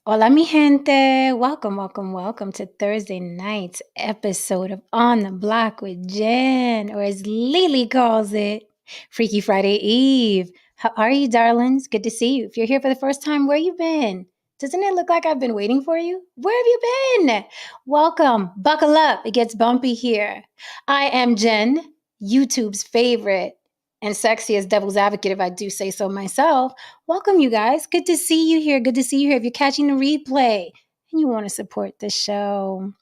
Hola, mi gente. Welcome, welcome, welcome to Thursday night's episode of On the Block with Jen, or as Lily calls it, Freaky Friday Eve. How are you, darlings? Good to see you. If you're here for the first time, where you been? Doesn't it look like I've been waiting for you? Where have you been? Welcome. Buckle up. It gets bumpy here. I am Jen, YouTube's favorite and sexiest devil's advocate, if I do say so myself. Welcome, you guys. Good to see you here. Good to see you here. If you're catching the replay and you want to support the show,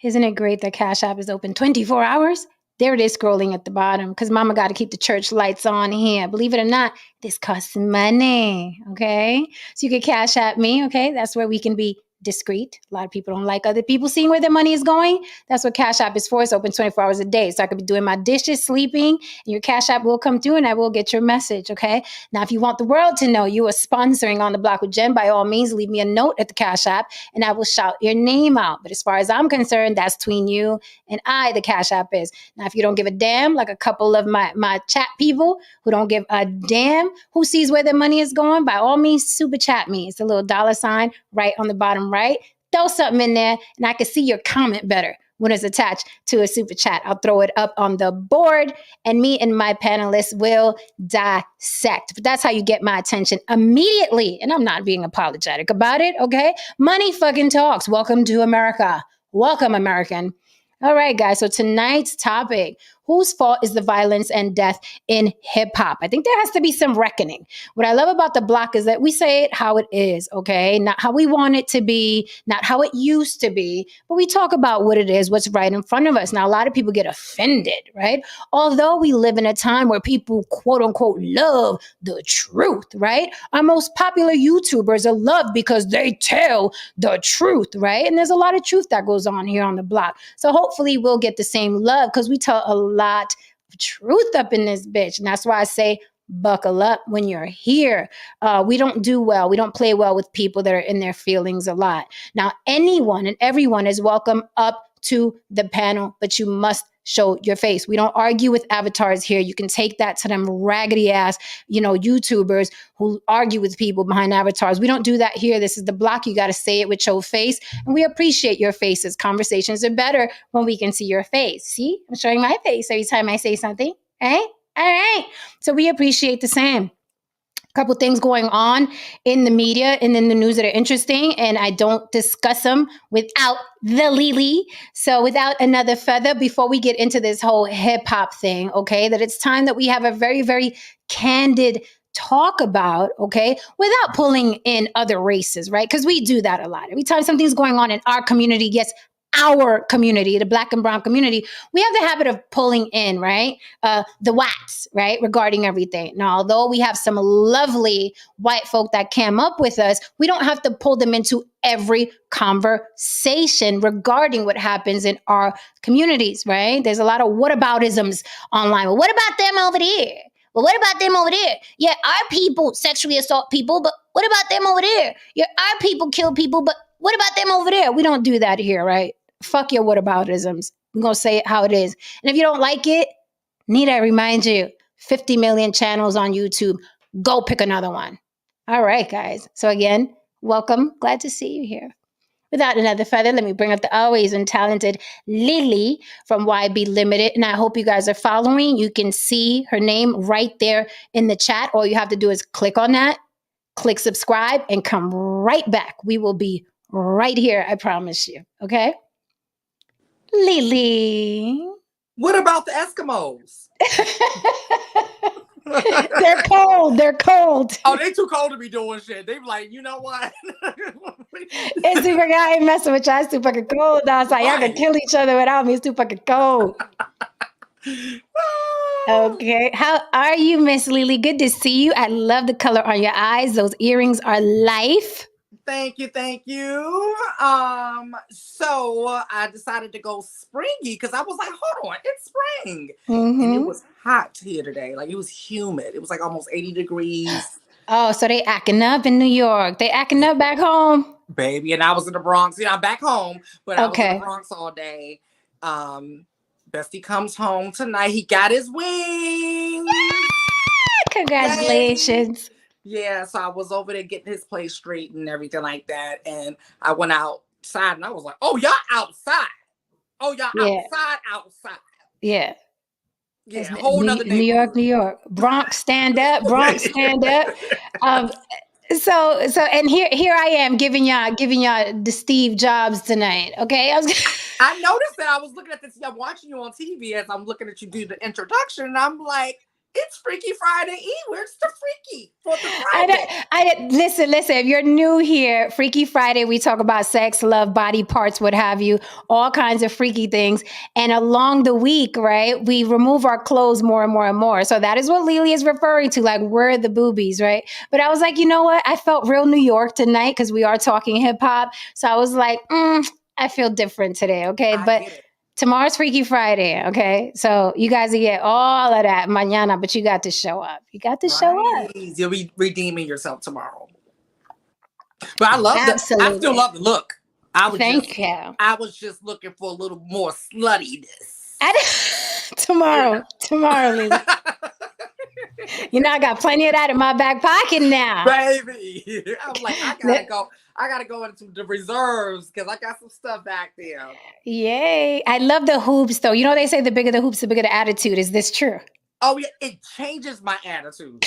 isn't it great that Cash App is open 24 hours? There it is scrolling at the bottom because mama got to keep the church lights on here. Believe it or not, this costs money, okay? So you can Cash App me, okay? That's where we can be discreet. A lot of people don't like other people seeing where their money is going. That's what Cash App is for. It's open 24 hours a day. So I could be doing my dishes, sleeping, and your Cash App will come through and I will get your message, okay? Now, if you want the world to know you are sponsoring On the Block with Jen, by all means, leave me a note at the Cash App and I will shout your name out. But as far as I'm concerned, that's between you and I, the Cash App is. Now, if you don't give a damn, like a couple of my chat people who don't give a damn who sees where their money is going, by all means, super chat me. It's a little dollar sign right on the bottom right. Throw something in there and I can see your comment better when it's attached to a super chat. I'll throw it up on the board and me and my panelists will dissect. But that's how you get my attention immediately. And I'm not being apologetic about it, okay? Money fucking talks. Welcome to America. Welcome, American. All right, guys. So tonight's topic, whose fault is the violence and death in hip hop? I think there has to be some reckoning. What I love about the block is that we say it how it is, okay? Not how we want it to be, not how it used to be, but we talk about what it is, what's right in front of us. Now, a lot of people get offended, right? Although we live in a time where people, quote unquote, love the truth, right? Our most popular YouTubers are loved because they tell the truth, right? And there's a lot of truth that goes on here on the block. So hopefully we'll get the same love because we tell a lot of truth up in this bitch. And that's why I say, buckle up when you're here. We don't do well. We don't play well with people that are in their feelings a lot. Now, anyone and everyone is welcome up to the panel, but you must show your face. We don't argue with avatars here. You can take that to them raggedy ass, YouTubers who argue with people behind avatars. We don't do that here. This is the block. You got to say it with your face. And we appreciate your faces. Conversations are better when we can see your face. See, I'm showing my face every time I say something. Right? All right. So we appreciate the same. Couple things going on in the media and in the news that are interesting, and I don't discuss them without the Lily. So without another feather, before we get into this whole hip hop thing, okay, that it's time that we have a very, very candid talk about, okay, without pulling in other races, right? Because we do that a lot. Every time something's going on in our community, yes, our community, the Black and brown community, we have the habit of pulling in, right? The whites, right? Regarding everything. Now, although we have some lovely white folk that came up with us, we don't have to pull them into every conversation regarding what happens in our communities, right? There's a lot of whataboutisms online. Well, what about them over there? Well, what about them over there? Yeah, our people sexually assault people, but what about them over there? Yeah, our people kill people, but what about them over there? We don't do that here, right? Fuck your whataboutisms. We're going to say it how it is. And if you don't like it, need I remind you, 50 million channels on YouTube. Go pick another one. All right, guys. So again, welcome. Glad to see you here. Without another feather, let me bring up the always and talented Lily from YB Limited. And I hope you guys are following. You can see her name right there in the chat. All you have to do is click on that, click subscribe, and come right back. We will be right here. I promise you. Okay? Lily. What about the Eskimos? They're cold. They're cold. Oh, they too cold to be doing shit. They be like, you know what? It's super guy. I ain't messing with y'all. It's too fucking cold outside. Y'all can kill each other without me. It's too fucking cold. Okay. How are you, Miss Lily? Good to see you. I love the color on your eyes. Those earrings are life. Thank you. So I decided to go springy because I was like, hold on, it's spring. Mm-hmm. And it was hot here today. Like, it was humid. It was like almost 80 degrees. Oh, so they acting up in New York. They acting up back home? Baby, and I was in the Bronx. Yeah, I'm back home, but I was in the Bronx all day. Bestie comes home tonight. He got his wings. Congratulations. Yeah, so I was over there getting his place straight and everything like that. And I went outside and I was like, oh, y'all outside. Oh, y'all Yeah. outside. Yeah. Yeah, whole nother New York, neighborhood. New York. Bronx, stand up. Bronx, stand up. Um, so and here I am giving y'all the Steve Jobs tonight. Okay. I noticed that I was looking at this. I'm watching you on TV as I'm looking at you do the introduction, and I'm like, it's Freaky Friday Eve. Where's the freaky for the Friday? Listen. If you're new here, Freaky Friday, we talk about sex, love, body parts, what have you, all kinds of freaky things. And along the week, right, we remove our clothes more and more and more. So that is what Lily is referring to, like, where are the boobies, right? But I was like, you know what? I felt real New York tonight because we are talking hip hop. So I was like, I feel different today, okay? I But get it. tomorrow's Freaky Friday, okay? So you guys will get all of that mañana, but you got to show up. You got to show Right. up. You'll be redeeming yourself tomorrow. But I still Absolutely. love the look. Thank you. I was just looking for a little more sluttiness. Tomorrow, Lily. You know, I got plenty of that in my back pocket now. Baby. I'm like, I gotta go into the reserves because I got some stuff back there. Yay. I love the hoops though. You know, they say the bigger the hoops, the bigger the attitude. Is this true? Oh yeah, it changes my attitude.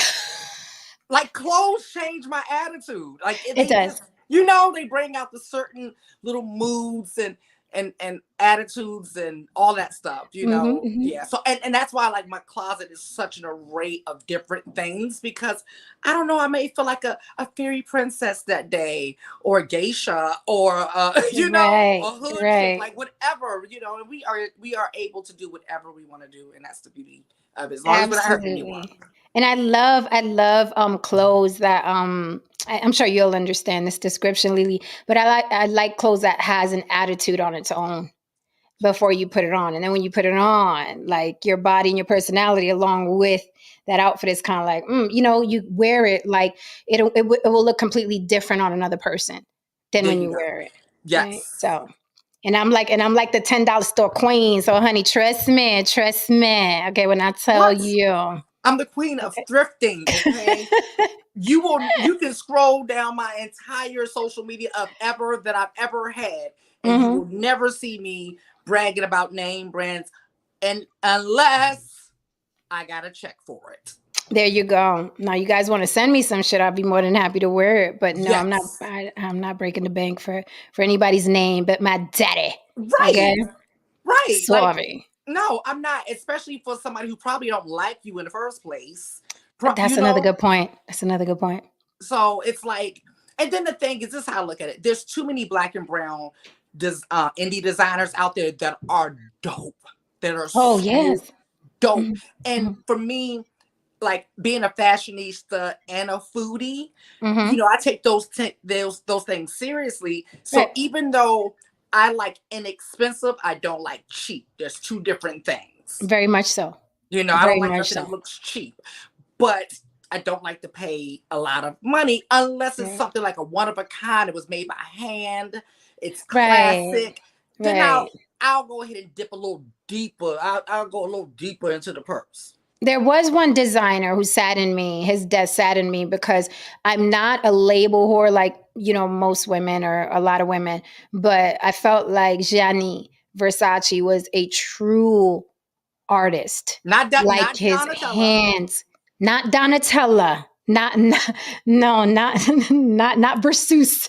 Like clothes change my attitude. Like It they does. just, they bring out the certain little moods and attitudes and all that stuff. Mm-hmm. Yeah. So and that's why like my closet is such an array of different things because I don't know. I may feel like a fairy princess that day, or a geisha, or Right. a hood chick, Right. like whatever. And we are able to do whatever we want to do, and that's the beauty of it, as long as we're not hurting anyone. Absolutely. And I love clothes that I'm sure you'll understand this description, Lily, but I like clothes that has an attitude on its own before you put it on. And then when you put it on, like your body and your personality along with that outfit is kind of like, you wear it like it will look completely different on another person than There when you you go. wear it. Right. Yes. So, and I'm like the $10 store queen. So honey, trust me. Okay. When I tell What? you. I'm the queen of Okay. thrifting, okay? You can scroll down my entire social media of ever that I've ever had, and you will never see me bragging about name brands, and unless I got a check for it. There you go. Now you guys want to send me some shit, I'll be more than happy to wear it. But no, I'm not. Yes. I'm not breaking the bank for anybody's name, but my daddy. Right. Okay, Right. Like, sorry. no, I'm not, especially for somebody who probably don't like you in the first place. That's another good point. That's another good point. So it's like, and then the thing is, this is how I look at it. There's too many black and brown indie designers out there that are dope, that are Oh so yes. dope. Mm-hmm. And for me, like being a fashionista and a foodie, Mm-hmm. I take those things seriously. So Right. even though I like inexpensive, I don't like cheap. There's two different things. Very much so. I don't Very like much nothing that so. looks cheap, but I don't like to pay a lot of money unless it's Right. something like a one of a kind. It was made by hand. It's Right. classic. Then Right. I'll go ahead and dip a little deeper. I'll go a little deeper into the purse. There was one designer who saddened me. His death saddened me because I'm not a label whore like, most women or a lot of women, but I felt like Gianni Versace was a true artist. Like Not his Donatella. hands, not Donatella, not no, not not Versace,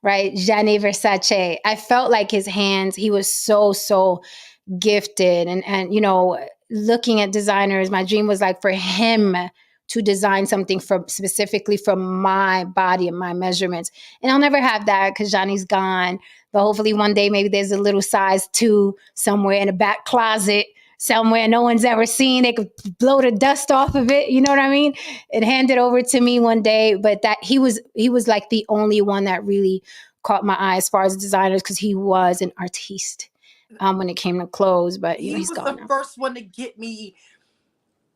right? Gianni Versace. I felt like his hands, he was so gifted, and looking at designers, my dream was like for him to design something for specifically for my body and my measurements. And I'll never have that because Johnny's gone, but hopefully one day maybe there's a little size 2 somewhere in a back closet somewhere no one's ever seen. They could blow the dust off of it, you know what I mean, and hand it over to me one day. But that he was like the only one that really caught my eye as far as designers, because he was an artiste when it came to clothes, but He he's was gone the now. first one to get me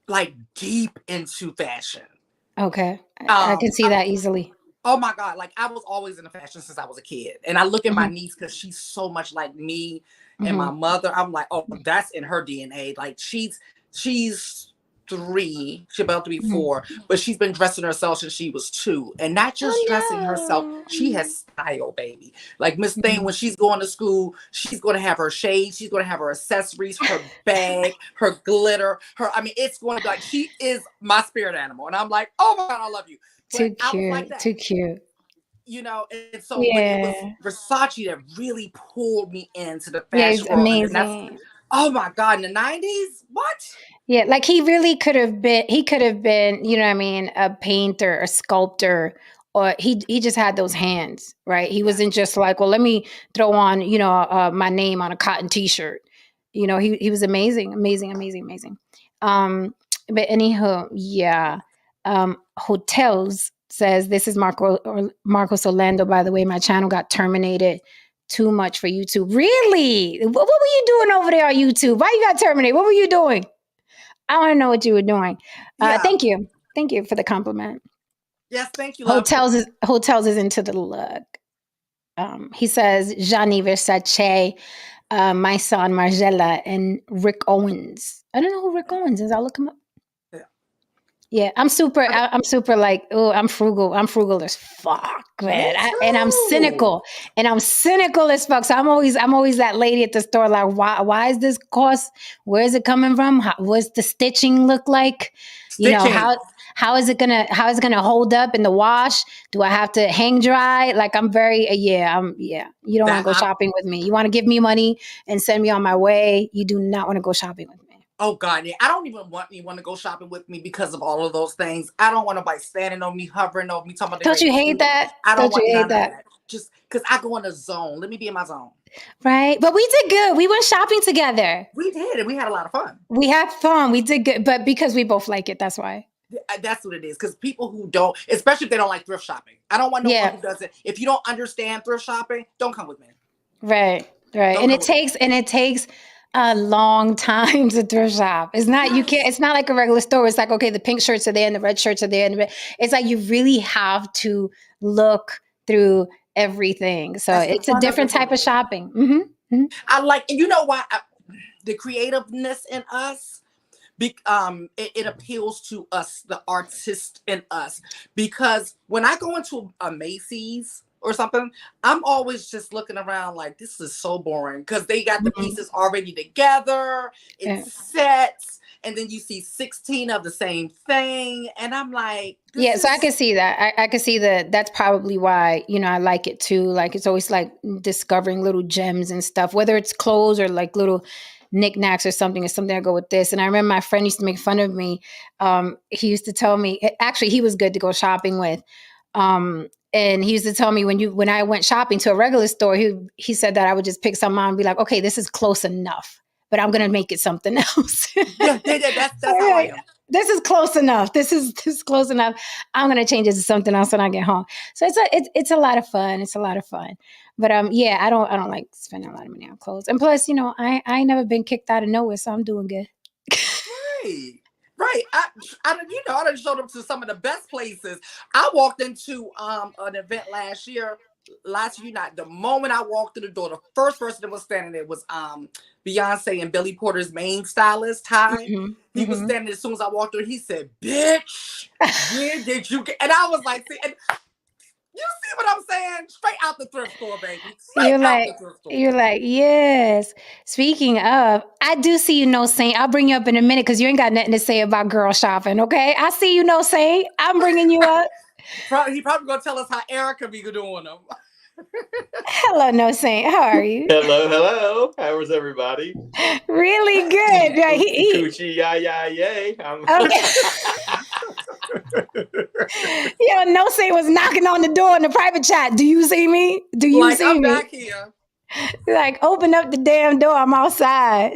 like deep into fashion. Okay, I can see that easily. Oh my God. Like I was always into fashion since I was a kid. And I look at my Mm-hmm. niece because she's so much like me and my Mm-hmm. mother. I'm like, oh, that's in her DNA. Like she's 3. She's about to be 4, but she's been dressing herself since she was 2. And not just dressing herself, Oh she no. has style, baby. Like Miss Thing, when she's going to school, she's going to have her shades, she's going to have her accessories, her bag, her glitter, I mean, it's going to be like, she is my spirit animal. And I'm like, oh my God, I love you. But Too I was like cute. that. Too cute. You know, and so, but it was Yeah. Versace that really pulled me into the Yeah, he's fashion world. And then amazing. oh my God, in the 90s? What? Yeah, like he really could have been, you know what I mean, a painter, a sculptor, or he just had those hands, right? He Yeah. wasn't just like, well, let me throw on, my name on a cotton t-shirt. He was amazing, amazing, amazing, amazing. But anyhow, yeah. Hotels says this is Marcos Orlando, by the way. My channel got terminated. Too much for YouTube. Really? What were you doing over there on YouTube? Why you got terminated? What were you doing? I want to know what you were doing. Yeah. Thank you. Thank you for the compliment. Yes, thank you, love. Hotels is into the look. He says Gianni Versace, my son Margella, and Rick Owens. I don't know who Rick Owens is. I'll look him up. Yeah. Yeah, I'm super like, oh, I'm frugal. I'm frugal as fuck, Me man. And I'm too. cynical. And I'm cynical as fuck. So I'm always that lady at the store, like, why is this cost? Where is it coming from? What's the stitching look like? Stitching. How is it gonna hold up in the wash? Do I have to hang dry? Like I'm very yeah. You don't want to That go shopping with me. You want to give me money and send me on my way. You do not want to go shopping with me. Oh God, yeah. I don't even want anyone to go shopping with me because of all of those things. I don't want nobody standing on me, hovering over me, talking about they're Don't ready you to hate shoot. that? I don't Don't want you hate none of that? that. Just because I go in a zone. Let me be in my zone. Right. But we did good. We went shopping together. We did, and we had a lot of fun. We had fun. We did good. But because we both like it, that's why. That's what it is. Because people who don't, especially if they don't like thrift shopping, I don't want no one Yeah. who doesn't. If you don't understand thrift shopping, don't come with me. Right. Right. Don't come with me. And it takes a long time to thrift shop. It's not you can't Yes. it's not like a regular store. It's like, okay, the pink shirts are there and the red shirts are there. And it's like you really have to look through everything. So That's the it's a fun of different it, type though. of shopping. Mm-hmm. I like, and you know why? The creativeness in us, it appeals to us, the artist in us, because when I go into a Macy's or something, I'm always just looking around like, this is so boring, because they got the Mm-hmm. pieces already together, Yeah. it's sets, and then you see 16 of the same thing, and I'm like, Yeah, this so I can is see that. I can see that. That's probably why I like it too. Like it's always like discovering little gems and stuff, whether it's clothes or like little knickknacks or something. Or something I go with this. And I remember my friend used to make fun of me. He used to tell me. Actually, he was good to go shopping with. And he used to tell me when I went shopping to a regular store, he said that I would just pick something out and be like, okay, this is close enough, but I'm gonna make it something else. yeah, that's how I Right. am. This is close enough. This is close enough. I'm gonna change it to something else when I get home. So it's a lot of fun. It's a lot of fun. But yeah, I don't like spending a lot of money on clothes. And plus, I ain't never been kicked out of nowhere, so I'm doing good. Right. Right. I done showed up to some of the best places. I walked into an event last year. Lots of you not. The moment I walked through the door, the first person that was standing there was Beyonce and Billy Porter's main stylist, Ty. He was standing as soon as I walked through. He said, "Bitch, where did you get?" And I was like, "See, and you see what I'm saying? Straight out the thrift store, baby. Straight out the thrift store." You're like, yes. Speaking of, I do see you, No Saint. I'll bring you up in a minute because you ain't got nothing to say about girl shopping, okay? I see you, No Saint. I'm bringing you up. He probably gonna tell us how Erica be doing them. Hello, No Saint. How are you? Hello. How was everybody? Really good. Right? Coochie, yay. Okay. No Saint was knocking on the door in the private chat. Do you see me? Do you Like, see I'm me? back here. Like, open up the damn door. I'm outside.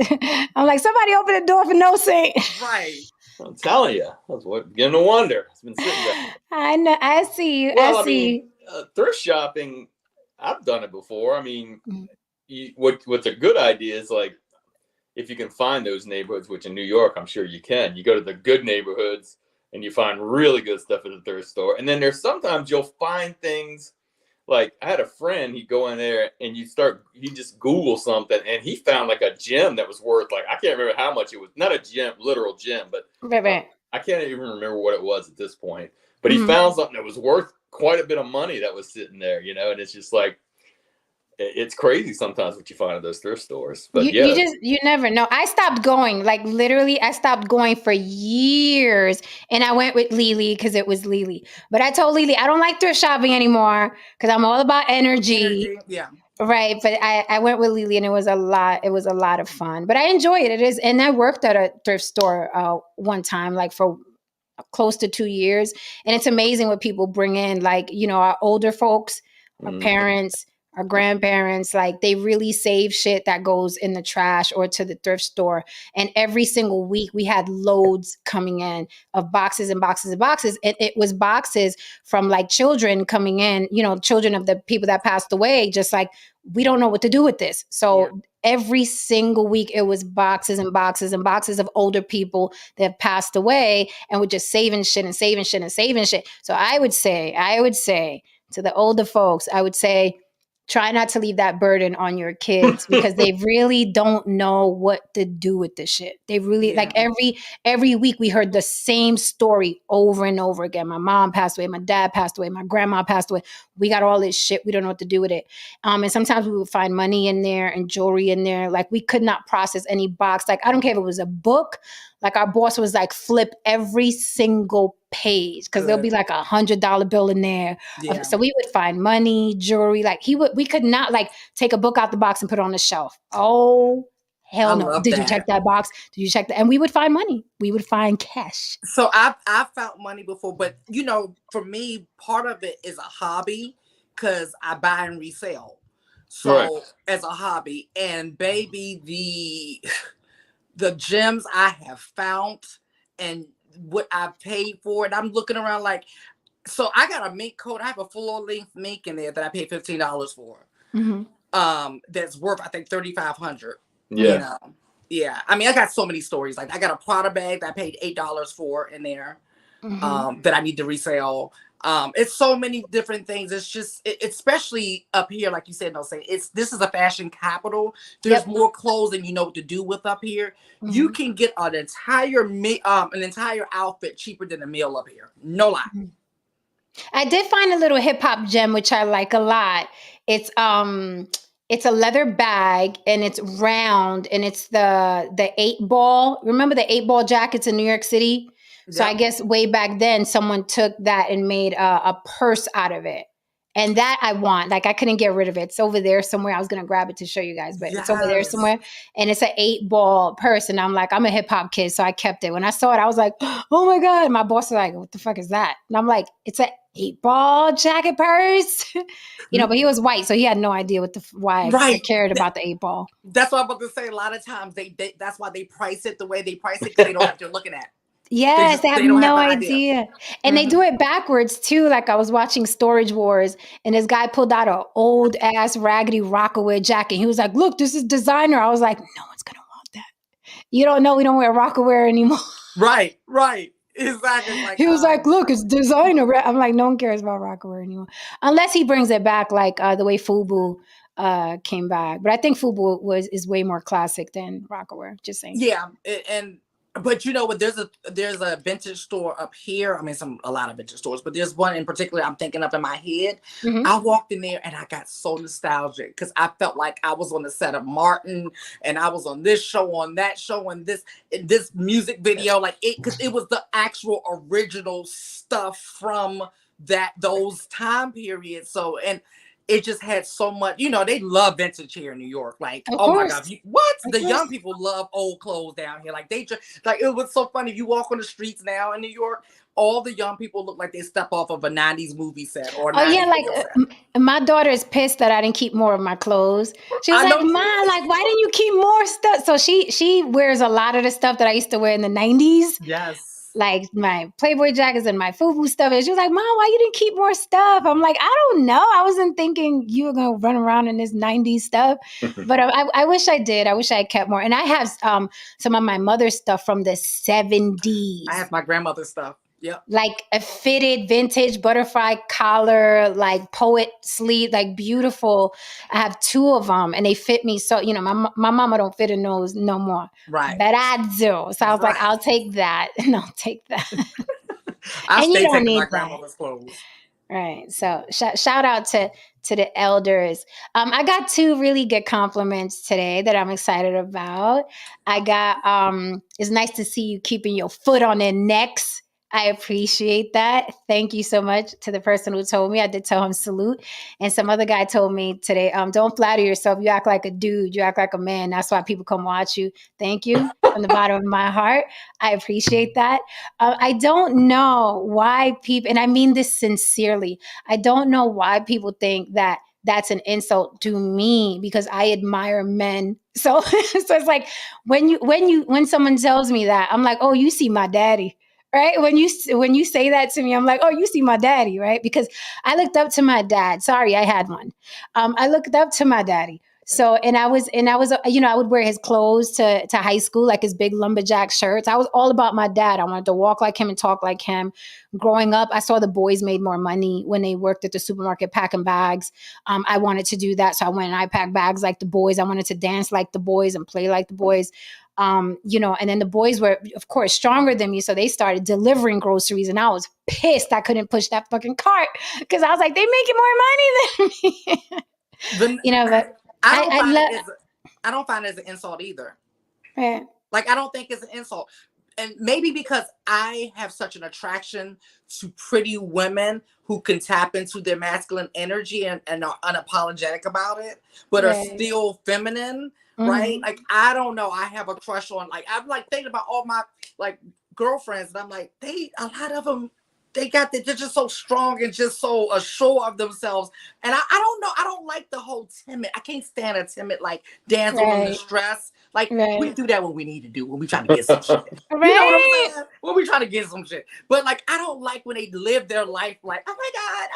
I'm like, somebody open the door for No Saint. Right. I'm telling you, that's what beginning to wonder. It's been sitting there. I know. I see you. Well, I see thrift shopping, I've done it before. I mean, what's a good idea is like, if you can find those neighborhoods, which in New York, I'm sure you can, you go to the good neighborhoods and you find really good stuff at the thrift store. And then there's sometimes you'll find things like I had a friend, he'd go in there and you just Google something and he found like a gem that was worth like, I can't remember how much it was. Not a gem, literal gem, but Right. I can't even remember what it was at this point. But he found something that was worth quite a bit of money that was sitting there, and it's just like, it's crazy sometimes what you find at those thrift stores. But you never know. I stopped going, like literally I stopped going for years, and I went with Lily because it was Lily. But I told Lily I don't like thrift shopping anymore because I'm all about energy. Yeah. Right. But I went with Lily and it was a lot of fun. But I enjoy it. It is. And I worked at a thrift store one time, like for close to 2 years. And it's amazing what people bring in, like, our older folks, our parents, our grandparents, like they really save shit that goes in the trash or to the thrift store. And every single week we had loads coming in of boxes and boxes and boxes. And it was boxes from like children coming in, children of the people that passed away, just like, we don't know what to do with this. So every single week it was boxes and boxes and boxes of older people that have passed away, and we're just saving shit and saving shit and saving shit. So I would say to the older folks, I would say, try not to leave that burden on your kids because they really don't know what to do with this shit. They really like every week we heard the same story over and over again. My mom passed away, my dad passed away, my grandma passed away. We got all this shit. We don't know what to do with it. And sometimes we would find money in there and jewelry in there. Like we could not process any box. Like I don't care if it was a book. Like our boss was like, flip every single page because there'll be like $100 bill in there. So we would find money, jewelry. Like we could not like take a book out the box and put it on the shelf. Oh, hell no. Did you check that box? Did you check that? And we would find money. We would find cash. So I've found money before, but for me, part of it is a hobby because I buy and resell. So as a hobby, and baby, the gems I have found and what I've paid for it, I'm looking around like, so I got a mink coat. I have a full length mink in there that I paid $15 for. That's worth, I think, $3,500. Yeah. Yeah. I mean, I got so many stories. Like I got a Prada bag that I paid $8 for in there that I need to resell. It's so many different things. It's just, especially up here, like you said, this is a fashion capital. There's more clothes than you know what to do with up here. You can get an entire outfit cheaper than a meal up here. No lie. I did find a little hip hop gem which I like a lot. It's a leather bag and it's round and it's the 8-ball. Remember the 8-ball jackets in New York City? So I guess way back then someone took that and made a purse out of it. And that I want. Like I couldn't get rid of it. It's over there somewhere. I was going to grab it to show you guys, but it's over there somewhere. And it's an 8-ball purse. And I'm like, I'm a hip hop kid, so I kept it. When I saw it, I was like, oh my God. And my boss was like, what the fuck is that? And I'm like, it's an 8-ball jacket purse. But he was white, so he had no idea why I cared about the 8-ball. That's what I'm about to say. A lot of times they that's why they price it the way they price it, because they don't have to looking at. Yes, they have no idea. And they do it backwards too. Like I was watching Storage Wars and this guy pulled out an old ass raggedy Rockaway jacket. He was like, look, this is designer. I was like, no one's going to want that. You don't know we don't wear Rockaway anymore. Right. Exactly. Like, he was like, look, it's designer. I'm like, no one cares about Rockaway anymore. Unless he brings it back like the way Fubu came back. But I think Fubu is way more classic than Rockaway. Just saying. Yeah. But you know what? There's a vintage store up here. I mean, a lot of vintage stores, but there's one in particular I'm thinking up in my head. I walked in there and I got so nostalgic because I felt like I was on the set of Martin and I was on this show, on that show, and this music video. Like because it was the actual original stuff from those time periods. So it just had so much, they love vintage here in New York. Like, oh my God, the young people love old clothes down here. Like it was so funny. If you walk on the streets now in New York, all the young people look like they step off of a 90s movie set or my daughter is pissed that I didn't keep more of my clothes. She was like, Mom, like, why didn't you keep more stuff? So she wears a lot of the stuff that I used to wear in the 90s. Yes. Like my Playboy jackets and my Fubu stuff. And she was like, Mom, why you didn't keep more stuff? I'm like, I don't know. I wasn't thinking you were going to run around in this 90s stuff. But I wish I did. I wish I had kept more. And I have some of my mother's stuff from the 70s. I have my grandmother's stuff. Yep. Like a fitted vintage butterfly collar, like poet sleeve, like beautiful. I have two of them and they fit me. So, my mama don't fit in those no more, Right. but I do. So I was like, Right. I'll take that and I'll take that. I And you stay don't taking need my that. grandmother's clothes. Right. So shout out to the elders. I got two really good compliments today that I'm excited about. I got it's nice to see you keeping your foot on their necks. I appreciate that. Thank you so much to the person who told me. I did tell him salute. And some other guy told me today, don't flatter yourself. You act like a dude. You act like a man. That's why people come watch you. Thank you from the bottom of my heart. I appreciate that. I don't know why people, and I mean this sincerely, I don't know why people think that that's an insult to me because I admire men. So, so it's like when someone tells me that, I'm like, oh, you see my daddy. Right. When you say that to me, I'm like, oh, you see my daddy. Right. Because I looked up to my dad. Sorry, I had one. I looked up to my daddy. So, and I was, I would wear his clothes to high school, like his big lumberjack shirts. I was all about my dad. I wanted to walk like him and talk like him. Growing up, I saw the boys made more money when they worked at the supermarket packing bags. I wanted to do that. So I went and I packed bags like the boys. I wanted to dance like the boys and play like the boys. And then the boys were, of course, stronger than me. So they started delivering groceries and I was pissed I couldn't push that fucking cart because I was like, they making more money than me. But I don't I find love. I don't find it as an insult either. Right. Like, I don't think it's an insult. And maybe because I have such an attraction to pretty women who can tap into their masculine energy and are unapologetic about it, but are Right. still feminine, right? Mm-hmm. Like, I don't know. I have a crush on, like, I'm like thinking about all my like girlfriends, and I'm like, a lot of them, they're just so strong and just so assured of themselves. And I don't know. I don't like the whole timid. I can't stand a timid, like, dazzle in the Right. stress. Like, we Right. do that when we need to do, when we trying to get some shit. You know what I'm Right. saying? When we trying to get some shit. But, like, I don't like when they live their life like, oh my God,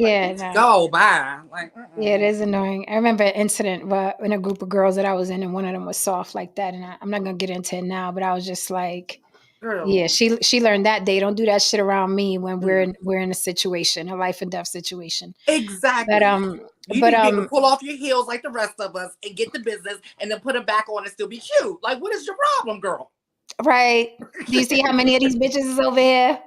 like, Yeah. bitch, No. go bye. Like, Yeah, it is annoying. I remember an incident in a group of girls that I was in, and one of them was soft like that. And I'm not gonna get into it now, but I was just like, girl. yeah, she learned that day. Don't do that shit around me when Mm. we're in a situation, a life and death situation. But Exactly. You but need to be able to pull off your heels like the rest of us and get the business and then put them back on and still be cute. Like, what is your problem, girl? right. Do you see how many of these bitches is over here?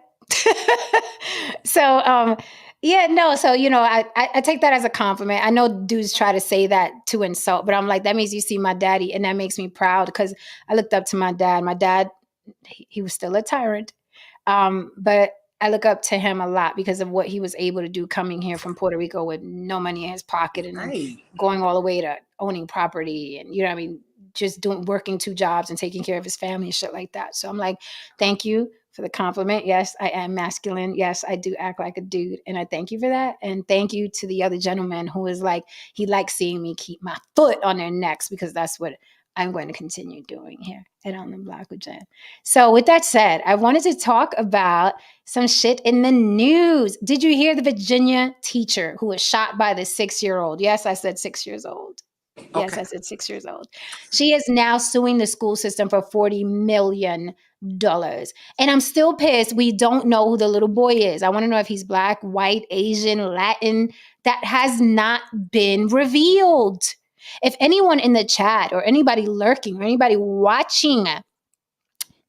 So yeah, no, so I take that as a compliment. I know dudes try to say that to insult, but I'm like, that means you see my daddy, and that makes me proud because I looked up to my dad. My dad, he was still a tyrant. But I look up to him a lot because of what he was able to do coming here from Puerto Rico with no money in his pocket and then Right. going all the way to owning property and what I mean, just working two jobs and taking care of his family and shit like that. So I'm like, thank you for the compliment. Yes, I am masculine. Yes, I do act like a dude. And I thank you for that. And thank you to the other gentleman who is like, he likes seeing me keep my foot on their necks because that's what I'm going to continue doing here at On the Block with Jen. So, with that said, I wanted to talk about some shit in the news. Did you hear the Virginia teacher who was shot by the 6-year-old? Yes, I said 6 years old. Yes, Okay. I said 6 years old. She is now suing the school system for $40 million. And I'm still pissed. We don't know who the little boy is. I want to know if he's black, white, Asian, Latin. That has not been revealed. If anyone in the chat or anybody lurking or anybody watching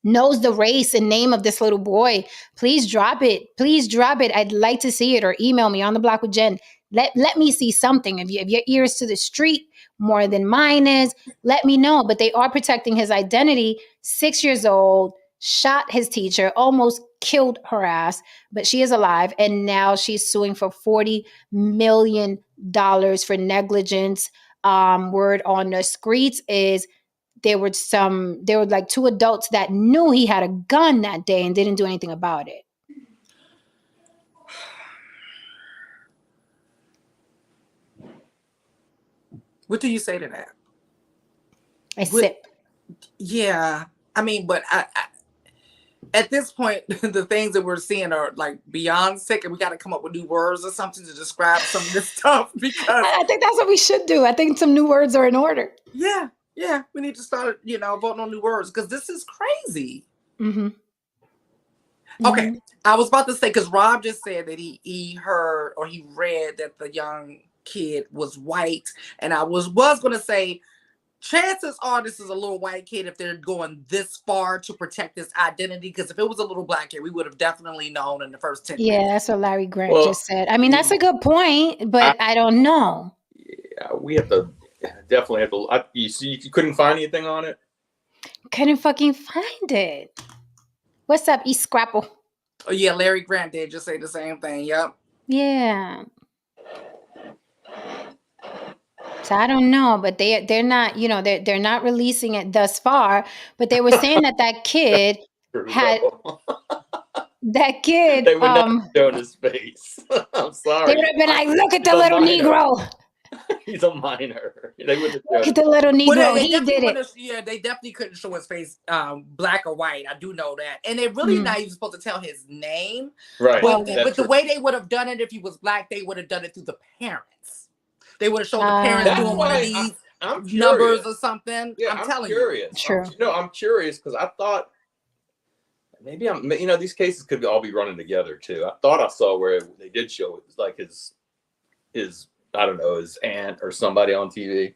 knows the race and name of this little boy, please drop it. Please drop it. I'd like to see it, or email me on the block with Jen. Let me see something. If your ears to the street more than mine is, let me know. But they are protecting his identity. 6 years old, shot his teacher, almost killed her ass, but she is alive. And now she's suing for $40 million for negligence. Word on the streets is there were like two adults that knew he had a gun that day and didn't do anything about it. What do you say to that? I What? sip. Yeah. I mean, but at this point, the things that we're seeing are like beyond sick, and we got to come up with new words or something to describe some of this stuff because I think that's what we should do. I think some new words are in order. yeah, we need to start, voting on new words because this is crazy. Mm-hmm. Okay, Mhm. I was about to say, because Rob just said that he heard or he read that the young kid was white, and I was going to say, chances are this is a little white kid if they're going this far to protect his identity. Because if it was a little black kid, we would have definitely known in the first 10 Yeah, minutes. that's what Larry Grant Well, just said. I mean, that's a good point, I, but I don't know. yeah, we have to definitely have to. You see, you couldn't find anything on it. Couldn't fucking find it. What's up, E Scrapple? Oh yeah, Larry Grant did just say the same thing. Yep. Yeah. So I don't know, but they're not, they're not releasing it thus far. But they were saying that kid True, had though. that kid. They would not have shown his face. I'm They sorry. would have been like, "Look at He's the a little minor. Negro. He's a minor. They wouldn't have Look shown at the little Well, Negro. they He definitely did it." wouldn't. Yeah, they definitely couldn't show his face, black or white. I do know that, and they really not even supposed to tell his name. Right. But the way they would have done it if he was black, they would have done it through the parents. They would have shown the parents That's doing one of why these I'm numbers curious. or something. Yeah, I'm telling curious. True. I'm curious because I thought maybe these cases could all be running together too. I thought I saw where they did show it was like his I don't know, his aunt or somebody on TV.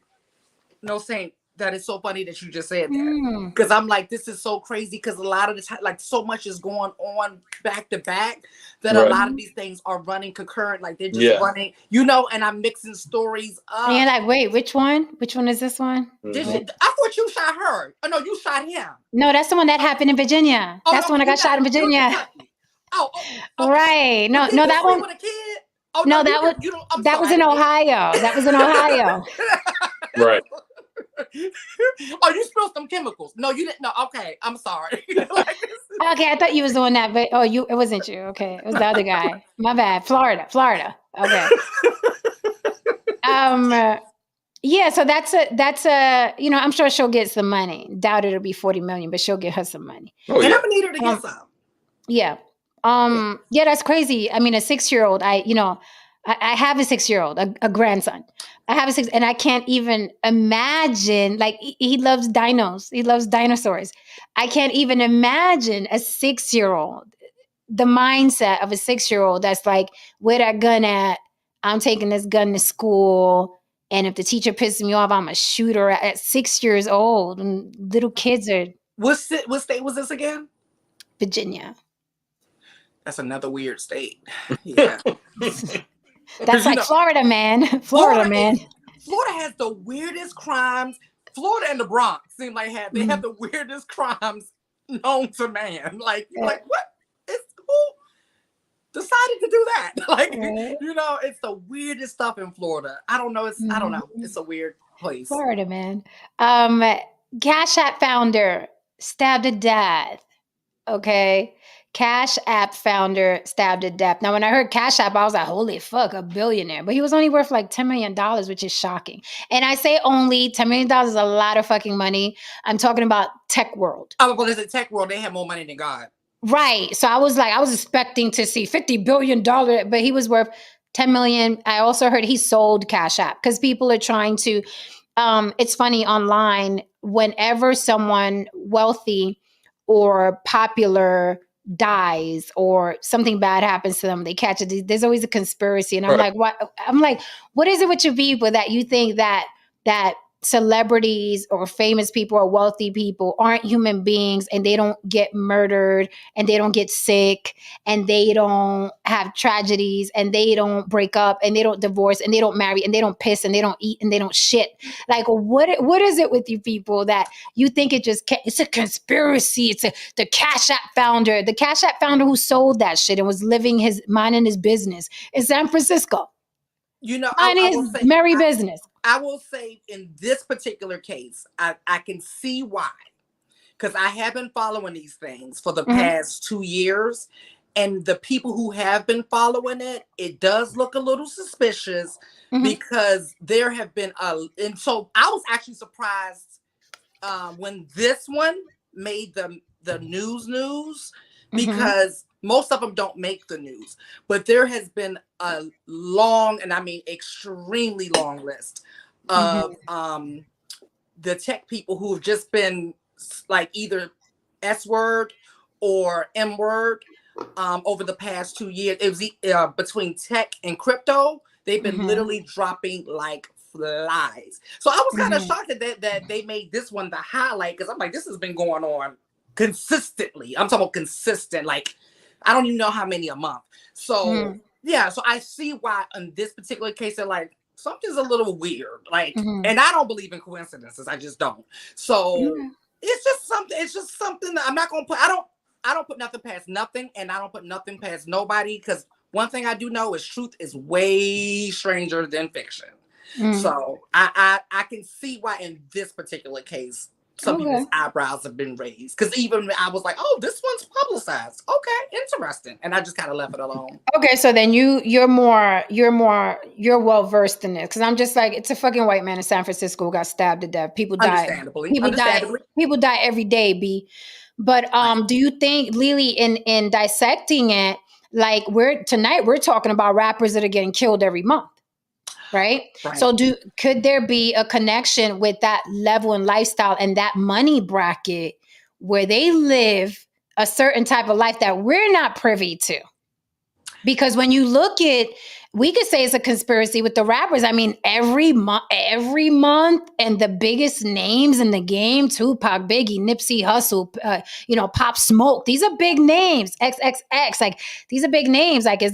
No, Saint, that is so funny that you just said that. Because I'm like, this is so crazy because a lot of the time, like so much is going on back to back that a lot of these things are running concurrent. Like they're just running, and I'm mixing stories up. And you're like, wait, which one? Which one is this one? I thought you shot her. Oh, no, you shot him. No, that's the one that happened in Virginia. Oh, that's the one that got shot in Virginia. Right. No, that one. With a kid? Oh, no, that was that was in Ohio. That was in Ohio. Right. Oh, you spilled some chemicals. No, you didn't. No, okay. I'm sorry. Okay, I thought you was doing that, but it wasn't you. Okay, it was the other guy. My bad. Florida. Okay. Yeah, so that's a I'm sure she'll get some money. Doubt it'll be 40 million, but she'll get her some money. Oh, and I'm gonna need her to get some. Yeah. Yeah, that's crazy. I mean, a 6-year-old, I have a 6-year-old, a grandson. I have a 6, and I can't even imagine, like, he loves dinos. He loves dinosaurs. I can't even imagine a 6-year-old, the mindset of a 6-year-old that's like, where that gun at? I'm taking this gun to school. And if the teacher pisses me off, I'm a shooter at 6 years old. And little kids are. What state was this again? Virginia. That's another weird state. Yeah. That's like Florida, man. Florida, man. Florida has the weirdest crimes. Florida and the Bronx seem like they have the weirdest crimes known to man. Like, like what? Who decided to do that? Like, it's the weirdest stuff in Florida. I don't know. I don't know. It's a weird place. Florida, man. Cash App founder stabbed to death. Okay. Cash App founder stabbed to death. Now, when I heard Cash App, I was like, holy fuck, a billionaire. But he was only worth like $10 million, which is shocking. And I say only $10 million is a lot of fucking money. I'm talking about tech world. Oh, well, there's a tech world. They have more money than God. Right. So I was expecting to see $50 billion, but he was worth 10 million. I also heard he sold Cash App because people are trying to, it's funny online, whenever someone wealthy or popular dies or something bad happens to them, they catch it. There's always a conspiracy. And I'm like, what? I'm like, what is it with you people that you think that celebrities or famous people or wealthy people aren't human beings and they don't get murdered and they don't get sick and they don't have tragedies and they don't break up and they don't divorce and they don't marry and they don't piss and they don't eat and they don't shit? Like, what is it with you people that you think it's a conspiracy? It's the Cash App founder who sold that shit and was minding his business in San Francisco. Merry business. I will say in this particular case, I can see why. Because I have been following these things for the past 2 years. And the people who have been following it does look a little suspicious because there have been and so I was actually surprised when this one made the news because most of them don't make the news, but there has been a long, and I mean extremely long list of the tech people who have just been like either S word or M word over the past 2 years. It was between tech and crypto. They've been literally dropping like flies. So I was kind of shocked that they made this one the highlight, because I'm like, this has been going on consistently. I'm talking about consistent, like I don't even know how many a month. So yeah, so I see why in this particular case they're like, something's a little weird. Like, and I don't believe in coincidences. I just don't. So it's just something that I'm not gonna put. I don't put nothing past nothing, and I don't put nothing past nobody, because one thing I do know is truth is way stranger than fiction. So I can see why in this particular case some people's eyebrows have been raised, because even I was like, oh, this one's publicized. Okay, interesting, and I just kind of left it alone. Okay, so then you're well versed in this, because I'm just like, it's a fucking white man in San Francisco who got stabbed to death. People die. People die every day, B. But do you think, Lily, in dissecting it, like we're talking about rappers that are getting killed every month, right? So could there be a connection with that level and lifestyle and that money bracket where they live a certain type of life that we're not privy to? Because when you look at, we could say it's a conspiracy with the rappers. I mean, every month, and the biggest names in the game: Tupac, Biggie, Nipsey Hussle, Pop Smoke. These are big names. XXX, like these are big names. Like, does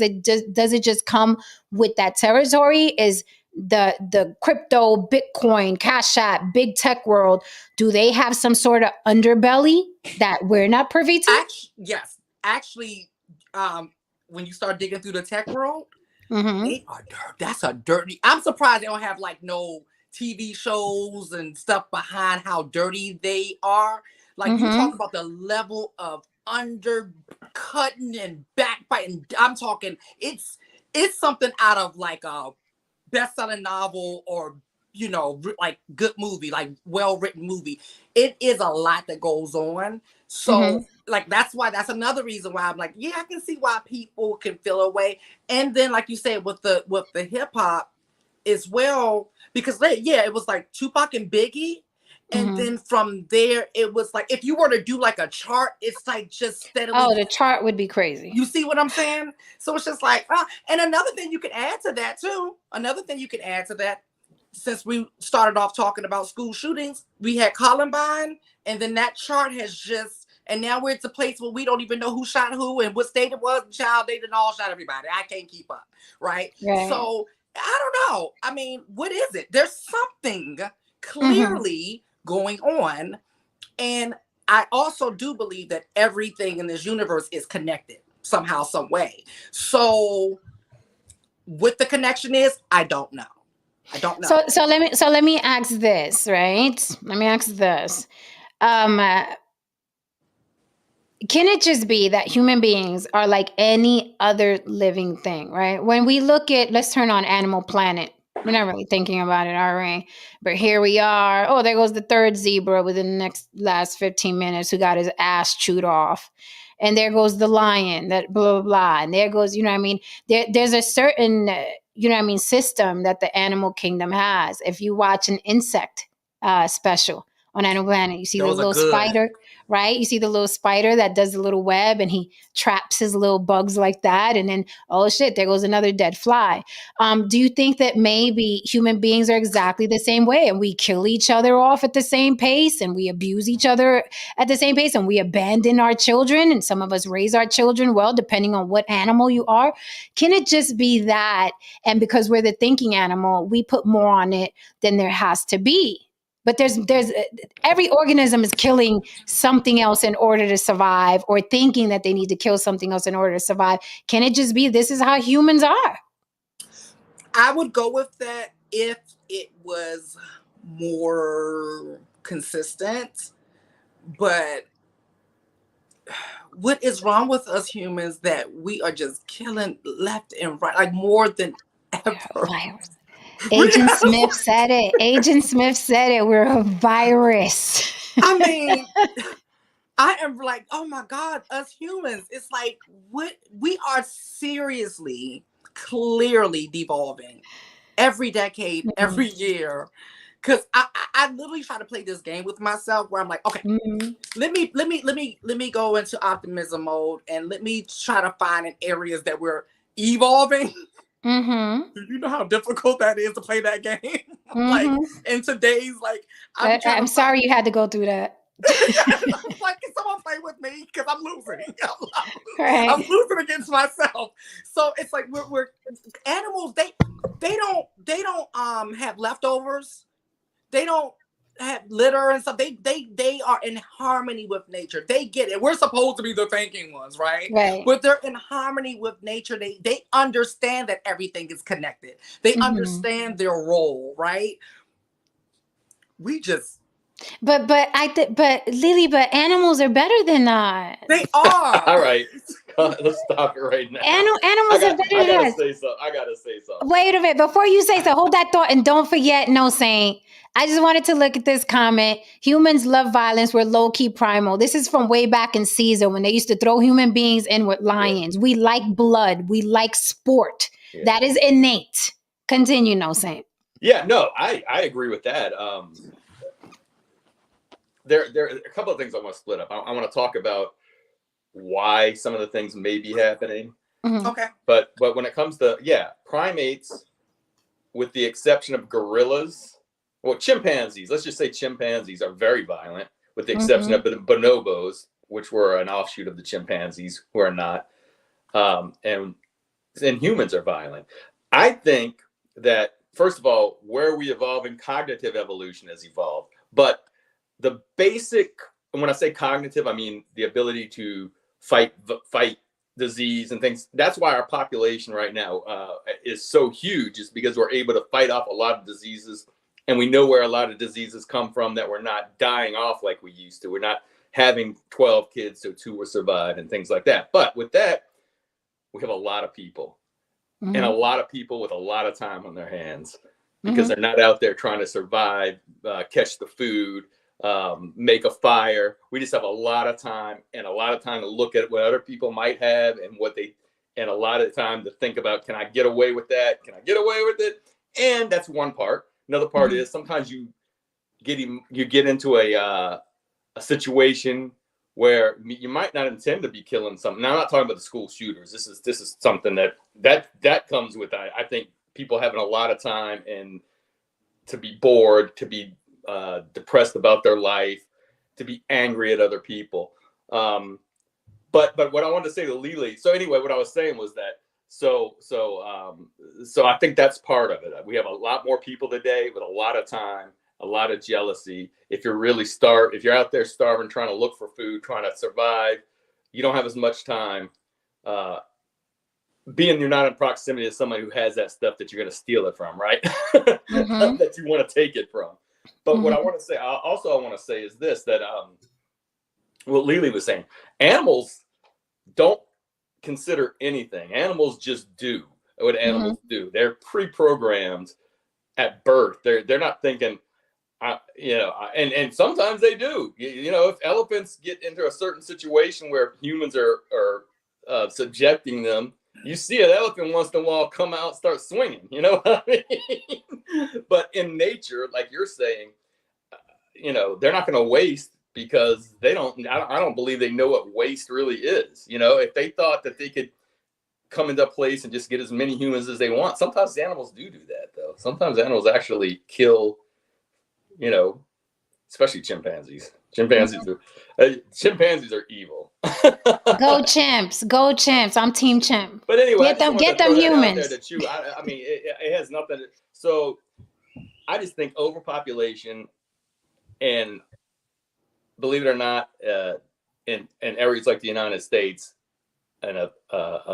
it just come with that territory? Is the crypto, Bitcoin, Cash App, big tech world? Do they have some sort of underbelly that we're not privy to? Yes, actually. When you start digging through the tech world, they are dirty. That's a dirty. I'm surprised they don't have like no TV shows and stuff behind how dirty they are. Like you talk about the level of undercutting and backbiting. I'm talking, it's something out of like a best-selling novel, or like good movie, like well-written movie. It is a lot that goes on. So like that's another reason why I'm like, yeah, I can see why people can feel away. And then like you said, with the hip hop as well, because it was like Tupac and Biggie. And then from there, it was like, if you were to do like a chart, it's like just steadily. Oh, the chart would be crazy. You see what I'm saying? So it's just like, and another thing you could add to that, since we started off talking about school shootings, we had Columbine, and then that chart has just, and now we're at the place where we don't even know who shot who and what state it was. Child, they didn't all shot everybody. I can't keep up, right? So I don't know. I mean, what is it? There's something clearly going on, and I also do believe that everything in this universe is connected somehow, some way. So what the connection is, I don't know. So let me ask this, right? Let me ask this. Can it just be that human beings are like any other living thing, right? When we look at, let's turn on Animal Planet. We're not really thinking about it, are we? But here we are. Oh, there goes the third zebra within the last 15 minutes who got his ass chewed off. And there goes the lion, that blah, blah, blah. And there goes, you know what I mean? There's a certain, system that the animal kingdom has. If you watch an insect special on Animal Planet, you see the little spider, right? You see the little spider that does the little web, and he traps his little bugs like that. And then, oh shit, there goes another dead fly. Do you think that maybe human beings are exactly the same way, and we kill each other off at the same pace, and we abuse each other at the same pace, and we abandon our children, and some of us raise our children well, depending on what animal you are? Can it just be that? And because we're the thinking animal, we put more on it than there has to be. But there's every organism is killing something else in order to survive, or thinking that they need to kill something else in order to survive. Can it just be this is how humans are? I would go with that if it was more consistent. But what is wrong with us humans that we are just killing left and right, like more than ever? Agent Smith said it. We're a virus. I mean, I am like, oh my God, us humans. It's like, what we are seriously, clearly devolving every decade, every year. because I literally try to play this game with myself where I'm like, okay, let me go into optimism mode and let me try to find in areas that we're evolving. Do you know how difficult that is to play that game? Like in today's, like, I'm sorry you had to go through that. Like, can someone play with me? Because I'm losing. I'm losing against myself. So it's like we're animals. They don't have leftovers. They don't have litter and stuff. They are in harmony with nature. They get it. We're supposed to be the thinking ones, right? But they're in harmony with nature. They understand that everything is connected. They understand their role, right? We just. But Lily, but animals are better than that. They are. All right, let's stop it right now. Animals are better than us. I gotta say something. Wait a minute, before you say so, hold that thought and don't forget, no saint. I just wanted to look at this comment. Humans love violence. We're low-key primal. This is from way back in Caesar when they used to throw human beings in with lions. We like blood. We like sport. That is innate. Continue, no saint. Yeah, no, I agree with that. There are a couple of things I want to split up. I want to talk about why some of the things may be happening. Okay. But when it comes to, primates, with the exception of gorillas, well, chimpanzees, let's just say chimpanzees are very violent, with the exception of the bonobos, which were an offshoot of the chimpanzees, who are not. And humans are violent. I think that, first of all, where we evolve in cognitive evolution has evolved. But the basic, and when I say cognitive, I mean the ability to fight disease and things. That's why our population right now is so huge, is because we're able to fight off a lot of diseases, and we know where a lot of diseases come from, that we're not dying off like we used to. We're not having 12 kids so 2 will survive and things like that. But with that, we have a lot of people, and a lot of people with a lot of time on their hands, because they're not out there trying to survive, catch the food, make a fire. We just have a lot of time, and a lot of time to look at what other people might have and and a lot of time to think about, can I get away with that? Can I get away with it? And that's one part. Another part is sometimes you get into a situation where you might not intend to be killing something. Now, I'm not talking about the school shooters. This is something that comes with, I think, people having a lot of time and to be bored, to be depressed about their life, to be angry at other people. But what I wanted to say to Lily, so anyway, what I was saying was that so I think that's part of it. We have a lot more people today with a lot of time, a lot of jealousy. If you're really if you're out there starving, trying to look for food, trying to survive, you don't have as much time. Being you're not in proximity to somebody who has that stuff that you're going to steal it from, right? That you want to take it from. But what I want to say, I want to say is this, that what Lily was saying, animals don't consider anything. Animals just do what animals do. They're pre-programmed at birth. They're not thinking, and sometimes they do. If elephants get into a certain situation where humans are subjecting them, you see an elephant once in a while come out and start swinging, you know what I mean? But in nature, like you're saying, they're not going to waste, because I don't believe they know what waste really is. If they thought that they could come into a place and just get as many humans as they want, sometimes animals do that, though. Sometimes animals actually kill, especially chimpanzees. Chimpanzees are evil. Go chimps! I'm team chimp. But anyway, get them humans. It has nothing. So I just think overpopulation, and believe it or not, in areas like the United States, and a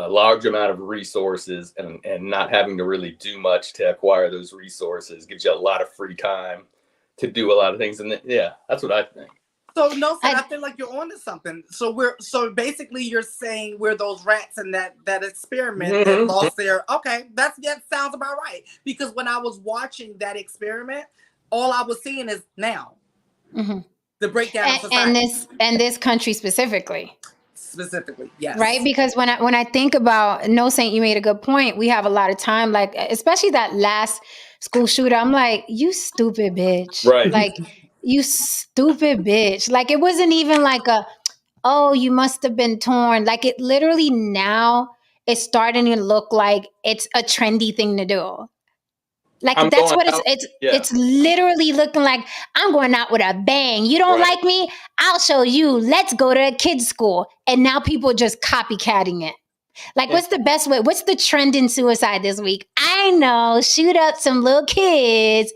large amount of resources, and not having to really do much to acquire those resources, gives you a lot of free time to do a lot of things. And that's what I think. So I feel like you're onto something. So basically you're saying we're those rats in that experiment that lost their. Okay, that sounds about right. Because when I was watching that experiment, all I was seeing is now the breakdown of society, and this country specifically, yes, right? Because when I think about, no saint, you made a good point. We have a lot of time, like especially that last school shooter. I'm like, you stupid bitch. Right. Like, you stupid bitch. Like, it wasn't even like oh, you must have been torn. Like, it literally now is starting to look like it's a trendy thing to do. Like, I'm that's going what out. Yeah. it's literally looking like. I'm going out with a bang. You don't Right. like me? I'll show you. Let's go to a kid's school. And now people are just copycatting it. Like, what's the best way? What's the trend in suicide this week? I know, shoot up some little kids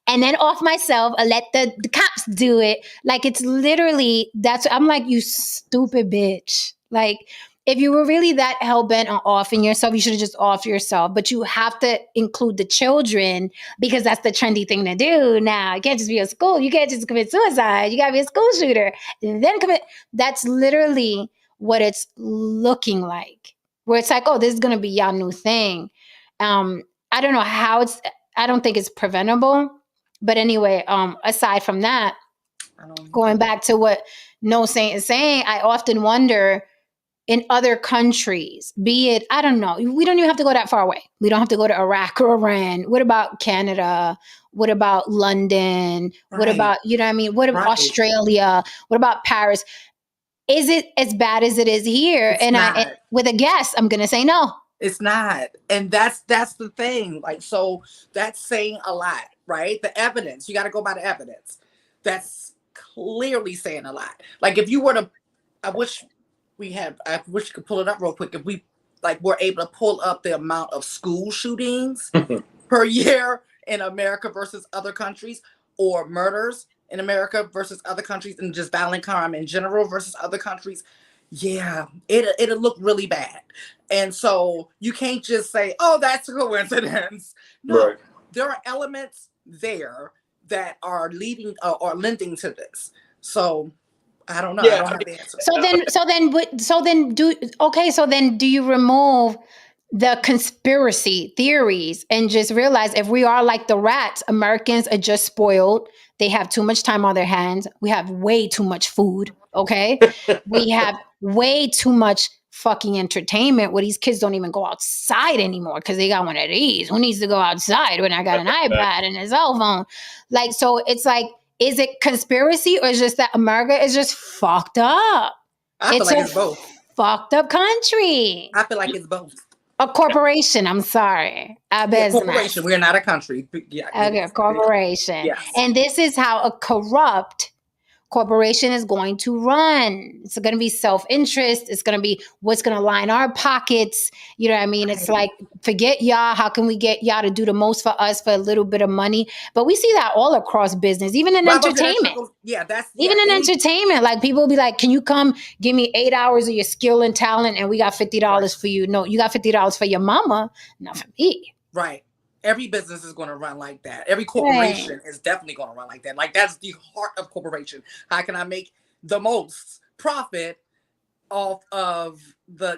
and then off myself or let the cops do it. Like, it's literally, I'm like, you stupid bitch. Like, if you were really that hell-bent on offing yourself, you should have just offed yourself. But you have to include the children because that's the trendy thing to do now. You can't just be a school. You can't just commit suicide. You got to be a school shooter and then commit. That's literally what it's looking like. Where it's like, oh, this is going to be y'all new thing. I don't know how I don't think it's preventable. But anyway, aside from that, going back to what No Saint is saying, I often wonder in other countries, be it, I don't know, we don't even have to go that far away. We don't have to go to Iraq or Iran. What about Canada? What about London? Right. What about, you know what I mean? What about Australia? What about Paris? Is it as bad as it is here? It's with a guess, I'm going to say no. It's not. And that's the thing. Like, so that's saying a lot, right? The evidence, you got to go by the evidence. That's clearly saying a lot. Like, if you were to, I wish you could pull it up real quick. If we were able to pull up the amount of school shootings per year in America versus other countries, or murders in America versus other countries, and just violent crime in general versus other countries, yeah, it'll look really bad. And so you can't just say, oh, that's a coincidence. No, right. There are elements there that are leading or lending to this. So I don't know. Yeah, I don't have the answer. So then do you remove the conspiracy theories and just realize if we are like the rats, Americans are just spoiled. They have too much time on their hands. We have way too much food. Okay. We have way too much fucking entertainment where these kids don't even go outside anymore because they got one of these. Who needs to go outside when I got an iPad and a cell phone? Like, so it's like, is it conspiracy or is just that America is just fucked up? I feel like it's both. Fucked up country. I feel like it's both. A corporation. I'm sorry. A business. Corporation. We're not a country. Yeah. Okay, corporation. Yes. And this is how a corrupt corporation is going to run. It's going to be self-interest. It's going to be what's going to line our pockets. You know what I mean? It's like, forget y'all. How can we get y'all to do the most for us for a little bit of money? But we see that all across business, even in entertainment. Even in entertainment. Like, people will be like, can you come give me 8 hours of your skill and talent and we got $50 for you? No, you got $50 for your mama, not for me. Right. Every business is going to run like that. Every corporation is definitely going to run like that. Like, that's the heart of corporation. How can I make the most profit off of the,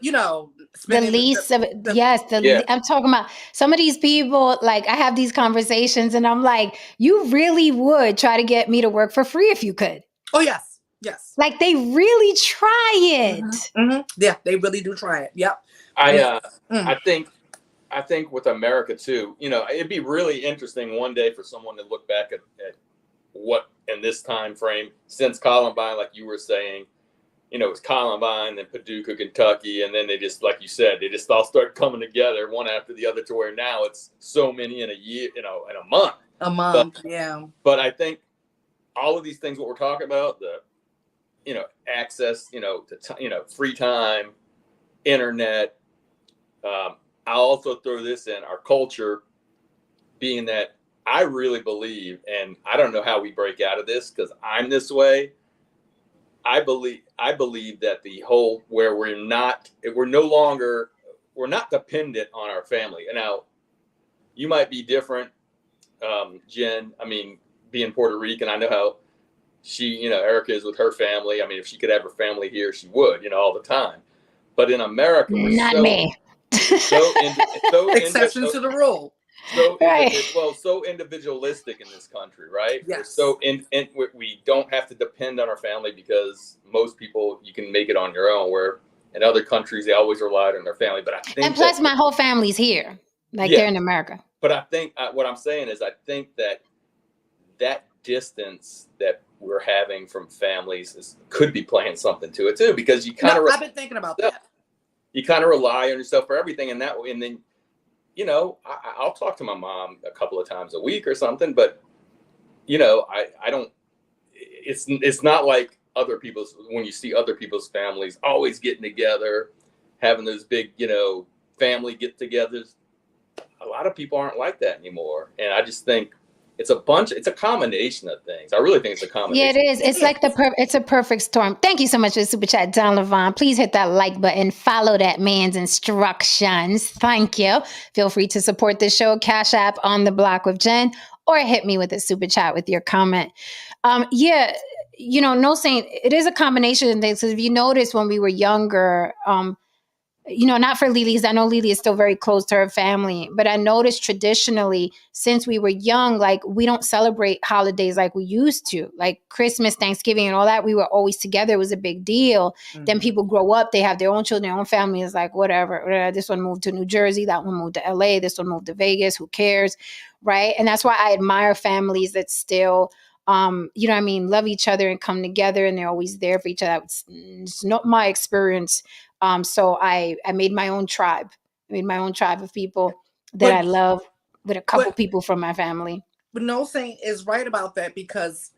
the least of it? Yes. I'm talking about some of these people. Like, I have these conversations and I'm like, you really would try to get me to work for free if you could. Oh, yes. Yes. Like, they really try it. Mm-hmm. Mm-hmm. Yeah, they really do try it. Yep. I think with America too, it'd be really interesting one day for someone to look back at what in this time frame since Columbine, like you were saying, it's Columbine and Paducah, Kentucky, and then they just, like you said, they just all start coming together one after the other to where now it's so many in a year, in a month. A month, yeah. But I think all of these things, what we're talking about, the access, to free time, internet. I'll also throw this in, our culture, being that I really believe, and I don't know how we break out of this because I'm this way. I believe that the whole where we're not dependent on our family. And now you might be different, Jen. I mean, being Puerto Rican, I know how she, Erica is with her family. I mean, if she could have her family here, she would, all the time. But in America, we're exception to the rule. So individualistic in this country, right? Yes. We're we don't have to depend on our family because most people, you can make it on your own, where in other countries they always relied on their family. But I think, and plus my whole family's here, they're in America. but I think what I'm saying is I think that distance that we're having from families could be playing something to it too, because you kind of I've been thinking about that. You kind of rely on yourself for everything, and that way, and then I'll talk to my mom a couple of times a week or something, but I don't. It's not like other people's, when you see other people's families always getting together, having those big family get-togethers. A lot of people aren't like that anymore, and I just think it's a combination of things. I really think it's a combination. Yeah, it is. It's like it's a perfect storm. Thank you so much for the super chat, John Levon. Please hit that like button. Follow that man's instructions. Thank you. Feel free to support the show. Cash App On the Block with Jen, or hit me with a super chat with your comment. No saying it is a combination of things. If you notice when we were younger, not for Lily, because I know Lily is still very close to her family, but I noticed traditionally since we were young, like we don't celebrate holidays like we used to, like Christmas, Thanksgiving, and all that. We were always together. It was a big deal. Mm-hmm. Then people grow up, they have their own children, their own family. It's like, whatever. This one moved to New Jersey, that one moved to LA, this one moved to Vegas. Who cares? Right. And that's why I admire families that still love each other and come together, and they're always there for each other. It's not my experience. So I made my own tribe. I made my own tribe of people that I love, with a couple people from my family. But No Saint is right about that, because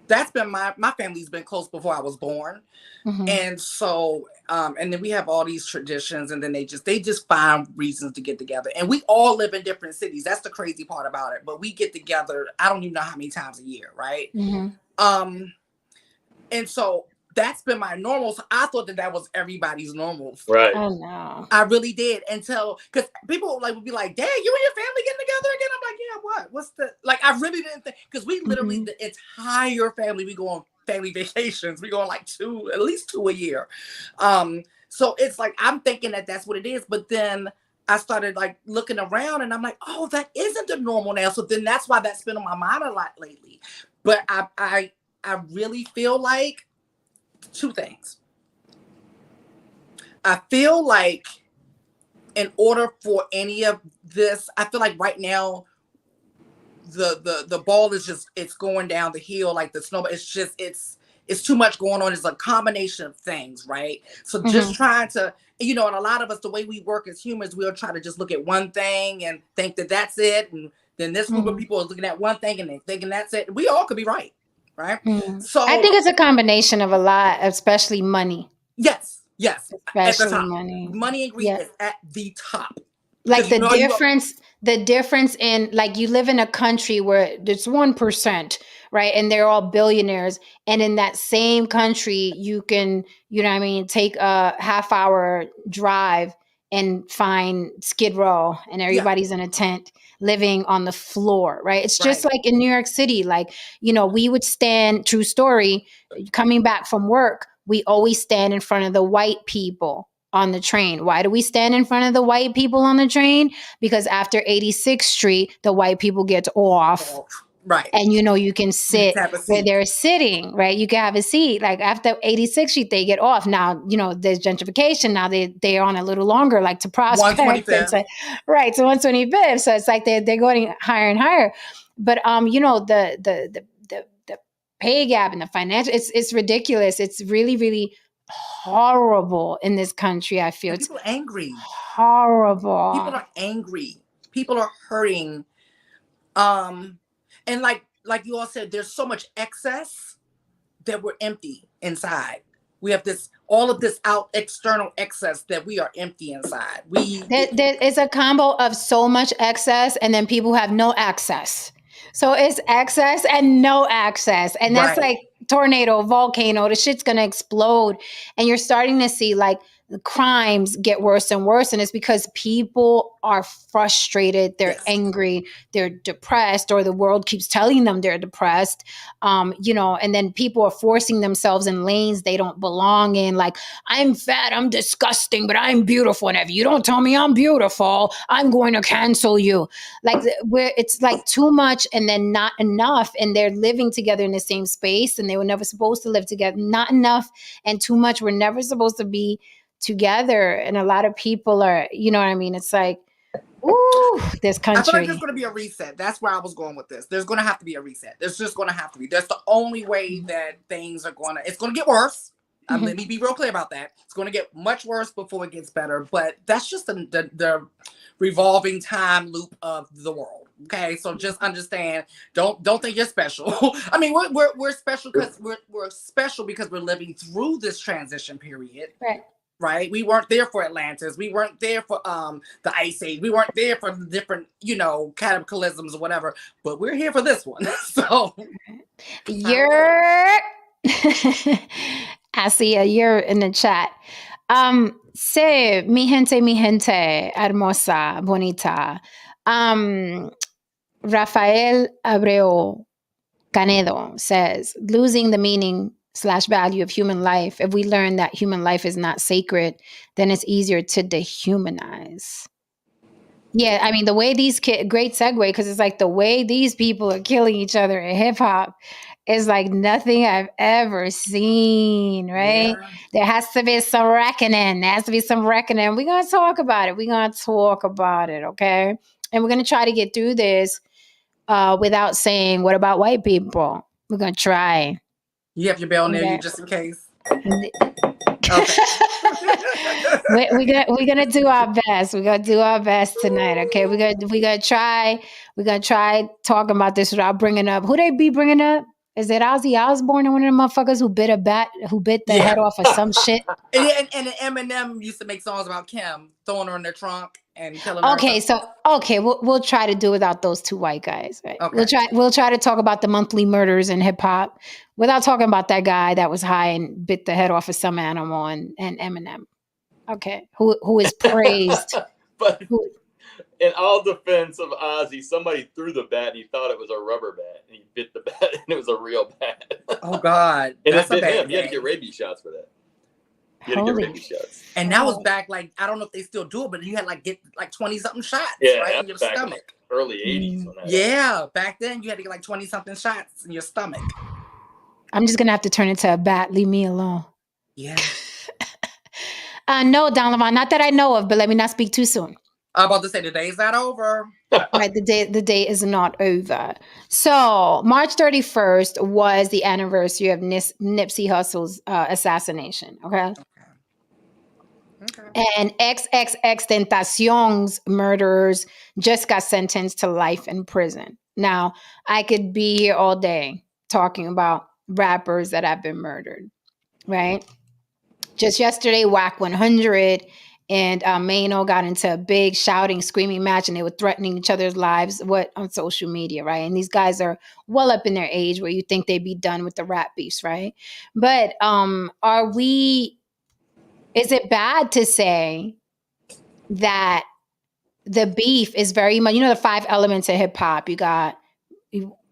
that's been my family's been close before I was born. Mm-hmm. And so, and then we have all these traditions, and then they just find reasons to get together. And we all live in different cities. That's the crazy part about it. But we get together, I don't even know how many times a year, right? Mm-hmm. And so that's been my normal. So I thought that was everybody's normal. Right. Oh no. I really did, until, because people would be like, "Dang, you and your family getting together again?" I'm like, "Yeah, what? What's the I really didn't think, because we literally mm-hmm. the entire family, we go on family vacations. We go on at least two a year. So it's like I'm thinking that that's what it is, but then I started looking around, and I'm like, "Oh, that isn't the normal now." So then that's why that's been on my mind a lot lately. But I really feel like two things. I feel like in order for any of this, I feel like right now the ball is it's going down the hill like the snowball. It's just it's too much going on. It's a combination of things, right? So just trying to, and a lot of us, the way we work as humans, we'll try to just look at one thing and think that that's it, and then this group of people is looking at one thing and they're thinking that's it. We all could be right. So I think it's a combination of a lot, especially money. Yes. Especially at the top. Money and greed is at the top. Like the difference in, like, you live in a country where there's 1%, right? And they're all billionaires. And in that same country, you can, take a half-hour drive and find Skid Row, and everybody's in a tent living on the floor, right? It's just like in New York City, we would stand, true story, coming back from work, we always stand in front of the white people on the train. Why do we stand in front of the white people on the train? Because after 86th Street, the white people get off. Right. And you can sit where they're sitting, right? You can have a seat. Like after 86th Street, they get off. Now, there's gentrification. Now they're on a little longer, like to Prospect. 125th. Right, to 125th. So it's like they're going higher and higher. But the pay gap and the financial, it's ridiculous. It's really, really horrible in this country. I feel people are angry. Horrible. People are angry. People are hurting. And like you all said, there's so much excess that we're empty inside. We have all of this external excess that we are empty inside. There is a combo of so much excess, and then people have no access. So it's excess and no access. And that's like tornado, volcano, the shit's going to explode. And you're starting to see the crimes get worse and worse. And it's because people are frustrated. They're angry. They're depressed, or the world keeps telling them they're depressed. And then people are forcing themselves in lanes they don't belong in. Like, I'm fat, I'm disgusting, but I'm beautiful. And if you don't tell me I'm beautiful, I'm going to cancel you. Where it's too much and then not enough. And they're living together in the same space, and they were never supposed to live together. Not enough and too much. We're never supposed to be together. And a lot of people are, it's like Ooh, this I feel like country. there's going to be a reset. That's where I was going with this. There's going to have to be a reset. There's just going to have to be. That's the only way that things are going to. It's going to get worse. Let me be real clear about that. It's going to get much worse before it gets better. But that's just the revolving time loop of the world. Okay, so just understand. Don't think you're special. I mean, we're special because we're special because we're living through this transition period. Right. We weren't there for Atlantis. We weren't there for the Ice Age. We weren't there for the different, cataclysms or whatever. But we're here for this one. So you're I see a you're in the chat. Say mi gente, hermosa, bonita. Rafael Abreu Canedo says, losing the meaning / value of human life. If we learn that human life is not sacred, then it's easier to dehumanize. Yeah, I mean, the way these great segue, because it's like the way these people are killing each other in hip hop is like nothing I've ever seen, right? Yeah. There has to be some reckoning. There has to be some reckoning. We're going to talk about it. Okay? And we're going to try to get through this without saying, what about white people? We're going to try. You have your bell near you just in case. Okay. we're gonna do our best. We're gonna do our best tonight. Okay, we're gonna try talking about this without bringing up who they be bringing up. Is it Ozzy Osbourne and one of the motherfuckers who bit the head off of some shit? And Eminem used to make songs about Kim throwing her in their trunk and killing her. Okay, we'll try to do without those two white guys. Right? Okay. We'll try to talk about the monthly murders in hip hop without talking about that guy that was high and bit the head off of some animal and Eminem. Okay, who is praised? But in all defense of Ozzy, somebody threw the bat and he thought it was a rubber bat and he bit the bat and it was a real bat. Oh God, and that's it bit him. He had to get rabies shots for that. And that was back like I don't know if they still do it, but you had get 20-something shots right in your stomach. Early 80s. Yeah, back then you had to get 20-something shots in your stomach. I'm just gonna have to turn into a bat. Leave me alone. Yeah. No, Donovan, not that I know of, but let me not speak too soon. I'm about to say the day's not over. Right, the day is not over. So March 31st was the anniversary of Nipsey Hussle's assassination. Okay. And XXX Tentacion's murderers just got sentenced to life in prison. Now, I could be here all day talking about rappers that have been murdered, right? Just yesterday, WAC 100 and Mano got into a big shouting, screaming match, and they were threatening each other's lives on social media, right? And these guys are well up in their age where you think they'd be done with the rap beefs, right? But is it bad to say that the beef is very much, the 5 elements of hip hop? You got,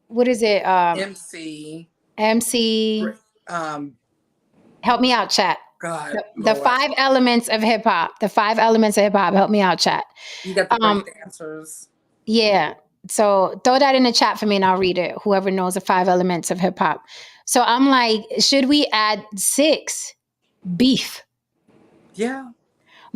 what is it? MC. Help me out, chat. God, the 5 elements of hip hop. The 5 elements of hip hop. Help me out, chat. You got the break dancers. Yeah. So throw that in the chat for me and I'll read it. Whoever knows the 5 elements of hip hop. So I'm like, should we add 6? Beef. Yeah.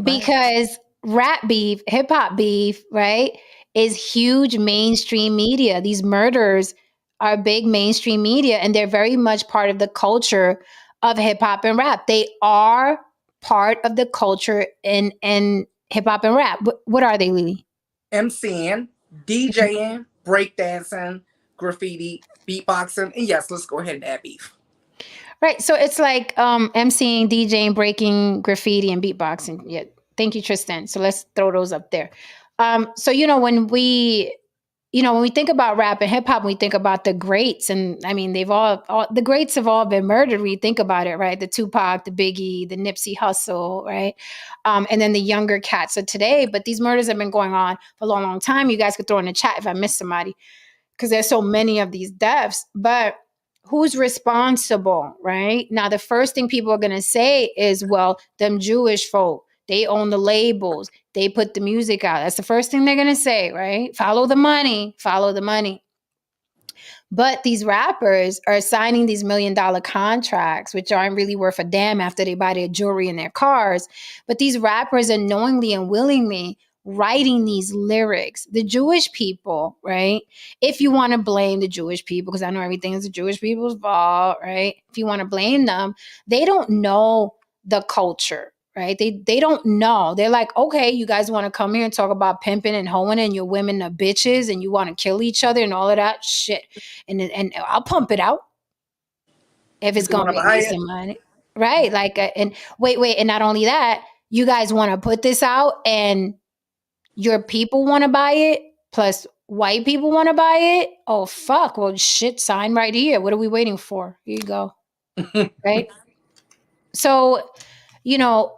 Because rap beef, hip hop beef, right, is huge mainstream media. These murders are big mainstream media and they're very much part of the culture of hip hop and rap. They are part of the culture in hip hop and rap. What are they, Lily? MCing, DJing, breakdancing, graffiti, beatboxing, and yes, let's go ahead and add beef. Right. So it's like MCing, DJing, breaking, graffiti, and beatboxing. Yeah. Thank you, Tristan. So let's throw those up there. So, when we think about rap and hip hop, we think about the greats. And I mean, they've all the greats have all been murdered. We think about it, right? The Tupac, the Biggie, the Nipsey Hussle, right? And then the younger cats of today. But these murders have been going on for a long, long time. You guys could throw in the chat if I missed somebody, because there's so many of these deaths. But who's responsible, right? Now, the first thing people are going to say is, well, them Jewish folk, they own the labels. They put the music out. That's the first thing they're going to say, right? Follow the money. But these rappers are signing these $1 million contracts, which aren't really worth a damn after they buy their jewelry and their cars. But these rappers are knowingly and willingly writing these lyrics, the Jewish people, right? If you want to blame the Jewish people, because I know everything is the Jewish people's fault, right? If you want to blame them, they don't know the culture, right? They don't know. They're like, okay, you guys want to come here and talk about pimping and hoeing and your women are bitches and you want to kill each other and all of that shit. And I'll pump it out if it's People going want to to make buy me it. some money. Right. Like, and wait. And not only that, you guys want to put this out and your people want to buy it, plus white people want to buy it. Oh, fuck. Well, shit, sign right here. What are we waiting for? Here you go. Right. So,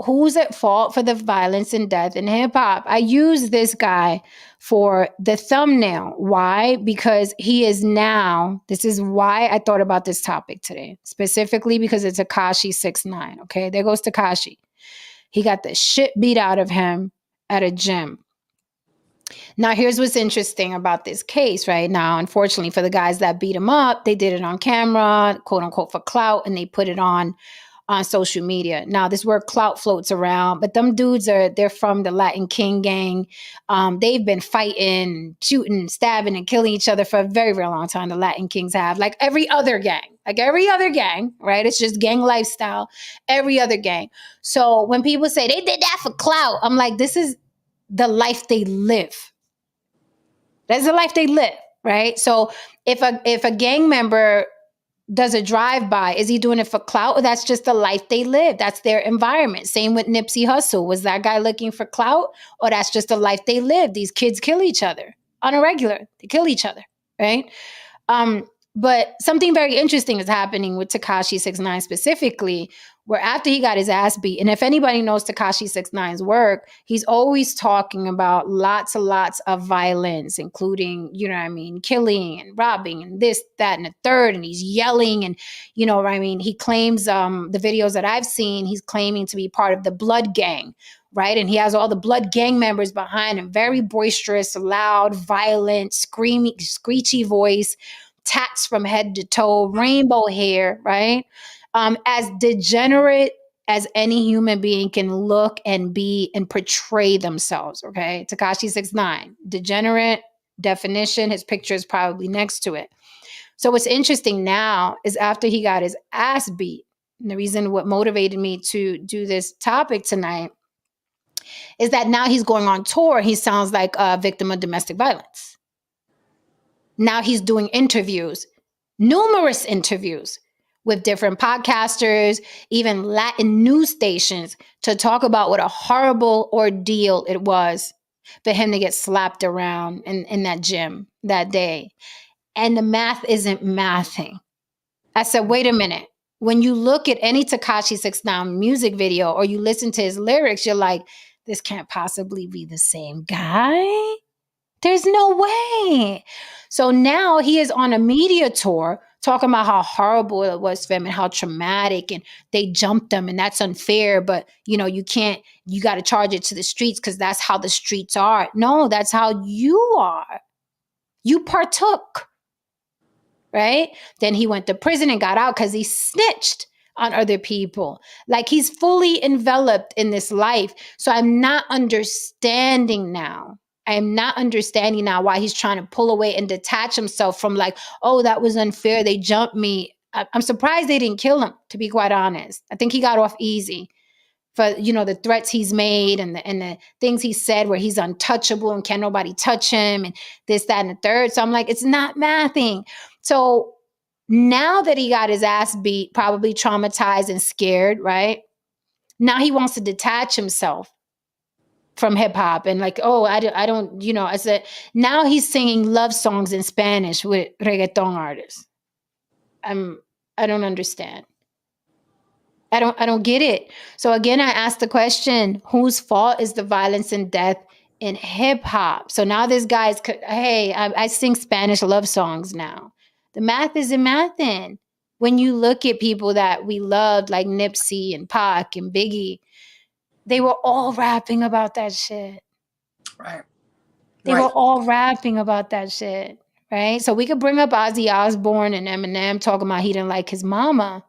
who's at fault for the violence and death in hip hop? I use this guy for the thumbnail. Why? Because he is now, this is why I thought about this topic today, specifically because it's Tekashi 6ix9ine. Okay, there goes Tekashi. He got the shit beat out of him at a gym. Now, here's what's interesting about this case right now. Unfortunately, for the guys that beat him up, they did it on camera, quote unquote, for clout, and they put it on social media. Now, this word clout floats around, but them dudes they're from the Latin King gang. They've been fighting, shooting, stabbing, and killing each other for a very, very long time. The Latin Kings have, like every other gang, right? It's just gang lifestyle, every other gang. So when people say they did that for clout, I'm like, this is the life they live. That's the life they live, right? So if a gang member does a drive-by, is he doing it for clout, or that's just the life they live? That's their environment. Same with Nipsey Hussle. Was that guy looking for clout, or that's just the life they live? These kids kill each other on a regular. They kill each other, right? But something very interesting is happening with Tekashi 6ix9ine specifically, where after he got his ass beat, and if anybody knows Tekashi 6ix9ine's work, he's always talking about lots and lots of violence, including, killing and robbing and this, that, and the third, and he's yelling and, he claims the videos that I've seen, he's claiming to be part of the Blood Gang, right? And he has all the Blood Gang members behind him, very boisterous, loud, violent, screaming, screechy voice, tats from head to toe, rainbow hair, right? As degenerate as any human being can look and be and portray themselves, okay? Tekashi 6ix9ine, degenerate definition, his picture is probably next to it. So what's interesting now is after he got his ass beat, and the reason what motivated me to do this topic tonight is that now he's going on tour. He sounds like a victim of domestic violence. Now he's doing interviews, numerous interviews with different podcasters, even Latin news stations, to talk about what a horrible ordeal it was for him to get slapped around in that gym that day. And the math isn't mathing. I said, wait a minute. When you look at any Tekashi 6ix9ine music video or you listen to his lyrics, you're like, this can't possibly be the same guy. There's no way. So now he is on a media tour talking about how horrible it was for him and how traumatic, and they jumped him and that's unfair. But you got to charge it to the streets because that's how the streets are. No, that's how you are. You partook, right? Then he went to prison and got out because he snitched on other people. Like, he's fully enveloped in this life. So I'm not understanding now. I am not understanding now why he's trying to pull away and detach himself from, like, oh, that was unfair. They jumped me. I'm surprised they didn't kill him, to be quite honest. I think he got off easy for, the threats he's made and the things he said where he's untouchable and can't nobody touch him and this, that, and the third. So I'm like, it's not mathing. So now that he got his ass beat, probably traumatized and scared, right? Now he wants to detach himself from hip hop and like, oh, I don't, I said, now he's singing love songs in Spanish with reggaeton artists. I don't understand. I don't get it. So again, I asked the question, whose fault is the violence and death in hip hop? So now this guy's, hey, I sing Spanish love songs now. The math isn't mathing. When you look at people that we loved, like Nipsey and Pac and Biggie, they were all rapping about that shit. Right. They were all rapping about that shit, right? So we could bring up Ozzy Osbourne and Eminem talking about he didn't like his mama.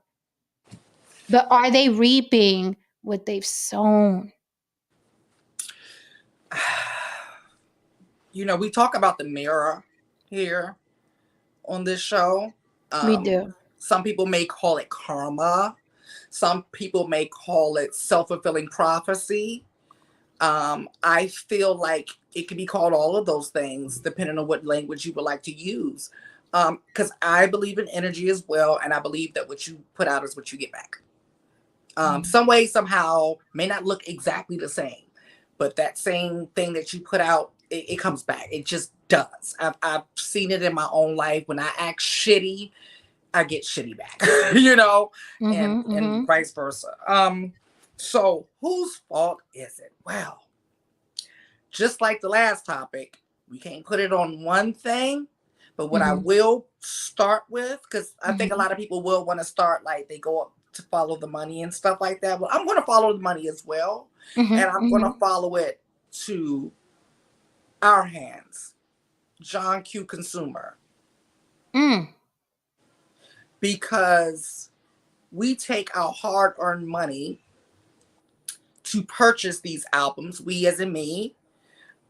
But are they reaping what they've sown? we talk about the mirror here on this show. We do. Some people may call it karma. Some people may call it self-fulfilling prophecy. I feel like it can be called all of those things, depending on what language you would like to use. Because I believe in energy as well, and I believe that what you put out is what you get back. Some way, somehow, may not look exactly the same, but that same thing that you put out, it comes back. It just does. I've seen it in my own life. When I act shitty, I get shitty back, and vice versa. So whose fault is it? Well, just like the last topic, we can't put it on one thing, but what I will start with, because I think a lot of people will want to start, like they go up to follow the money and stuff like that. Well, I'm going to follow the money as well. And I'm going to follow it to our hands, John Q. Consumer. Because we take our hard-earned money to purchase these albums, we as in me,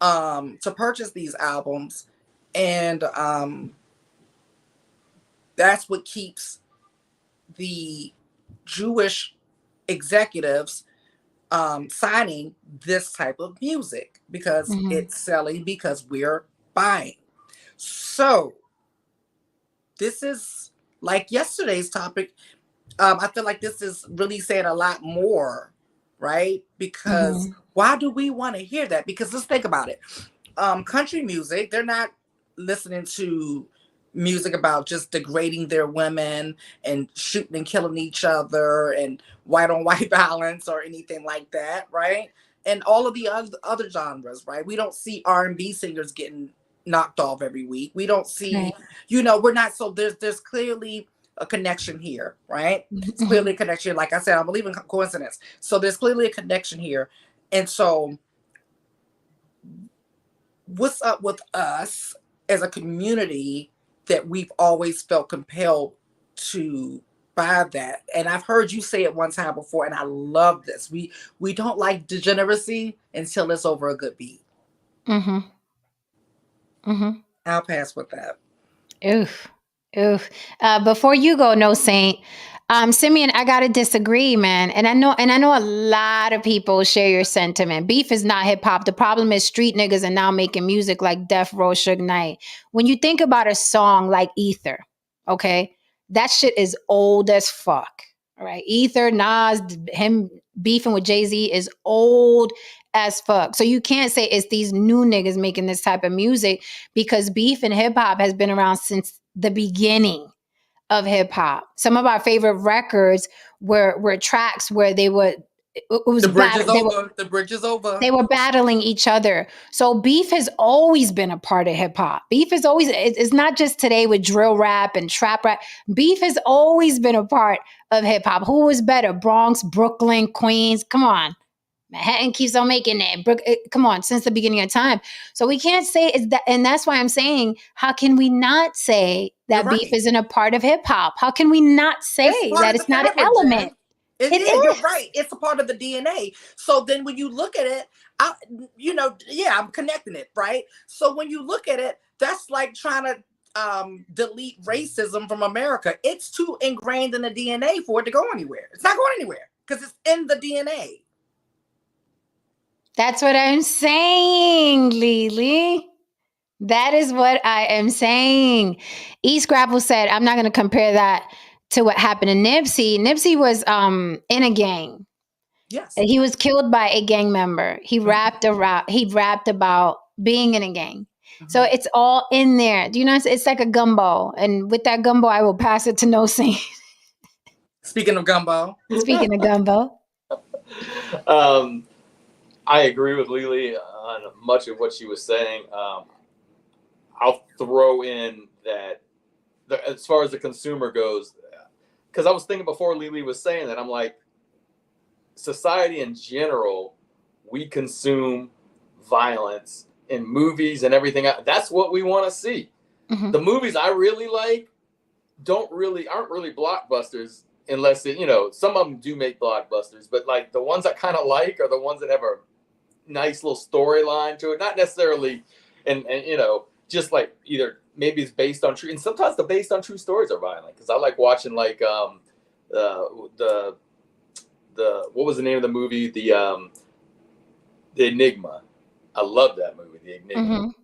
to purchase these albums, and that's what keeps the Jewish executives signing this type of music, because it's selling, because we're buying. So this is like yesterday's topic. I feel like this is really saying a lot more, right? Because why do we want to hear that? Because let's think about it. Country music, they're not listening to music about just degrading their women and shooting and killing each other and white on white violence or anything like that, right? And all of the other genres, right? We don't see R&B singers getting knocked off every week. We don't see, we're not, so there's clearly a connection here, right? It's clearly a connection. Like I said, I believe in coincidence. So there's clearly a connection here. And so what's up with us as a community that we've always felt compelled to buy that? And I've heard you say it one time before, and I love this. We don't like degeneracy until it's over a good beat. I'll pass with that. Oof. Before you go, No Saint, Simeon, I gotta disagree, man. And I know a lot of people share your sentiment. Beef is not hip hop. The problem is street niggas are now making music like Death Row, Suge Knight. When you think about a song like Ether, okay, that shit is old as fuck. All right, Ether, Nas, him beefing with Jay-Z is old as fuck. So you can't say it's these new niggas making this type of music, because beef and hip hop has been around since the beginning of hip hop. Some of our favorite records were tracks where they would, it was the bridge is over. The bridge is over. They were battling each other. So beef has always been a part of hip hop. Beef is always, it's not just today with drill rap and trap rap. Beef has always been a part of hip hop. Who was better? Bronx, Brooklyn, Queens? Come on. Manhattan keeps on making it. Come on, since the beginning of time. So we can't say it's that, and that's why I'm saying, how can we not say that beef isn't a part of hip hop? How can we not say that it's not an element? It is. You're right. It's a part of the DNA. So then when you look at it, I'm connecting it, right? So when you look at it, that's like trying to delete racism from America. It's too ingrained in the DNA for it to go anywhere. It's not going anywhere because it's in the DNA. That's what I'm saying, Lily. That is what I am saying. East Grapple said, I'm not going to compare that to what happened to Nipsey. Nipsey was in a gang. Yes. He was killed by a gang member. He rapped about being in a gang. So it's all in there. Do you know, it's like a gumbo. And with that gumbo, I will pass it to No Saint. Speaking of gumbo. I agree with Lily on much of what she was saying. I'll throw in that as far as the consumer goes, because I was thinking before Lily was saying that, I'm like, society in general, we consume violence in movies and everything. That's what we want to see. The movies I really like aren't really blockbusters, unless some of them do make blockbusters, but like the ones I kind of like are the ones that have a nice little storyline to it. Not necessarily and you know, just like either maybe it's based on true, and sometimes the based on true stories are violent because I like watching like the what was the name of the movie, the Enigma. I love that movie, The Enigma.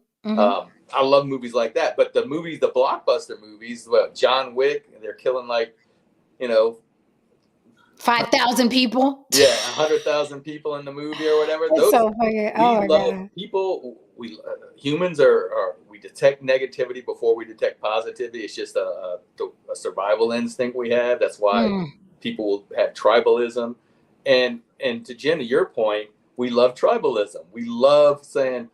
I love movies like that, but the movies, the blockbuster movies, John Wick, they're killing like, you know, 5,000 people. Yeah, 100,000 people in the movie or whatever. It's Those so funny. we Oh my love God. people. We humans are we detect negativity before we detect positivity. It's just a survival instinct we have. That's why people have tribalism. And to Jen, to your point, we love tribalism. We love saying,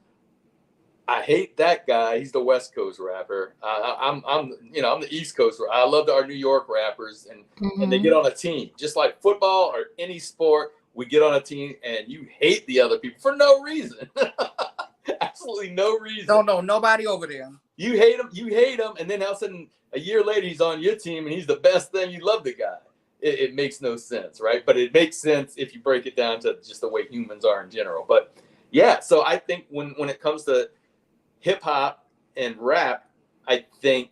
I hate that guy. He's the West Coast rapper. I'm the East Coast. I love our New York rappers, and they get on a team, just like football or any sport. We get on a team, and you hate the other people for no reason, absolutely no reason. No, nobody over there. You hate him, and then all of a sudden, a year later, he's on your team, and he's the best thing. You love the guy. It makes no sense, right? But it makes sense if you break it down to just the way humans are in general. But yeah, so I think when it comes to hip hop and rap, I think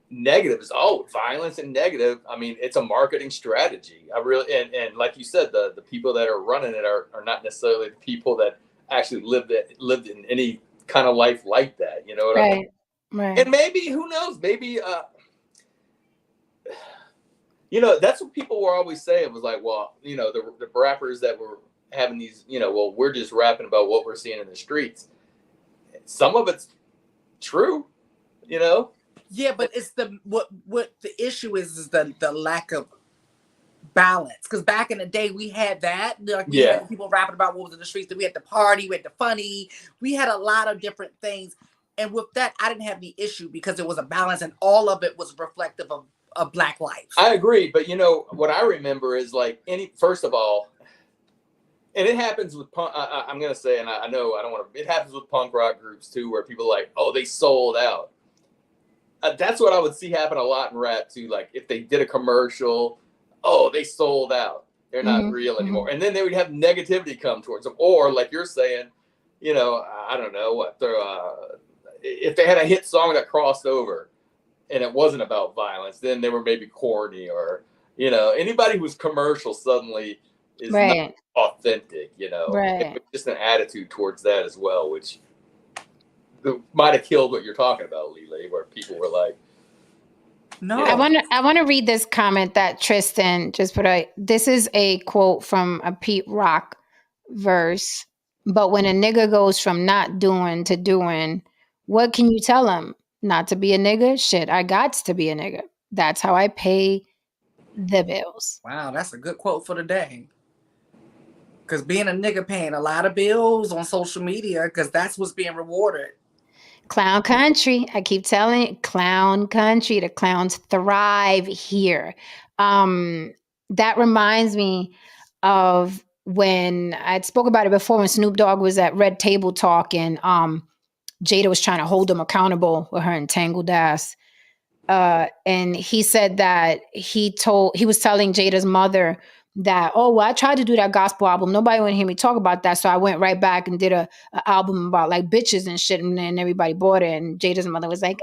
negative is violence and negative. I mean, it's a marketing strategy. I really and like you said, the people that are running it are not necessarily the people that actually lived in any kind of life like that. You know what I mean? Right. And maybe, who knows? Maybe that's what people were always saying, was like, well, the rappers that were having these, well, we're just rapping about what we're seeing in the streets. Some of it's true, Yeah, but it's what the issue is the lack of balance. Because back in the day, we had that. Like we had people rapping about what was in the streets. Then we had the party, we had the funny. We had a lot of different things. And with that, I didn't have the issue because it was a balance, and all of it was reflective of Black life. I agree, but what I remember is like first of all. And it happens with punk. I'm gonna say, and I know I don't want to. It happens with punk rock groups too, where people are like, oh, they sold out. That's what I would see happen a lot in rap too. Like if they did a commercial, oh, they sold out. They're not real anymore. And then they would have negativity come towards them, or like you're saying, I don't know what if they had a hit song that crossed over, and it wasn't about violence, then they were maybe corny, or anybody who's commercial suddenly is not authentic, Right. It's just an attitude towards that as well, which might have killed what you're talking about, Lele, where people were like, no. I want to read this comment that Tristan just put out. This is a quote from a Pete Rock verse. But when a nigga goes from not doing to doing, what can you tell him? Not to be a nigga? Shit, I gots to be a nigga. That's how I pay the bills. Wow, that's a good quote for the day. Because being a nigga paying a lot of bills on social media, because that's what's being rewarded. Clown country. I keep telling you, clown country. The clowns thrive here. That reminds me of when I spoke about it before, when Snoop Dogg was at Red Table Talk, and Jada was trying to hold him accountable with her entangled ass. And he said that he was telling Jada's mother that, oh, well, I tried to do that gospel album. Nobody would hear me talk about that. So I went right back and did a album about like bitches and shit. And then everybody bought it. And Jada's mother was like,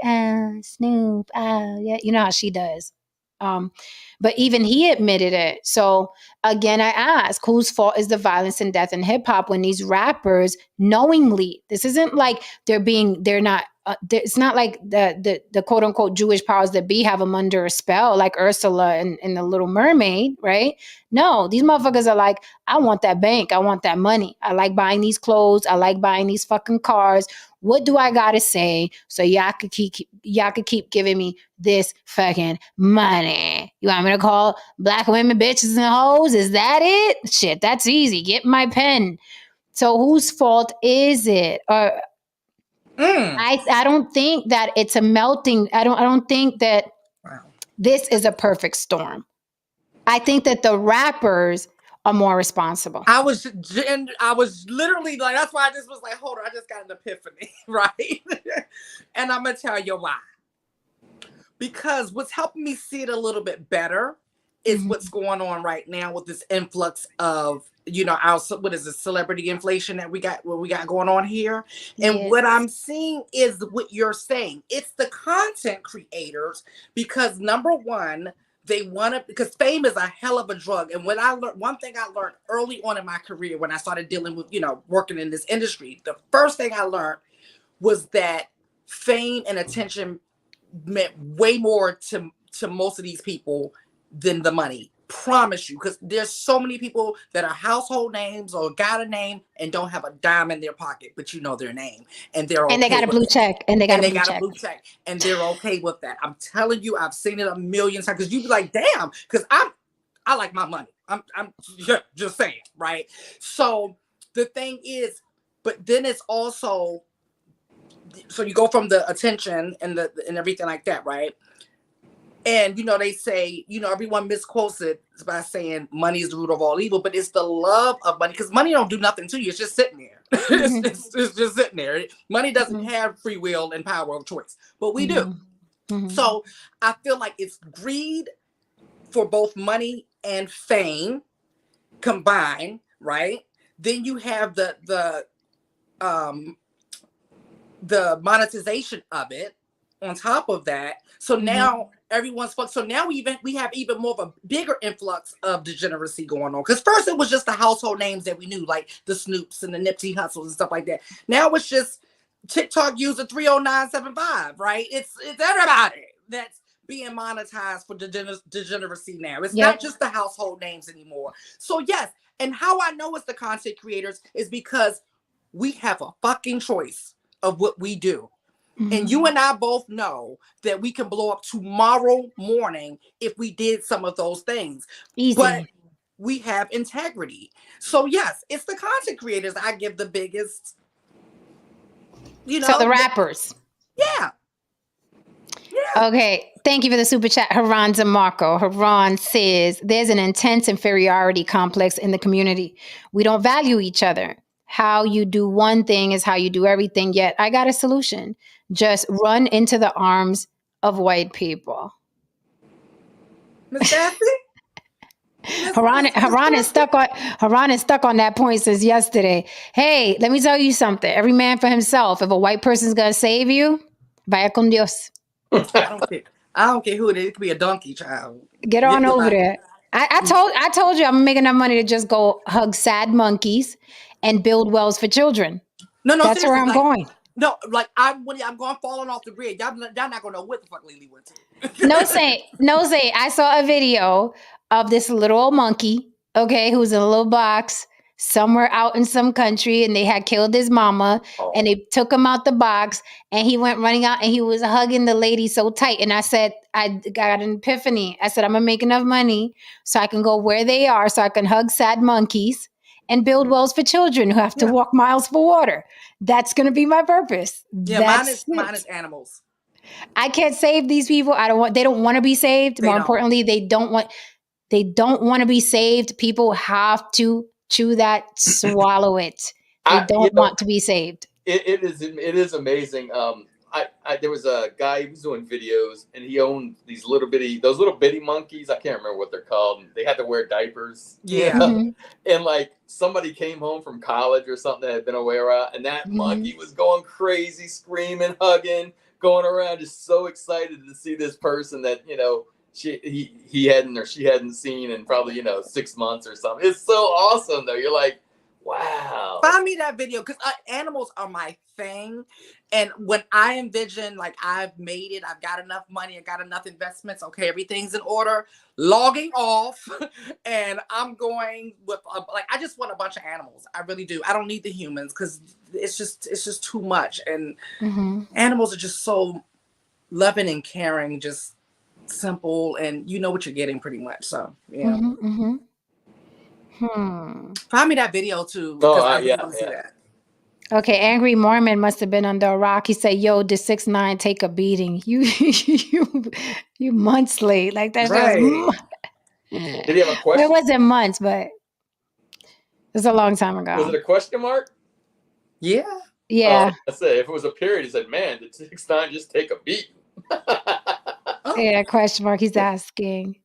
Snoop, yeah. You know how she does. But even he admitted it. So again, I ask, whose fault is the violence and death in hip hop when these rappers knowingly, this isn't like they're not, it's not like the quote unquote Jewish powers that be have them under a spell like Ursula in the Little Mermaid, right? No, these motherfuckers are like, I want that bank. I want that money. I like buying these clothes. I like buying these fucking cars. What do I gotta say so y'all could keep giving me this fucking money? You want me to call black women bitches and hoes? Is that it? Shit, that's easy. Get my pen. So whose fault is it? I don't think that it's a melting. I don't think that this is a perfect storm. I think that the rappers are more responsible. I was literally like, that's why I just was like, hold on, I just got an epiphany, right? And I'm gonna tell you why. Because what's helping me see it a little bit better is what's going on right now with this influx of, our, what is the celebrity inflation that we got going on here. And what I'm seeing is what you're saying. It's the content creators, because number one, they want to, because fame is a hell of a drug. And one thing I learned early on in my career when I started dealing with, working in this industry, the first thing I learned was that fame and attention meant way more to most of these people than the money. Promise you, because there's so many people that are household names or got a name and don't have a dime in their pocket, but you know their name and they're okay. And they got a blue check. And they got a blue check. And they're okay with that. I'm telling you, I've seen it a million times, because you'd be like, damn, because I like my money. I'm just saying, right? So the thing is, but then it's also, so you go from the attention and everything like that, right? And, they say, everyone misquotes it by saying money is the root of all evil, but it's the love of money, because money don't do nothing to you. It's just sitting there. It's just sitting there. Money doesn't have free will and power of choice, but we do. So I feel like it's greed for both money and fame combined, right? Then you have the monetization of it on top of that. So now everyone's fucked. So now we have even more of a bigger influx of degeneracy going on. Because first it was just the household names that we knew, like the Snoops and the Nipsey Hussles and stuff like that. Now it's just TikTok user 30975, right? It's everybody that's being monetized for degeneracy now. It's not just the household names anymore. So yes, and how I know it's the content creators is because we have a fucking choice of what we do. And you and I both know that we can blow up tomorrow morning if we did some of those things. Easy. But we have integrity. So yes, it's the content creators I give the biggest, So the rappers. Yeah. Okay. Thank you for the super chat, Haran DeMarco. Haran says, there's an intense inferiority complex in the community. We don't value each other. How you do one thing is how you do everything. Yet I got a solution. Just run into the arms of white people. Miss Sassy? Haran is stuck on that point since yesterday. Hey, let me tell you something. Every man for himself. If a white person's gonna save you, vaya con Dios. I don't care who it is. It could be a donkey child. Get on over there. I told you I'm making enough money to just go hug sad monkeys and build wells for children. No, that's where I'm going. No, like I'm going falling off the grid. Y'all not gonna know what the fuck Lily went to. No say. I saw a video of this little old monkey, okay, who's in a little box somewhere out in some country, and they had killed his mama, and they took him out the box, and he went running out, and he was hugging the lady so tight. And I said, I got an epiphany. I said, I'm gonna make enough money so I can go where they are, so I can hug sad monkeys and build wells for children who have to walk miles for water. That's gonna be my purpose. Yeah, mine is animals. I can't save these people. They don't want to be saved. More importantly, they don't want to be saved. People have to chew that, swallow it. They don't want to be saved. It is amazing. There was a guy, he was doing videos, and he owned those little bitty monkeys. I can't remember what they're called. They had to wear diapers. Yeah. And like somebody came home from college or something that had been away around, and that monkey was going crazy, screaming, hugging, going around, just so excited to see this person that, he hadn't or she hadn't seen in probably 6 months or something. It's so awesome though. You're like, wow. Find me that video, because animals are my thing. And when I envision, like, I've made it, I've got enough money, I got enough investments, okay, everything's in order, logging off, and I'm going with I just want a bunch of animals. I really do. I don't need the humans, because it's just too much. And animals are just so loving and caring, just simple, and you know what you're getting pretty much. So yeah. Find me that video too. I really want to see that. Okay, Angry Mormon must have been under a rock. He said, "Yo, did 6ix9ine take a beating? You months late. Like that's right." Did he have a question? It wasn't months, but it was a long time ago. Was it a question mark? Yeah. Yeah. I said if it was a period, he said, "Man, did 6ix9ine just take a beat?" Yeah, question mark. He's asking.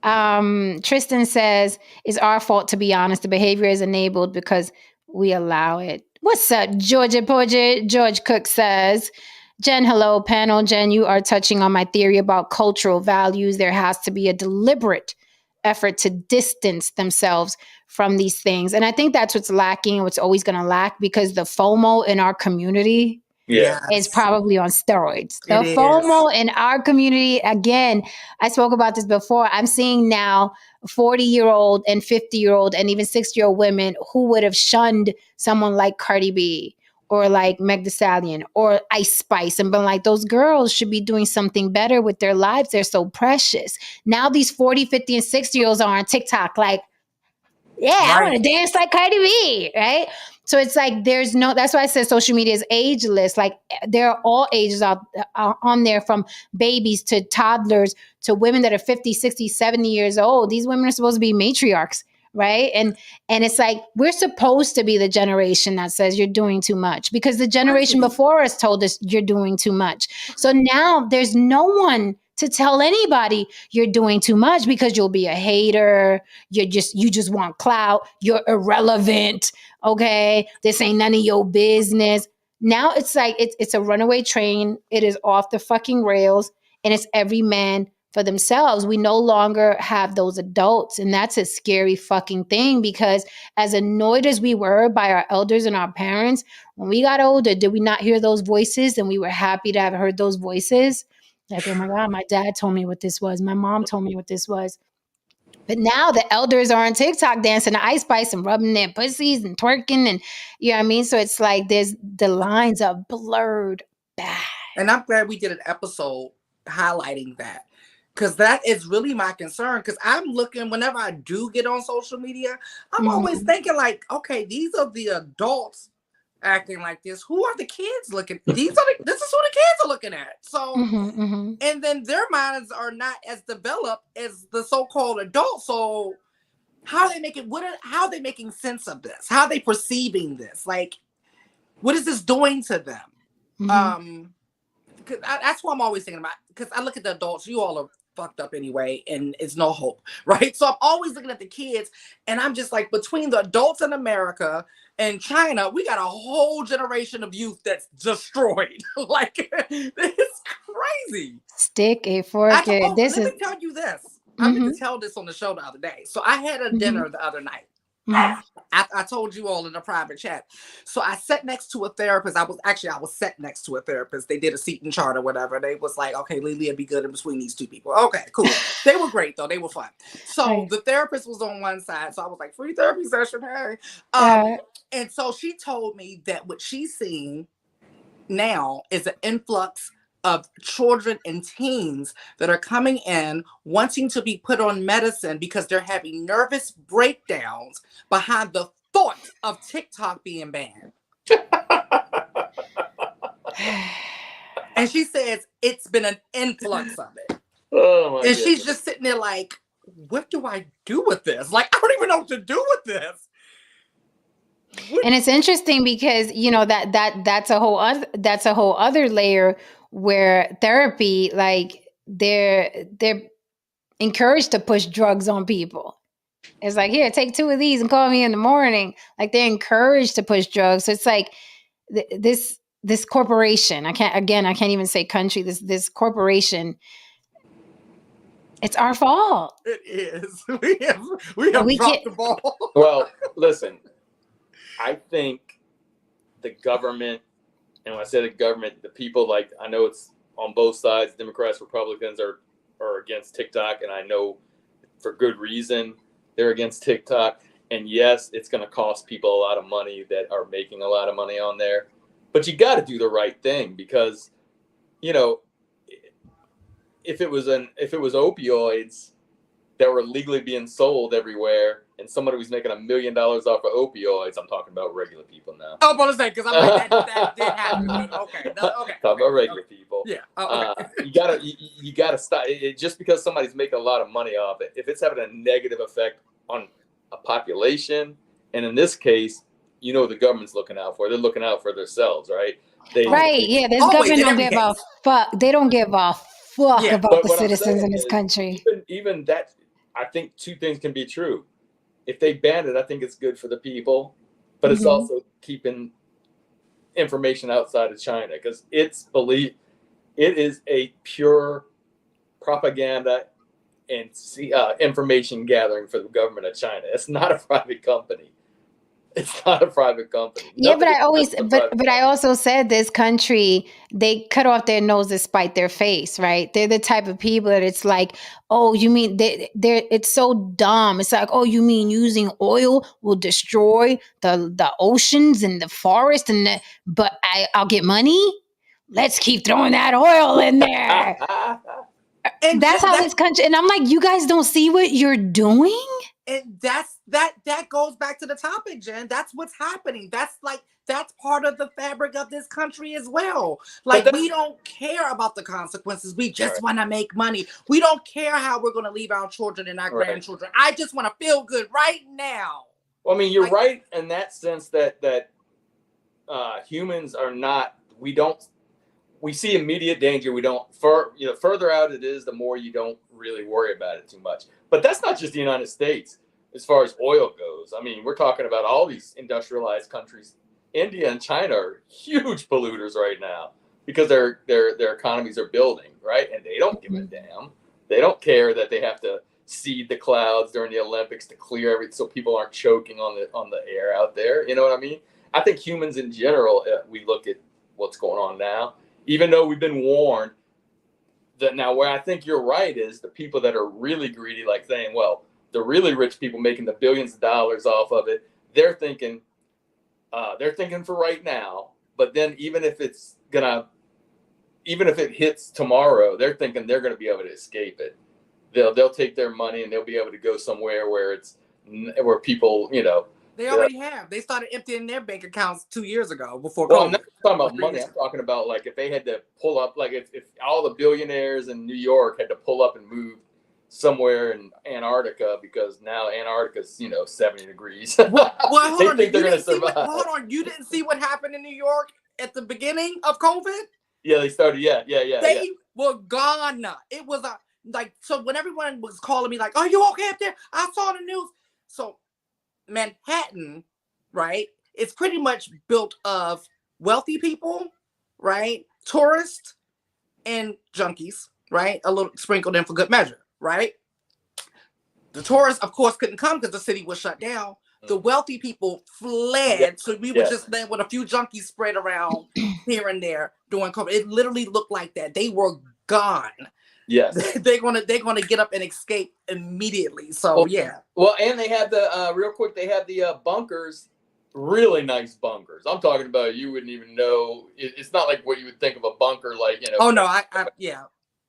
Tristan says, it's our fault, to be honest. The behavior is enabled because we allow it. What's up, Georgia Porgia? George Cook says, Jen, hello, panel. Jen, you are touching on my theory about cultural values. There has to be a deliberate effort to distance themselves from these things. And I think that's what's lacking and what's always going to lack, because the FOMO in our community is probably on steroids. The FOMO in our community, again, I spoke about this before. I'm seeing now 40-year-old and 50-year-old and even 60-year-old women who would have shunned someone like Cardi B or like Meg Thee Stallion or Ice Spice and been like, those girls should be doing something better with their lives. They're so precious. Now these 40, 50, and 60-year-olds are on TikTok like, yeah, I want to dance like Cardi B, right? So it's like there's no. That's why I said social media is ageless. Like there are all ages out on there, from babies to toddlers to women that are 50, 60, 70 years old. These women are supposed to be matriarchs, right? And it's like we're supposed to be the generation that says you're doing too much, because the generation before us told us you're doing too much. So now there's no one to tell anybody you're doing too much, because you'll be a hater. You just want clout. You're irrelevant. Okay, this ain't none of your business. Now it's like it's a runaway train. It is off the fucking rails, and it's every man for themselves. We no longer have those adults, and that's a scary fucking thing, because as annoyed as we were by our elders and our parents, when we got older, did we not hear those voices? And we were happy to have heard those voices. Like, oh my God, my dad told me what this was. My mom told me what this was. But now the elders are on TikTok dancing to Ice Spice and rubbing their pussies and twerking, and you know what I mean? So it's like the lines are blurred bad. And I'm glad we did an episode highlighting that, because that is really my concern. Because I'm looking, whenever I do get on social media, I'm always thinking like, okay, these are the adults acting like this. Who are the kids looking? This is who the kids are looking at. So, and then their minds are not as developed as the so-called adults. So how are they making, how are they making sense of this? How are they perceiving this? Like, what is this doing to them? Because that's what I'm always thinking about. Because I look at the adults, you all are fucked up anyway, and it's no hope, right? So I'm always looking at the kids, and I'm just like, between the adults in America and China, we got a whole generation of youth that's destroyed. Like, it's crazy. Stick a fork. Let me tell you this. I meant to tell this on the show the other day. So I had a dinner the other night. I told you all in a private chat. So I sat next to a therapist. I was sat next to a therapist. They did a seating chart or whatever. They was like, okay, Lily would be good in between these two people. Okay, cool. They were great though. They were fun. So the therapist was on one side. So I was like, free therapy session, hey. And so she told me that what she's seeing now is an influx of children and teens that are coming in wanting to be put on medicine because they're having nervous breakdowns behind the thought of TikTok being banned. And she says it's been an influx of it. Oh my and goodness. She's just sitting there like, what do I do with this? Like, I don't even know what to do with this. And it's interesting because, you know, that's a whole other layer where therapy, like they're encouraged to push drugs on people. It's like, here, take 2 of these and call me in the morning. Like they're encouraged to push drugs. So it's like this corporation, I can't even say country, this corporation, it's our fault. It is. We have dropped the ball. Well, listen, I think the government, and when I say the government, the people, like, I know it's on both sides, Democrats, Republicans are against TikTok, and I know for good reason they're against TikTok. And yes, it's going to cost people a lot of money that are making a lot of money on there. But you got to do the right thing, because, you know, if it was opioids that were legally being sold everywhere, and somebody was making $1 million off of opioids, I'm talking about regular people now. Oh, I'm going to say, because I'm like, that did happen. Okay. Talk about regular people. Yeah. Okay. You gotta stop it. Just because somebody's making a lot of money off it, if it's having a negative effect on a population, and in this case, you know, the government's looking out for. They're looking out for themselves, right? This government don't give a fuck. They don't give a fuck about the citizens in this country. Even that, I think two things can be true. If they ban it, I think it's good for the people, but it's also keeping information outside of China, because it is a pure propaganda and information gathering for the government of China. It's not a private company. It's not a private company. Yeah, but Nothing but I also said this country, they cut off their nose to spite their face, right? They're the type of people that it's like, oh, you mean they're it's so dumb. It's like, oh, you mean using oil will destroy the oceans and the forest but I'll get money? Let's keep throwing that oil in there. And That's how this country, and I'm like, you guys don't see what you're doing? And that goes back to the topic, Jen. That's what's happening. That's part of the fabric of this country as well. Like, we don't care about the consequences. We just want to make money. We don't care how we're going to leave our children and our grandchildren. I just want to feel good right now. Well, I mean, you're right in that sense that humans are not. We see immediate danger. We don't. Further out it is, the more you don't really worry about it too much. But that's not just the United States as far as oil goes. I mean, we're talking about all these industrialized countries. India and China are huge polluters right now because their economies are building, right? And they don't give a damn. They don't care that they have to seed the clouds during the Olympics to clear everything so people aren't choking on the air out there. You know what I mean? I think humans in general, we look at what's going on now, even though we've been warned. That now, where I think you're right is the people that are really greedy, like saying, well, the really rich people making the billions of dollars off of it, they're thinking for right now. But then even if it hits tomorrow, they're thinking they're going to be able to escape it. They'll take their money and they'll be able to go somewhere where people, They already have. They started emptying their bank accounts 2 years ago before COVID. Well, I'm not talking about money. I'm talking about like if they had to pull up, like if all the billionaires in New York had to pull up and move somewhere in Antarctica because now Antarctica's 70 degrees. Well, hold they on. think they're going to survive. Hold on. You didn't see what happened in New York at the beginning of COVID? Yeah, they started. Yeah. They were gone. It was so when everyone was calling me like, "Are you okay up there? I saw the news." So Manhattan, right? It's pretty much built of wealthy people, right? Tourists and junkies, right? A little sprinkled in for good measure, right? The tourists, of course, couldn't come because the city was shut down. The wealthy people fled, so we were just there with a few junkies spread around here and there during COVID. It literally looked like that. They were gone. Yes, they're gonna get up and escape immediately. So Well, and they had the real quick. They had the bunkers, really nice bunkers. I'm talking about you wouldn't even know. It's not like what you would think of a bunker, like Oh no,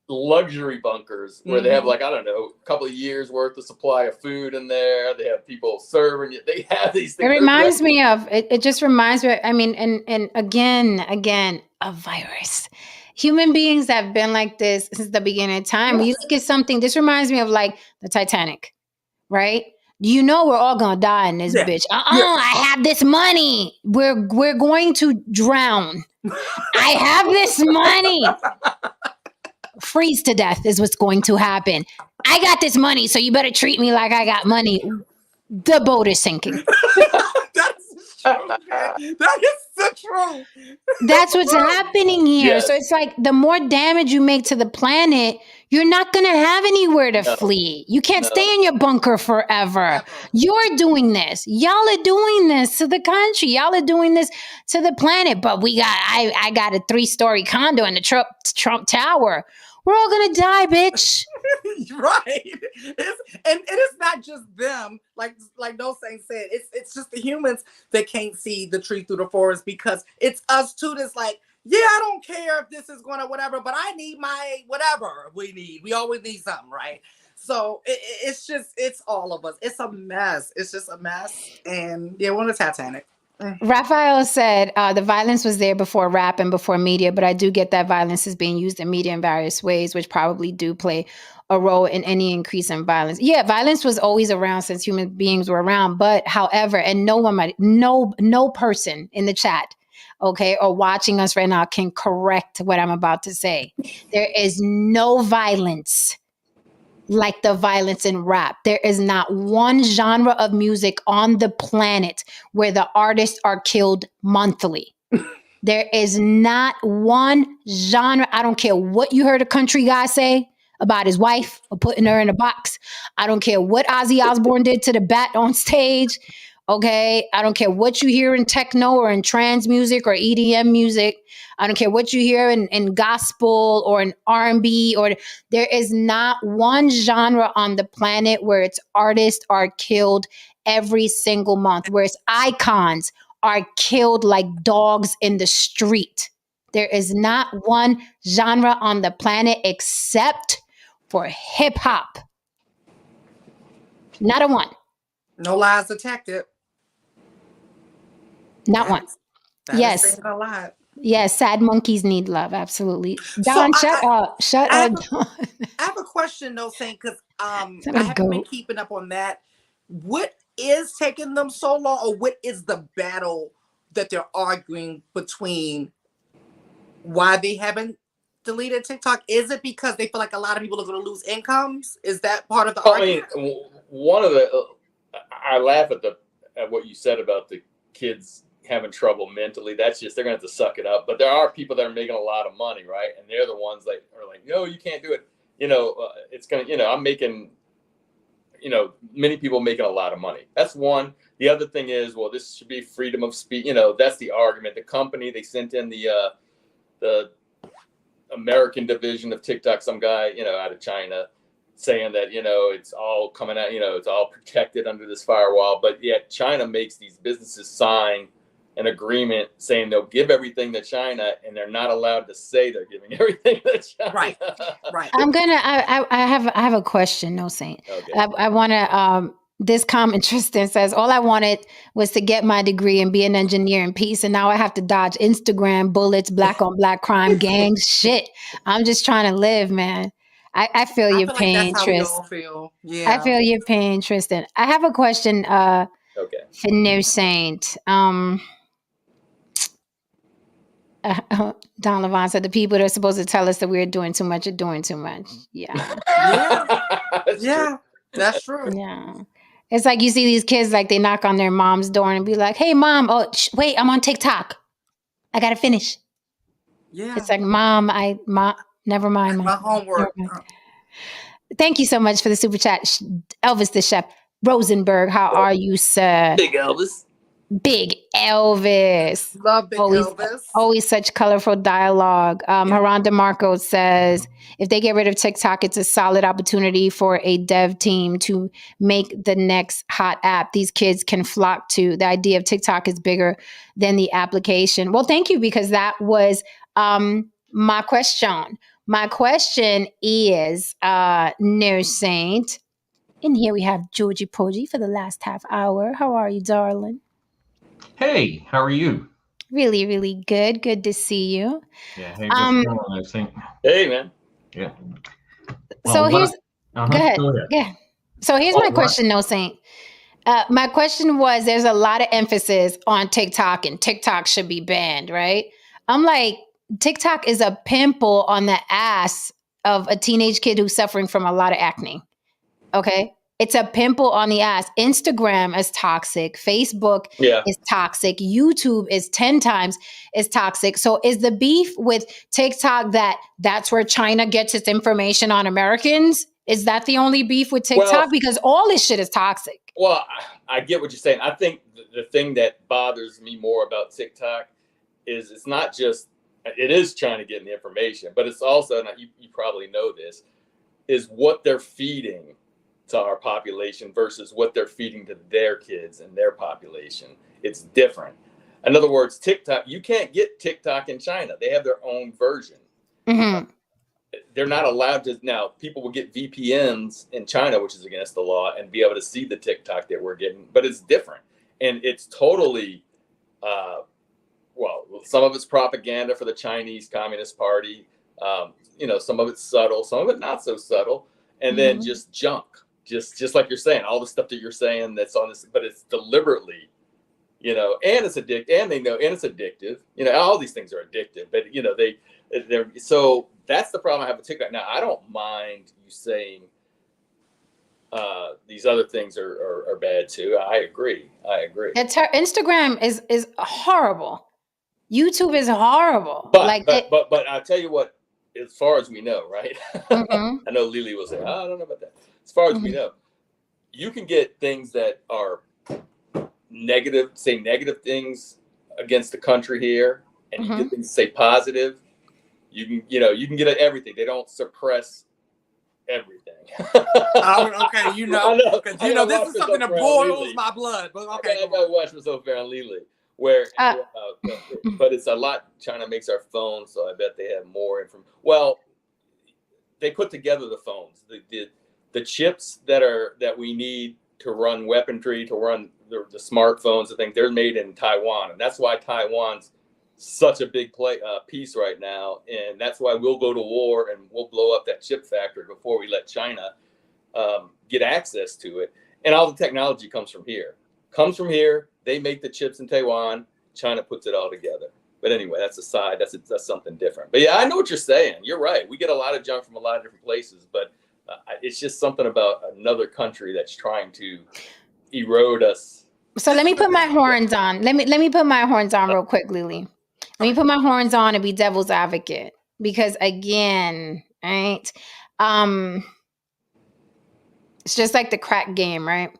luxury bunkers where they have like, I don't know, a couple of years worth of supply of food in there. They have people serving you. They have these things. It reminds me of it just reminds me. I mean, and again, a virus. Human beings have been like this since the beginning of time. Yes. You look at something. This reminds me of like the Titanic, right? You know we're all gonna die in this bitch. I have this money. We're going to drown. I have this money. Freeze to death is what's going to happen. I got this money, so you better treat me like I got money. The boat is sinking. That's true. That is so true. That's what's happening here. Yes. So it's like the more damage you make to the planet, you're not going to have anywhere to flee. You can't stay in your bunker forever. You're doing this. Y'all are doing this to the country. Y'all are doing this to the planet. But I got a 3-story condo in the Trump Tower. We're all going to die, bitch. Right. And it is not just them, like those things said. It's just the humans that can't see the tree through the forest, because it's us too that's like, yeah, I don't care if this is going to whatever, but I need my whatever we need. We always need something, right? So it's all of us. It's a mess. It's just a mess. And we're on the Titanic. Raphael said the violence was there before rap and before media, but I do get that violence is being used in media in various ways, which probably do play a role in any increase in violence. Yeah, violence was always around since human beings were around. But however, and no person in the chat, okay, or watching us right now can correct what I'm about to say. There is no violence like the violence in rap. There is not one genre of music on the planet where the artists are killed monthly. There is not one genre. I don't care what you heard a country guy say about his wife or putting her in a box. I don't care what Ozzy Osbourne did to the bat on stage. Okay. I don't care what you hear in techno or in trance music or EDM music. I don't care what you hear in gospel or in R&B, or there is not one genre on the planet where its artists are killed every single month, where its icons are killed like dogs in the street. There is not one genre on the planet except for hip hop. Not a one. No lies detected. Not one. That Yes. is saying a lot. Yes, sad monkeys need love. Absolutely. So Don, shut up. Shut I up, have Don. I have a question though, Saint, because I Let her haven't been go. keeping up on that. What is taking them so long, or what is the battle that they're arguing between why they haven't deleted TikTok? Is it because they feel like a lot of people are going to lose incomes? Is that part of the argument? I mean, one of the I laugh at what you said about the kids having trouble mentally. That's just, they're gonna have to suck it up. But there are people that are making a lot of money, right? And they're the ones that are like, no, you can't do it. It's gonna, I'm making, many people making a lot of money. That's one. The other thing is, well, this should be freedom of speech. That's the argument. The company, they sent in the American division of TikTok, some guy, out of China, saying that, it's all coming out, it's all protected under this firewall. But yet China makes these businesses sign an agreement saying they'll give everything to China, and they're not allowed to say they're giving everything to China. Right. I have a question, no Saint. Okay. I wanna this comment Tristan says, all I wanted was to get my degree and be an engineer in peace, and now I have to dodge Instagram bullets, black on black crime, gangs, shit. I'm just trying to live, man. I feel your like pain, that's how we Tris. all feel. Yeah. I feel your pain, Tristan. I have a question Okay. for No Saint. Don Levon said the people that are supposed to tell us that we're doing too much are doing too much. Yeah. That's true. Yeah. It's like you see these kids, like they knock on their mom's door and be like, hey, mom, wait, I'm on TikTok. I got to finish. Yeah. It's like, mom, never mind. My homework. Thank you so much for the super chat. Elvis the Chef Rosenberg, how are you, sir? Big Elvis. Big Elvis. Love Big Elvis. Always such colorful dialogue. Haran DeMarco says, if they get rid of TikTok, it's a solid opportunity for a dev team to make the next hot app these kids can flock to. The idea of TikTok is bigger than the application. Well, thank you, because that was my question. My question is, No Saint. And here we have Georgie Poggi for the last half hour. How are you, darling? Hey, how are you? Really, really good. Good to see you. Yeah. Hey, what's going on, I think? Hey, man. Yeah. Well, so here's go ahead. ahead. Yeah. So here's my question, No Saint. My question was, there's a lot of emphasis on TikTok, and TikTok should be banned, right? I'm like, TikTok is a pimple on the ass of a teenage kid who's suffering from a lot of acne. Okay. It's a pimple on the ass. Instagram is toxic. Facebook is toxic. YouTube is 10 times as toxic. So is the beef with TikTok that's where China gets its information on Americans? Is that the only beef with TikTok? Because all this shit is toxic. Well, I get what you're saying. I think the thing that bothers me more about TikTok is it's not just, it is China getting the information, but it's also, and you probably know this, is what they're feeding to our population versus what they're feeding to their kids and their population. It's different. In other words, TikTok, you can't get TikTok in China. They have their own version. Mm-hmm. They're not allowed to. Now, people will get VPNs in China, which is against the law, and be able to see the TikTok that we're getting, but it's different. And it's totally, some of it's propaganda for the Chinese Communist Party. Some of it's subtle, some of it not so subtle, and then just junk. Just like you're saying, all the stuff that you're saying that's on this, but it's deliberately, and it's and they know, and it's addictive. All these things are addictive, but they're so that's the problem I have with TikTok. Now, I don't mind you saying these other things are bad too. I agree. It's her Instagram is horrible. YouTube is horrible. But I'll tell you what, as far as we know, right? Mm-hmm. I know Lily will say, I don't know about that. As far as we know, you can get things that are negative things against the country here, and you get things that say positive. You can get everything. They don't suppress everything. Okay, I know, this is something that boils my blood. But okay, I gotta watch myself around Lily. But it's a lot. China makes our phones, so I bet they have more information. Well, they put together the phones, the chips that we need to run weaponry, to run the smartphones and things. They're made in Taiwan, and that's why Taiwan's such a big piece right now, and that's why we'll go to war and we'll blow up that chip factory before we let China get access to it. And all the technology comes from here. They make the chips in Taiwan. China puts it all together. But anyway, that's a side. That's something different. But yeah, I know what you're saying. You're right. We get a lot of junk from a lot of different places, but it's just something about another country that's trying to erode us. So let me put my horns on. Let me put my horns on real quick, Lily. Let me put my horns on and be devil's advocate, because again, right? It's just like the crack game, right?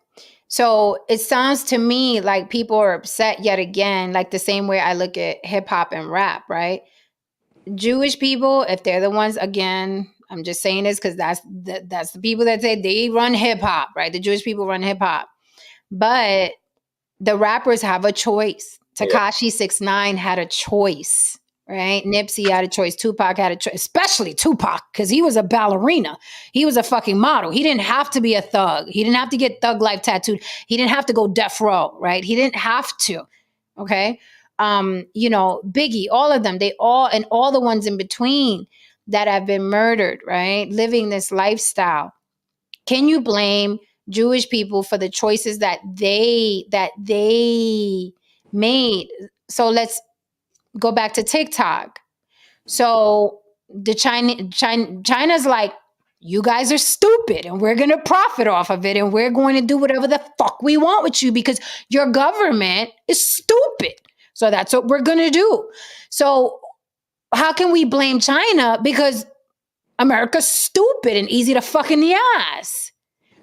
So it sounds to me like people are upset yet again, like the same way I look at hip hop and rap, right? Jewish people, if they're the ones, again, I'm just saying this because that's the people that say they run hip hop, right? The Jewish people run hip hop, but the rappers have a choice. Tekashi 6ix9ine had a choice, right? Nipsey had a choice. Tupac had a choice, especially Tupac, because he was a ballerina. He was a fucking model. He didn't have to be a thug. He didn't have to get thug life tattooed. He didn't have to go death row, right? He didn't have to, okay? Biggie, all of them, and all the ones in between that have been murdered, right? Living this lifestyle. Can you blame Jewish people for the choices that they made? So let's go back to TikTok. So the China's like, you guys are stupid and we're going to profit off of it and we're going to do whatever the fuck we want with you because your government is stupid. So that's what we're going to do. So how can we blame China? Because America's stupid and easy to fuck in the ass.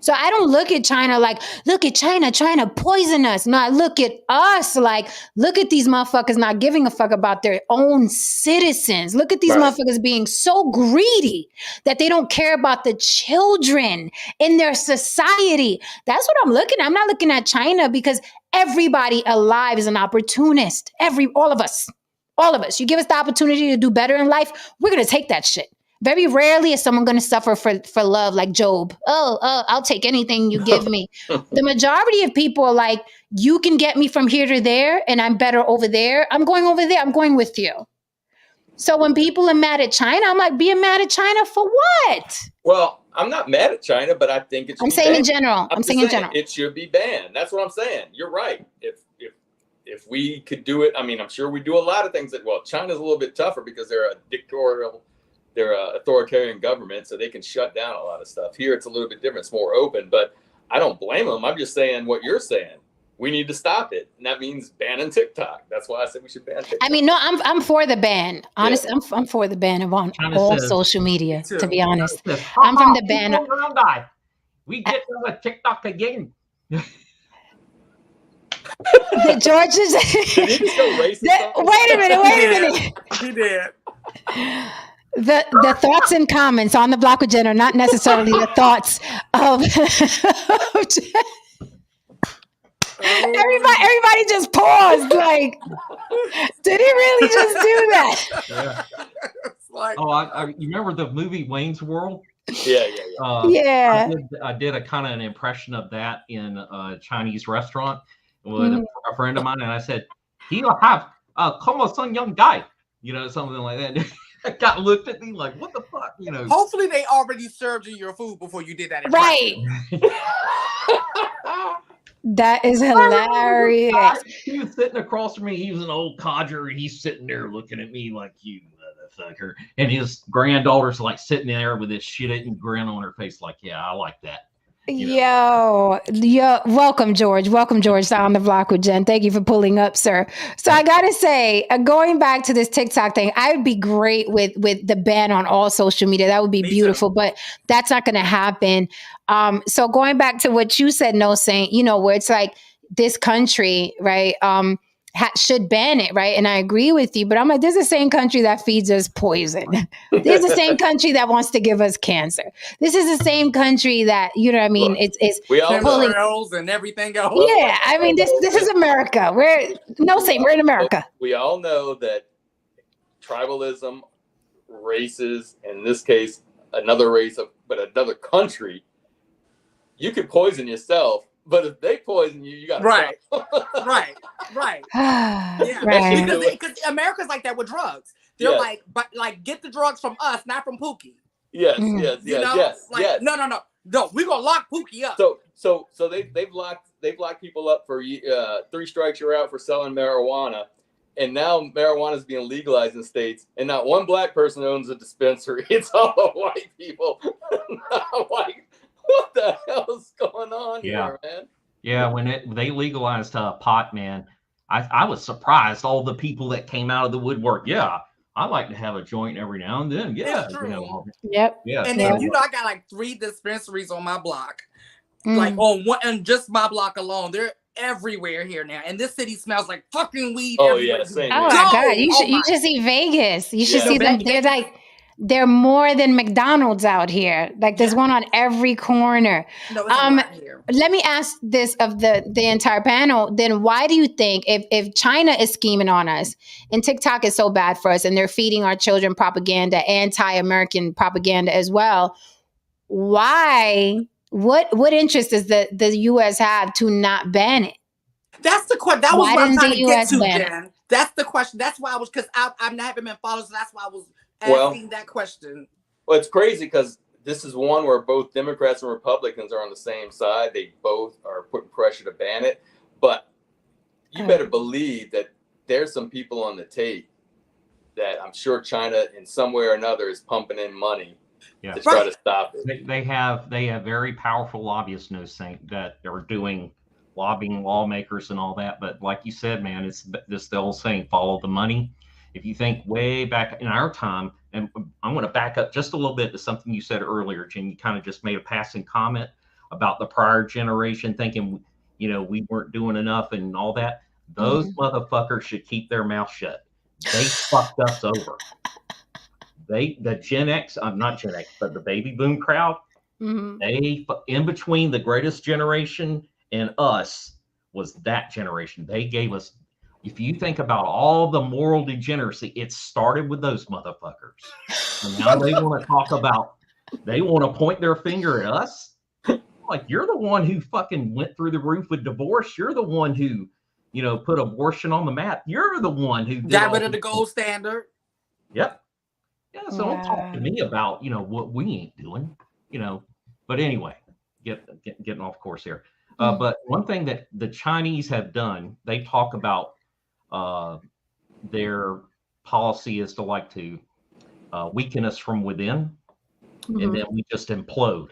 So I don't look at China like, look at China trying to poison us. No, I look at us like, look at these motherfuckers not giving a fuck about their own citizens. Look at these motherfuckers being so greedy that they don't care about the children in their society. That's what I'm looking at. I'm not looking at China because everybody alive is an opportunist. All of us. You give us the opportunity to do better in life, we're going to take that shit. Very rarely is someone going to suffer for love like Job. Oh, I'll take anything you give me. The majority of people are like, you can get me from here to there and I'm better over there. I'm going over there. I'm going with you. So when people are mad at China, I'm like, being mad at China for what? Well, I'm not mad at China, but I think it's. I'm saying in general. It should be banned. That's what I'm saying. You're right. If we could do it, I mean, I'm sure we do a lot of things China's a little bit tougher because they're they're an authoritarian government, so they can shut down a lot of stuff. Here, it's a little bit different. It's more open, but I don't blame them. I'm just saying what you're saying. We need to stop it, and that means banning TikTok. That's why I said we should ban TikTok. I mean, no, I'm for the ban. Honestly, yeah. I'm for the ban of all social media. To be honest, I'm from the ban. We get with TikTok again. The Georges. Did he so racist? Wait a minute. He did. The thoughts and comments on the Block with Jen are not necessarily the thoughts of everybody just paused like, did he really just do that? Yeah. You remember the movie Wayne's World? Yeah. Yeah. I did a kind of an impression of that in a Chinese restaurant with a friend of mine, and I said, he'll have come on, some young guy, something like that. Got looked at me like, what the fuck, Hopefully they already served you your food before you did that. Right. That is hilarious. He was sitting across from me. He was an old codger, and he's sitting there looking at me like, you motherfucker. And his granddaughter's like sitting there with this shit-eating grin on her face like, yeah, I like that. Yo, welcome, George. Welcome, George, to On the Block with Jen. Thank you for pulling up, sir. So I gotta say, going back to this TikTok thing, I would be great with the ban on all social media. That would be beautiful, but that's not gonna happen. So going back to what you said, No Saint, where it's like this country, right? Should ban it, right? And I agree with you, but I'm like, this is the same country that feeds us poison. This is the same country that wants to give us cancer. This is the same country that, you know what I mean? Look, It's we all pulling and everything else. yeah, I mean, this is America. We're in America. We all know that tribalism, races, in this case, another race, but another country, you could poison yourself. But if they poison you, you got to right. Yeah, right. Because America's like that with drugs. They're like, get the drugs from us, not from Pookie. Yes. No, we're gonna lock Pookie up. So they've locked people up for 3 strikes you're out for selling marijuana, and now marijuana is being legalized in states, and not one black person owns a dispensary. It's all white people. What the hell is going on here, man? Yeah, when they legalized pot, man, I was surprised. All the people that came out of the woodwork. Yeah, I like to have a joint every now and then. Yeah, Yep. Yeah. And then I got like 3 dispensaries on my block, like on just my block alone. They're everywhere here now, and this city smells like fucking weed. Oh everywhere. yeah, oh my god, you should see Vegas. You should see them. They're more than McDonald's out here. Like there's one on every corner. No, it's a lot here. Let me ask this of the entire panel. Then why do you think if China is scheming on us and TikTok is so bad for us and they're feeding our children propaganda, anti-American propaganda as well, why? What interest does the U.S. have to not ban it? That's the question. That was what I'm trying to get to, Jen. That's the question. That's why I was, because I haven't been followed, so that's why I was asking that question. Well, it's crazy because this is one where both Democrats and Republicans are on the same side. They both are putting pressure to ban it. But you better believe that there's some people on the tape that I'm sure China in some way or another is pumping in money to try to stop it. They have very powerful lobbyists, No Saint, that are doing lobbying lawmakers and all that. But like you said, man, it's this the old saying, follow the money. If you think way back in our time, and I'm going to back up just a little bit to something you said earlier, Jen, you kind of just made a passing comment about the prior generation thinking, we weren't doing enough and all that. Those motherfuckers should keep their mouth shut. They fucked us over. The Gen X, not Gen X, but the baby boom crowd, they, in between the greatest generation and us, was that generation. They gave us, if you think about all the moral degeneracy, it started with those motherfuckers. And now they want to talk about, they want to point their finger at us. Like, you're the one who fucking went through the roof with divorce. You're the one who, put abortion on the map. You're the one who got rid of the gold standard. Yep. Yeah, so don't talk to me about, what we ain't doing, But anyway, getting off course here. But one thing that the Chinese have done, they talk about their policy is to like to weaken us from within, and then we just implode.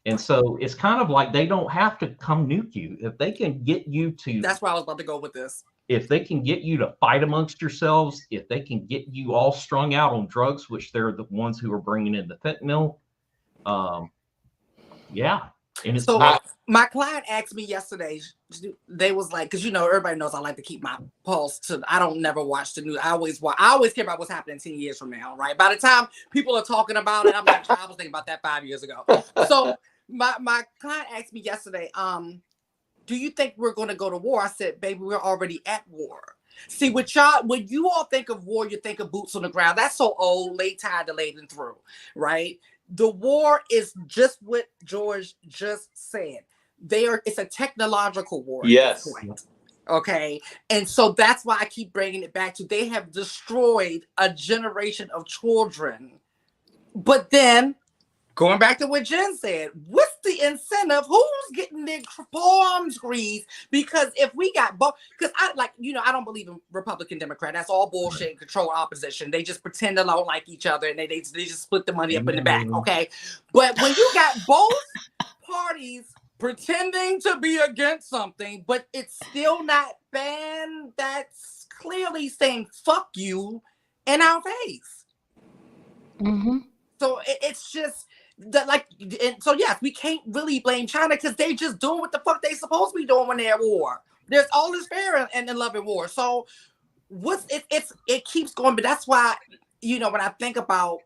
And so it's kind of like they don't have to come nuke you. If they can get you to... That's where I was about to go with this. If they can get you to fight amongst yourselves, if they can get you all strung out on drugs, which they're the ones who are bringing in the fentanyl, And it's my client asked me yesterday, they was like, because everybody knows I like to keep my pulse to, I don't never watch the news. I always care about what's happening 10 years from now, right? By the time people are talking about it, I'm like, I was thinking about that 5 years ago. So my client asked me yesterday, do you think we're going to go to war? I said, baby, we're already at war. See, when you all think of war, you think of boots on the ground. That's so old, late tide, delayed and through, right? The war is just what George just said. It's a technological war. Yes. At this point, okay. And so that's why I keep bringing it back to, they have destroyed a generation of children. But then, going back to what Jen said, what's the incentive? Who's getting their palms greased? Because if we got both, because I don't believe in Republican, Democrat. That's all bullshit and control opposition. They just pretend they don't like each other and they just split the money up in the back. Okay. But when you got both parties pretending to be against something, but it's still not banned. That's clearly saying fuck you in our face. Mm-hmm. So it's just so yes, we can't really blame China because they just doing what the fuck they supposed to be doing when they're at war. There's all this fair and love in war. So it keeps going, but that's why, when I think about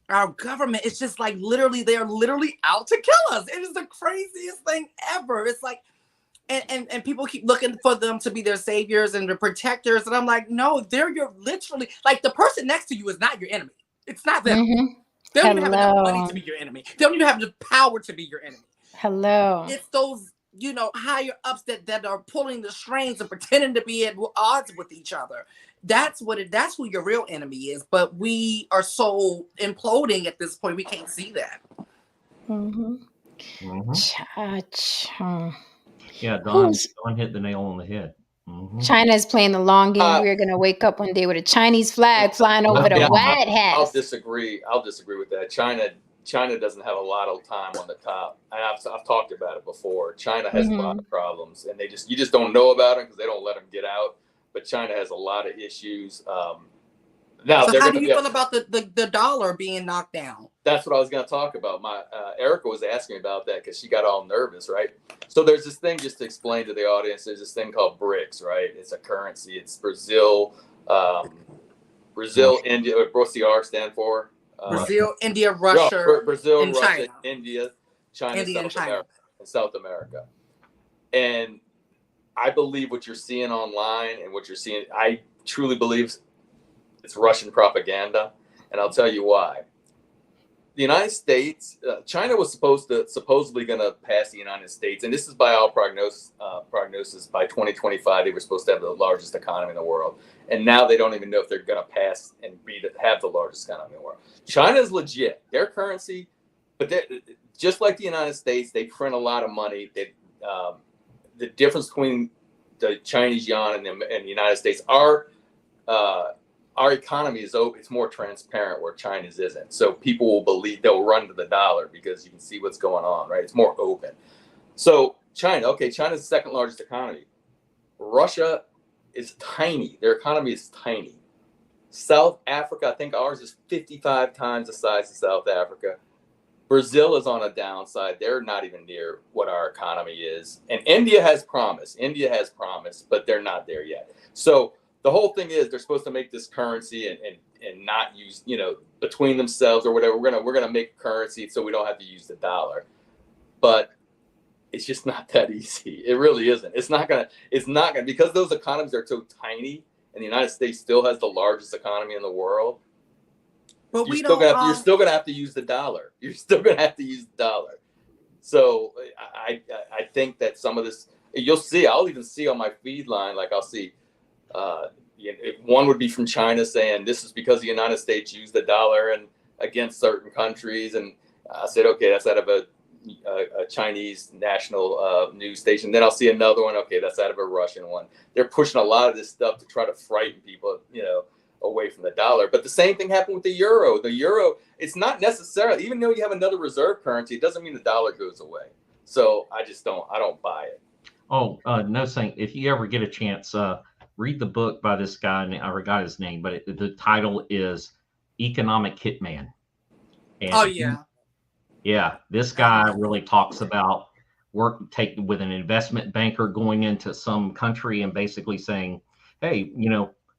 our government, it's just like they're literally out to kill us. It is the craziest thing ever. It's like, and people keep looking for them to be their saviors and their protectors. And I'm like, no, they're literally, like, the person next to you is not your enemy. It's not them. Mm-hmm. They don't even have enough money to be your enemy. They don't even have the power to be your enemy. Hello. It's those, higher ups that are pulling the strings and pretending to be at odds with each other. That's who your real enemy is. But we are so imploding at this point, we can't see that. Mm-hmm. Yeah, Don hit the nail on the head. China is playing the long game. We're gonna wake up one day with a Chinese flag flying over the White House. I'll disagree with that. China doesn't have a lot of time on the top. I've talked about it before. China has a lot of problems, and you just don't know about them because they don't let them get out. But China has a lot of issues. Now, so how do you feel about the dollar being knocked down? That's what I was going to talk about. My Erica was asking me about that because she got all nervous, right? So there's this thing, just to explain to the audience, there's this thing called BRICS, right? It's a currency. It's Brazil, India. What's the R stand for? Brazil, India, Russia, Brazil, and Russia, China. India, and China. South America. And I believe what you're seeing online and what you're seeing, I truly believe it's Russian propaganda, and I'll tell you why. The United States, China was supposedly going to pass the United States, and this is by all prognosis. By 2025, they were supposed to have the largest economy in the world, and now they don't even know if they're going to pass and have the largest economy in the world. China is legit; their currency, but just like the United States, they print a lot of money. The difference between the Chinese yuan and the United States our economy it's more transparent where China's isn't. So people will believe, they'll run to the dollar because you can see what's going on, right? It's more open. So China's the second largest economy. Russia is tiny. Their economy is tiny. South Africa, I think ours is 55 times the size of South Africa. Brazil is on a downside. They're not even near what our economy is. And India has promise, but they're not there yet. So the whole thing is they're supposed to make this currency and not use, between themselves or whatever. We're gonna make a currency so we don't have to use the dollar. But it's just not that easy. It really isn't. It's not gonna because those economies are so tiny and the United States still has the largest economy in the world. But you're still gonna have to use the dollar. You're still gonna have to use the dollar. So I think that some of this you'll see. I'll even see on my feed line, like I'll see. One would be from China saying this is because the United States used the dollar and against certain countries, and I said, okay, that's out of a Chinese national news station. Then I'll see another one. Okay, that's out of a Russian one. They're pushing a lot of this stuff to try to frighten people, away from the dollar. But the same thing happened with the euro. The euro, it's not necessarily, even though you have another reserve currency, it doesn't mean the dollar goes away. So I don't buy it. Oh, no, Saint, if you ever get a chance, read the book by this guy, and I forgot his name, but the title is Economic Hitman. And this guy really talks about with an investment banker going into some country and basically saying, hey,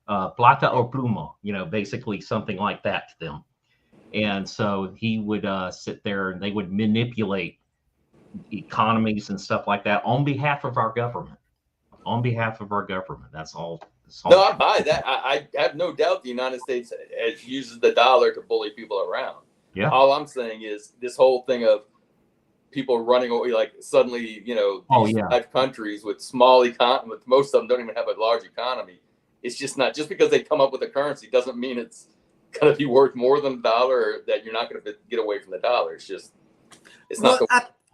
plata o pluma, basically something like that to them. And so he would sit there and they would manipulate economies and stuff like that on behalf of our government. That's all. No, I buy that. I have no doubt the United States uses the dollar to bully people around. Yeah. All I'm saying is this whole thing of people running away, like suddenly, these 5 countries with small economy, most of them don't even have a large economy. It's just not, just because they come up with a currency doesn't mean it's going to be worth more than a dollar or that you're not going to get away from the dollar.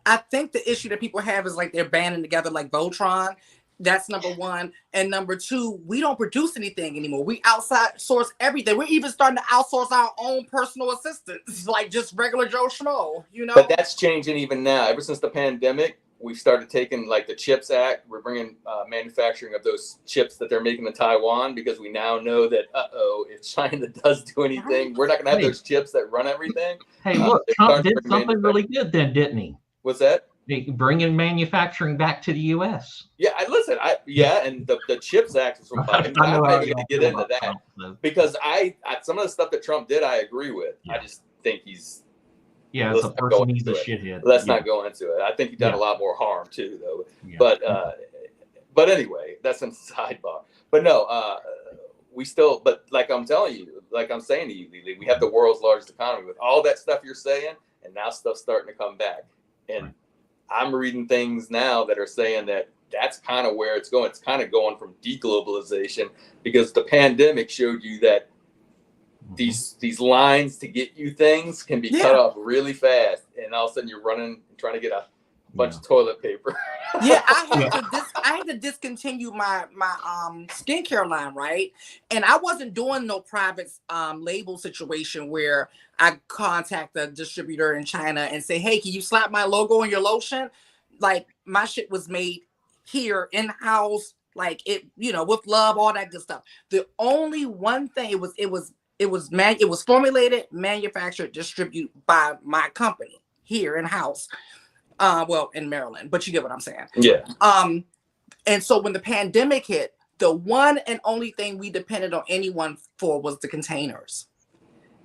I think the issue that people have is like they're banding together like Voltron. That's number one. And number two, we don't produce anything anymore. We outsource everything. We're even starting to outsource our own personal assistants, like just regular Joe Schmo, But that's changing even now. Ever since the pandemic, we started taking like the CHIPS Act. We're bringing manufacturing of those chips that they're making in Taiwan, because we now know that, if China does do anything, we're not going to have those chips that run everything. Hey, look, Trump did something really good then, didn't he? What's that? Bringing manufacturing back to the U.S. Yeah, and the CHIPS Act is from Biden. I'm not even going to get into that, because some of the stuff that Trump did, I agree with. I just think he's as a person, he's a shithead. Let's not go into it. I think he's done a lot more harm too, though. Yeah. But anyway, that's a sidebar. But no, we still. But like I'm telling you, like I'm saying to you, Lily, we have the world's largest economy with all that stuff you're saying, and now stuff's starting to come back. And I'm reading things now that are saying that that's kind of where it's going. It's kind of going from deglobalization, because the pandemic showed you that these lines to get you things can be cut off really fast, and all of a sudden you're running trying to get a bunch of toilet paper. I had to discontinue my skincare line, right? And I wasn't doing no private label situation where I contact a distributor in China and say, hey, can you slap my logo on your lotion? Like, my shit was made here in-house, like it, with love, all that good stuff. The only one thing it was formulated, manufactured, distributed by my company here in-house. In Maryland, but you get what I'm saying. Yeah. And so when the pandemic hit, the one and only thing we depended on anyone for was the containers.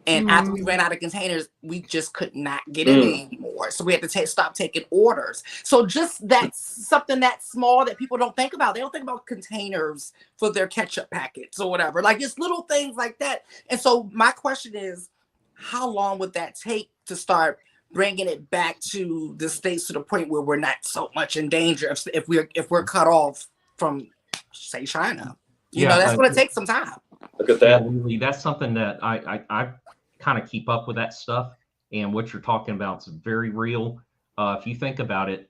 And after we ran out of containers, we just could not get any anymore. So we had to stop taking orders. So just that's something that small that people don't think about. They don't think about containers for their ketchup packets or whatever. Like, just little things like that. And so my question is, how long would that take to start bringing it back to the States, to the point where we're not so much in danger if we're cut off from, say, China? That's going to take some time. Look at that. Really, that's something that I kind of keep up with that stuff, and what you're talking about is very real. If you think about it,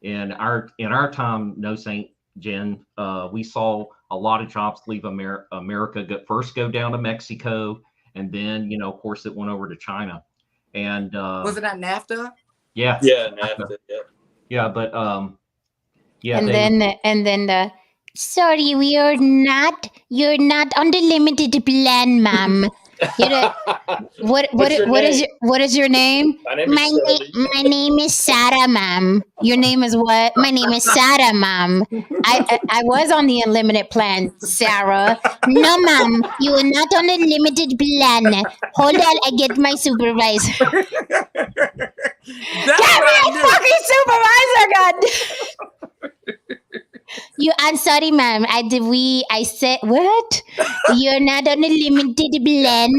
in our time, no Saint Jen, we saw a lot of jobs leave America, first go down to Mexico, and then of course it went over to China. And was it at NAFTA? Yeah, NAFTA. Yeah, but and then sorry, you're not on the limited plan, ma'am. What is your name? My name is Sarah, ma'am. Your name is what? My name is Sarah, ma'am. I was on the unlimited plan, Sarah. No, ma'am, you are not on the limited plan. Hold on, I get my supervisor. Get me a fucking supervisor, God. I'm sorry, ma'am. I said what? You're not on a limited plan.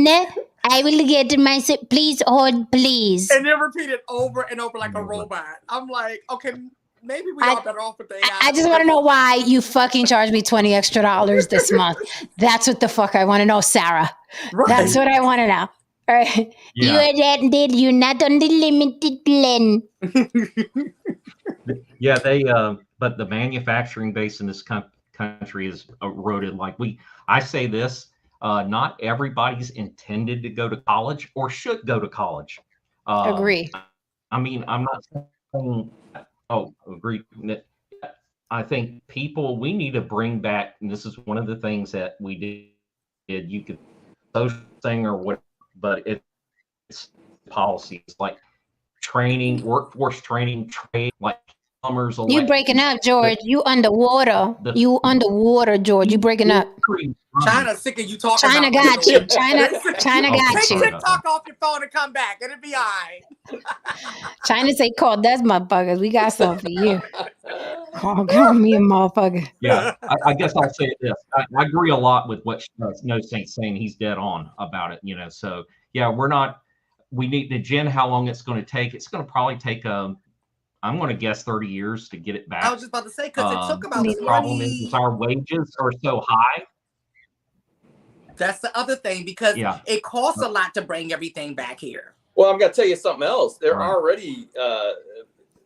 I will get my please hold, please. And then repeat it over and over like a robot. I'm like, okay, maybe we all better off with the AI. I just want to know why you fucking charged me $20 extra this month. That's what the fuck I want to know, Sarah. Right. That's what I want to know. All right. Yeah. You're not on the limited plan. Yeah, but the manufacturing base in this country is eroded. I say this, not everybody's intended to go to college or should go to college. Agree. I mean, I'm not saying, agree. I think we need to bring back, and this is one of the things that we did, you could social thing or what, but it's policies like training, workforce training, trade, like plumbers. You breaking up, George. You underwater, George. You breaking up. China's sick of you talking. China got you. China got you. Take TikTok off your phone and come back. It'll be all right. China say, call that's motherfuckers. We got something for you. Call me a motherfucker. Yeah, I guess I'll say this. I agree a lot with what No Saint's saying. He's dead on about it. So yeah, we need to Jen how long it's going to take. It's going to probably take I'm going to guess 30 years to get it back. I was just about to say, because it took about 20. The problem is our wages are so high. That's the other thing, because it costs a lot to bring everything back here. Well, I'm going to tell you something else. They're already,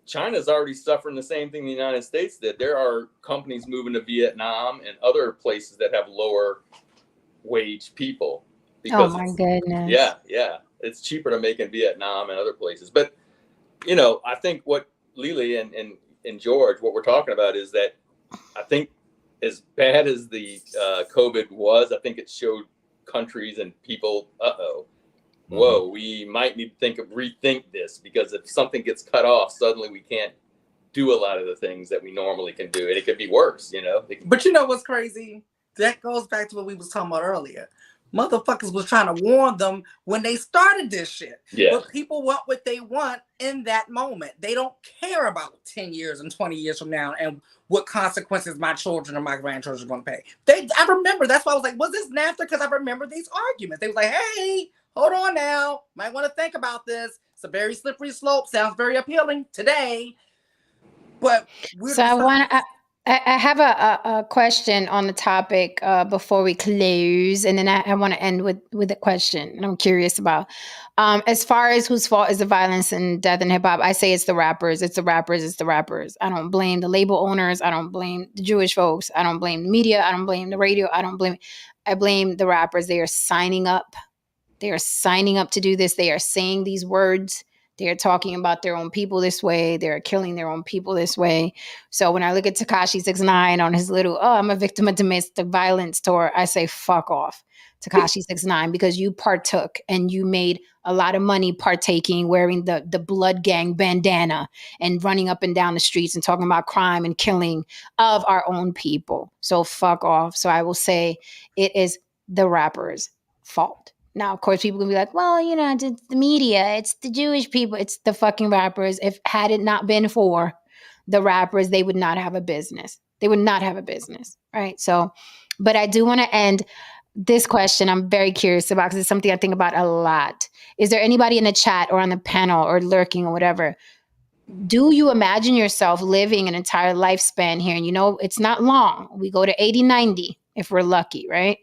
China's already suffering the same thing the United States did. There are companies moving to Vietnam and other places that have lower wage people. Oh my goodness. Yeah. It's cheaper to make in Vietnam and other places. But, I think what Lily and George, what we're talking about is that I think as bad as the COVID was, I think it showed countries and people, whoa, we might need to rethink this, because if something gets cut off, suddenly we can't do a lot of the things that we normally can do, and it could be worse, you know. But you know what's crazy? That goes back to what we was talking about earlier. Motherfuckers was trying to warn them when they started this shit. Yeah. But people want what they want in that moment. They don't care about 10 years and 20 years from now and what consequences my children or my grandchildren are going to pay. I remember, that's why I was like, was this NAFTA? Because I remember these arguments. They was like, hey, hold on now. Might want to think about this. It's a very slippery slope. Sounds very appealing today. But so I have a question on the topic before we close, and then I want to end with a question, and I'm curious about as far as whose fault is the violence and death in hip hop. I say it's the rappers. It's the rappers. It's the rappers. I don't blame the label owners. I don't blame the Jewish folks. I don't blame the media. I don't blame the radio. I blame the rappers. They are signing up. They are signing up to do this. They are saying these words. They are talking about their own people this way. They're killing their own people this way. So when I look at Tekashi 6ix9ine on his little, I'm a victim of domestic violence tour, I say, fuck off, Tekashi 6ix9ine, because you partook and you made a lot of money partaking, wearing the blood gang bandana and running up and down the streets and talking about crime and killing of our own people. So fuck off. So I will say it is the rappers' fault. Now, of course, people can be like, well, you know, it's the media, it's the Jewish people, it's the fucking rappers. Had it not been for the rappers, they would not have a business. They would not have a business, right? So, but I do want to end this question. I'm very curious about, because it's something I think about a lot. Is there anybody in the chat or on the panel or lurking or whatever? Do you imagine yourself living an entire lifespan here? And you know, it's not long. We go to 80, 90 if we're lucky, right?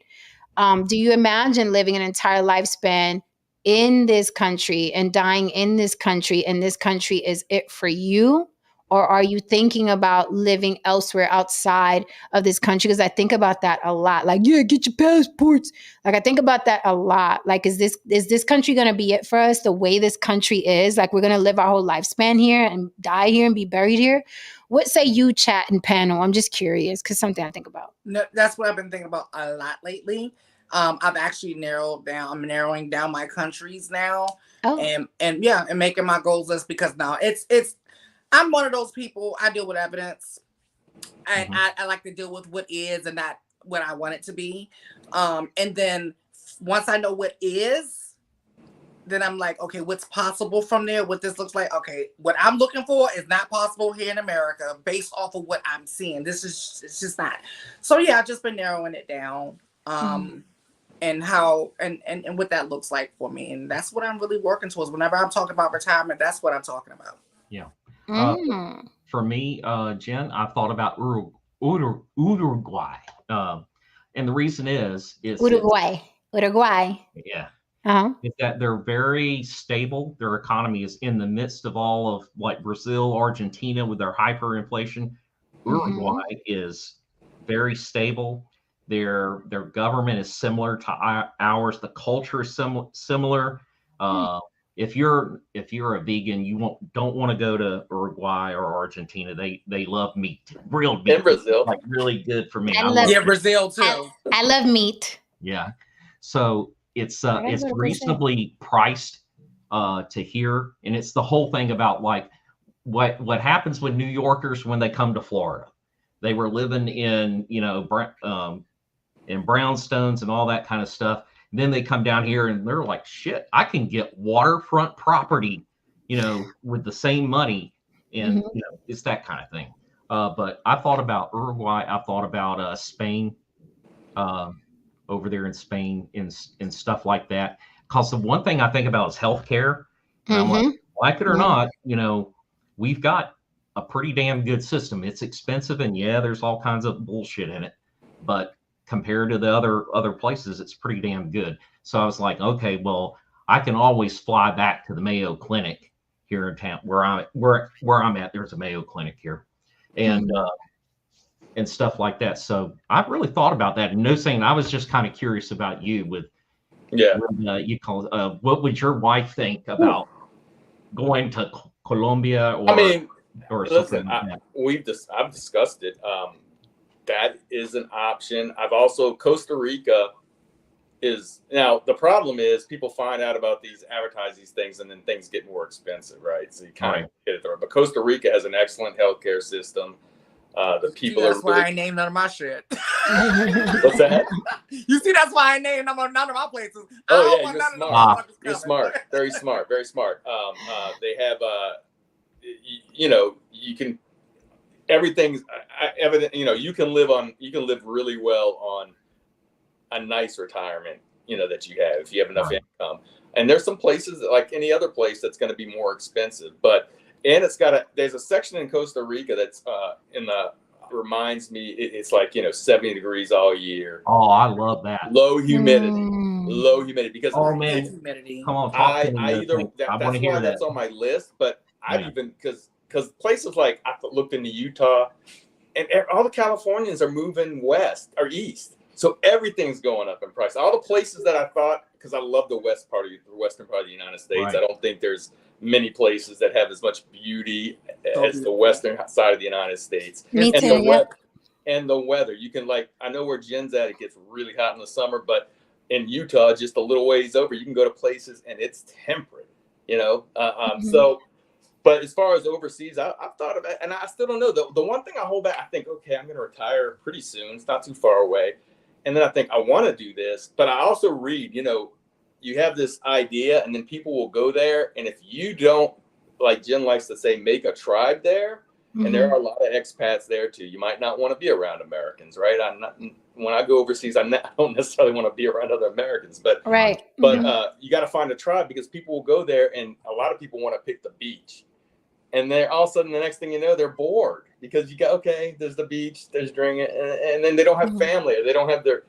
Do you imagine living an entire lifespan in this country and dying in this country, and this country is it for you? Or are you thinking about living elsewhere outside of this country? Because I think about that a lot. Like, yeah, get your passports. Like, I think about that a lot. Like, is this country going to be it for us the way this country is? Like, we're going to live our whole lifespan here and die here and be buried here? What say you, chat and panel? I'm just curious, because something I think about. No, that's what I've been thinking about a lot lately. I've actually I'm narrowing down my countries now. Oh. And making my goals list, because now I'm one of those people, I deal with evidence. I like to deal with what is and not what I want it to be. And then once I know what is, then I'm like, okay, what's possible from there? What this looks like? Okay, what I'm looking for is not possible here in America based off of what I'm seeing. It's just not. So yeah, I've just been narrowing it down. And how and what that looks like for me. And that's what I'm really working towards. Whenever I'm talking about retirement, that's what I'm talking about. Yeah. For me, Jen, I thought about Uruguay. And the reason is Uruguay. Yeah. Uh-huh. Is that they're very stable. Their economy is in the midst of all of like Brazil, Argentina with their hyperinflation. Uruguay is very stable. Their government is similar to ours. The culture is similar. If you're a vegan, you don't want to go to Uruguay or Argentina. They love meat, grilled meat. In Brazil, like really good for me. I love Brazil too. I love meat. Yeah, so it's reasonably priced to here, and it's the whole thing about like what happens with New Yorkers when they come to Florida. They were living in in brownstones and all that kind of stuff. And then they come down here and they're like, shit, I can get waterfront property, with the same money. And, it's that kind of thing. But I thought about Uruguay. I thought about Spain, over there in Spain and stuff like that. Because the one thing I think about is healthcare. I'm like it or not, we've got a pretty damn good system. It's expensive, and there's all kinds of bullshit in it. But compared to the other places, it's pretty damn good. So I was like, okay, well, I can always fly back to the Mayo Clinic here in town where I'm at. There's a Mayo Clinic here, and stuff like that. So I've really thought about that. And no saying, I was just kind of curious about you with what would your wife think about going to Colombia? Or or Listen, something like that. I've discussed it. That is an option. I've also Costa Rica is now the problem is people find out about these advertise these things and then things get more expensive, right? So you kind of get it there. But Costa Rica has an excellent healthcare system. The people that's are why really... I ain't named none of my shit. What's that? You see, that's why I ain't named none of my places. Oh yeah, you're smart. You're Coming. smart. Very smart. Very smart. They have you know, you can everything's evident. You know, you can live really well on a nice retirement, you know, that you have if you have enough income. And there's some places that, like any other place, that's going to be more expensive. But there's a section in Costa Rica that's reminds me it's like, you know, 70 degrees all year. Oh, I love that. Low humidity because humidity. Come on, talk to me. That's why that's on my list. But I've even because places like I looked into Utah, and all the Californians are moving west or east. So everything's going up in price. All the places that I thought, because I love the western part of the United States. Right. I don't think there's many places that have as much beauty as the western side of the United States. Me and too. The weather. You can, like, I know where Jen's at. It gets really hot in the summer, but in Utah, just a little ways over, you can go to places and it's temperate. You know, so. But as far as overseas, I've thought about it, and I still don't know. The one thing I hold back, I think, okay, I'm going to retire pretty soon. It's not too far away. And then I think I want to do this, but I also read, you know, you have this idea and then people will go there. And if you don't, like Jen likes to say, make a tribe there, and there are a lot of expats there too. You might not want to be around Americans, right? When I go overseas, I don't necessarily want to be around other Americans, but you got to find a tribe because people will go there and a lot of people want to pick the beach. And then all of a sudden, the next thing you know, they're bored because there's the beach, there's drinking, and then they don't have family or they don't have their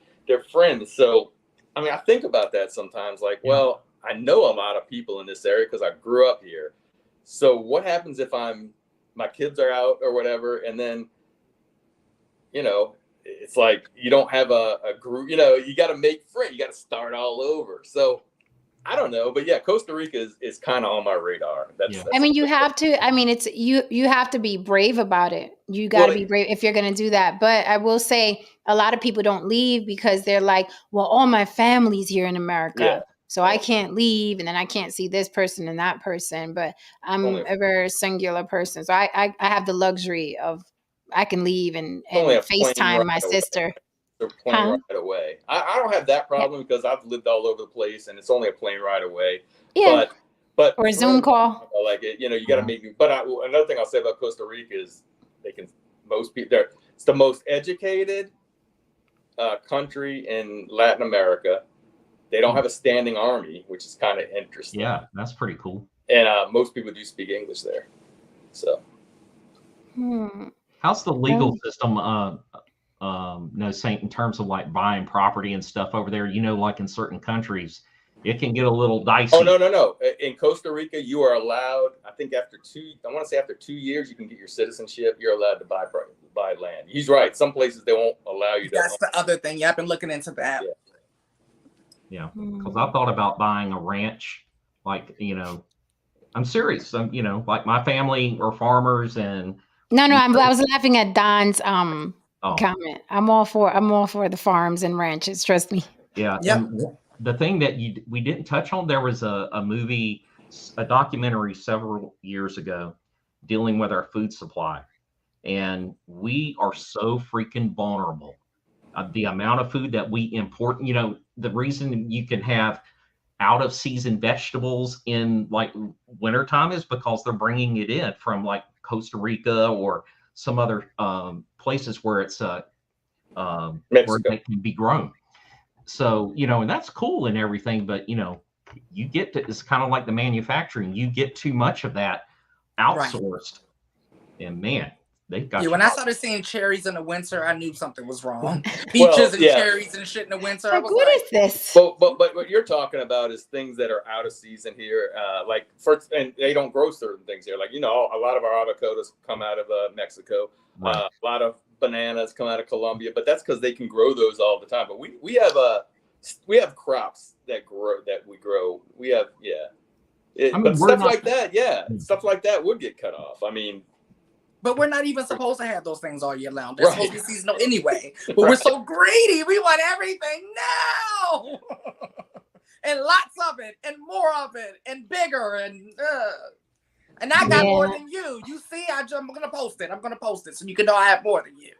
friends. So, I mean, I think about that sometimes. Like, well, I know a lot of people in this area because I grew up here. So, what happens if my kids are out or whatever, and then, you know, it's like you don't have a group. You know, you got to make friends. You got to start all over. So. I don't know, but yeah, Costa Rica is kind of on my radar. That's I mean, you have to. I mean, it's you have to be brave about it. You got to be brave if you're going to do that. But I will say, a lot of people don't leave because they're like, "Well, all my family's here in America, so I can't leave, and then I can't see this person and that person." But I'm a very singular person, so I have the luxury of I can leave and FaceTime my sister. They're plane ride away. I don't have that problem because I've lived all over the place and it's only a plane ride away. Yeah. But or a Zoom call. Like it, you know, you got to make me. But another thing I'll say about Costa Rica is it's the most educated country in Latin America. They don't have a standing army, which is kind of interesting. Yeah, that's pretty cool. And most people do speak English there. So. How's the legal system? Saint, in terms of like buying property and stuff over there, you know, like in certain countries, it can get a little dicey. Oh, no. In Costa Rica, you are allowed, I think after 2 years, you can get your citizenship. You're allowed to buy land. He's right. Some places they won't allow you to. That's the other thing. Yeah, I've been looking into that. Yeah. Because I thought about buying a ranch. Like, you know, I'm serious. You know, like my family are farmers and. No, I was laughing at Don's comment. I'm all for the farms and ranches. Trust me. Yeah. Yep. The thing that we didn't touch on, there was a movie, a documentary several years ago dealing with our food supply, and we are so freaking vulnerable. The amount of food that we import, you know, the reason you can have out of season vegetables in like wintertime is because they're bringing it in from like Costa Rica or some other places where it's where they can be grown. So, you know, and that's cool and everything, but you know, it's kind of like the manufacturing. You get too much of that outsourced, and man, they got. When I started seeing cherries in the winter, I knew something was wrong. Peaches and cherries and shit in the winter. Like, what is this? But what you're talking about is things that are out of season here, and they don't grow certain things here. Like, you know, a lot of our avocados come out of Mexico. A lot of bananas come out of Colombia, but that's because they can grow those all the time. But we have crops that we grow. But stuff like that, stuff like that would get cut off. I mean, But we're not even supposed to have those things all year long. They're supposed to be seasonal anyway. But we're so greedy. We want everything now. And lots of it, and more of it, and bigger, and I got more than you. You see, I'm gonna post it. I'm gonna post it so you can know I have more than you.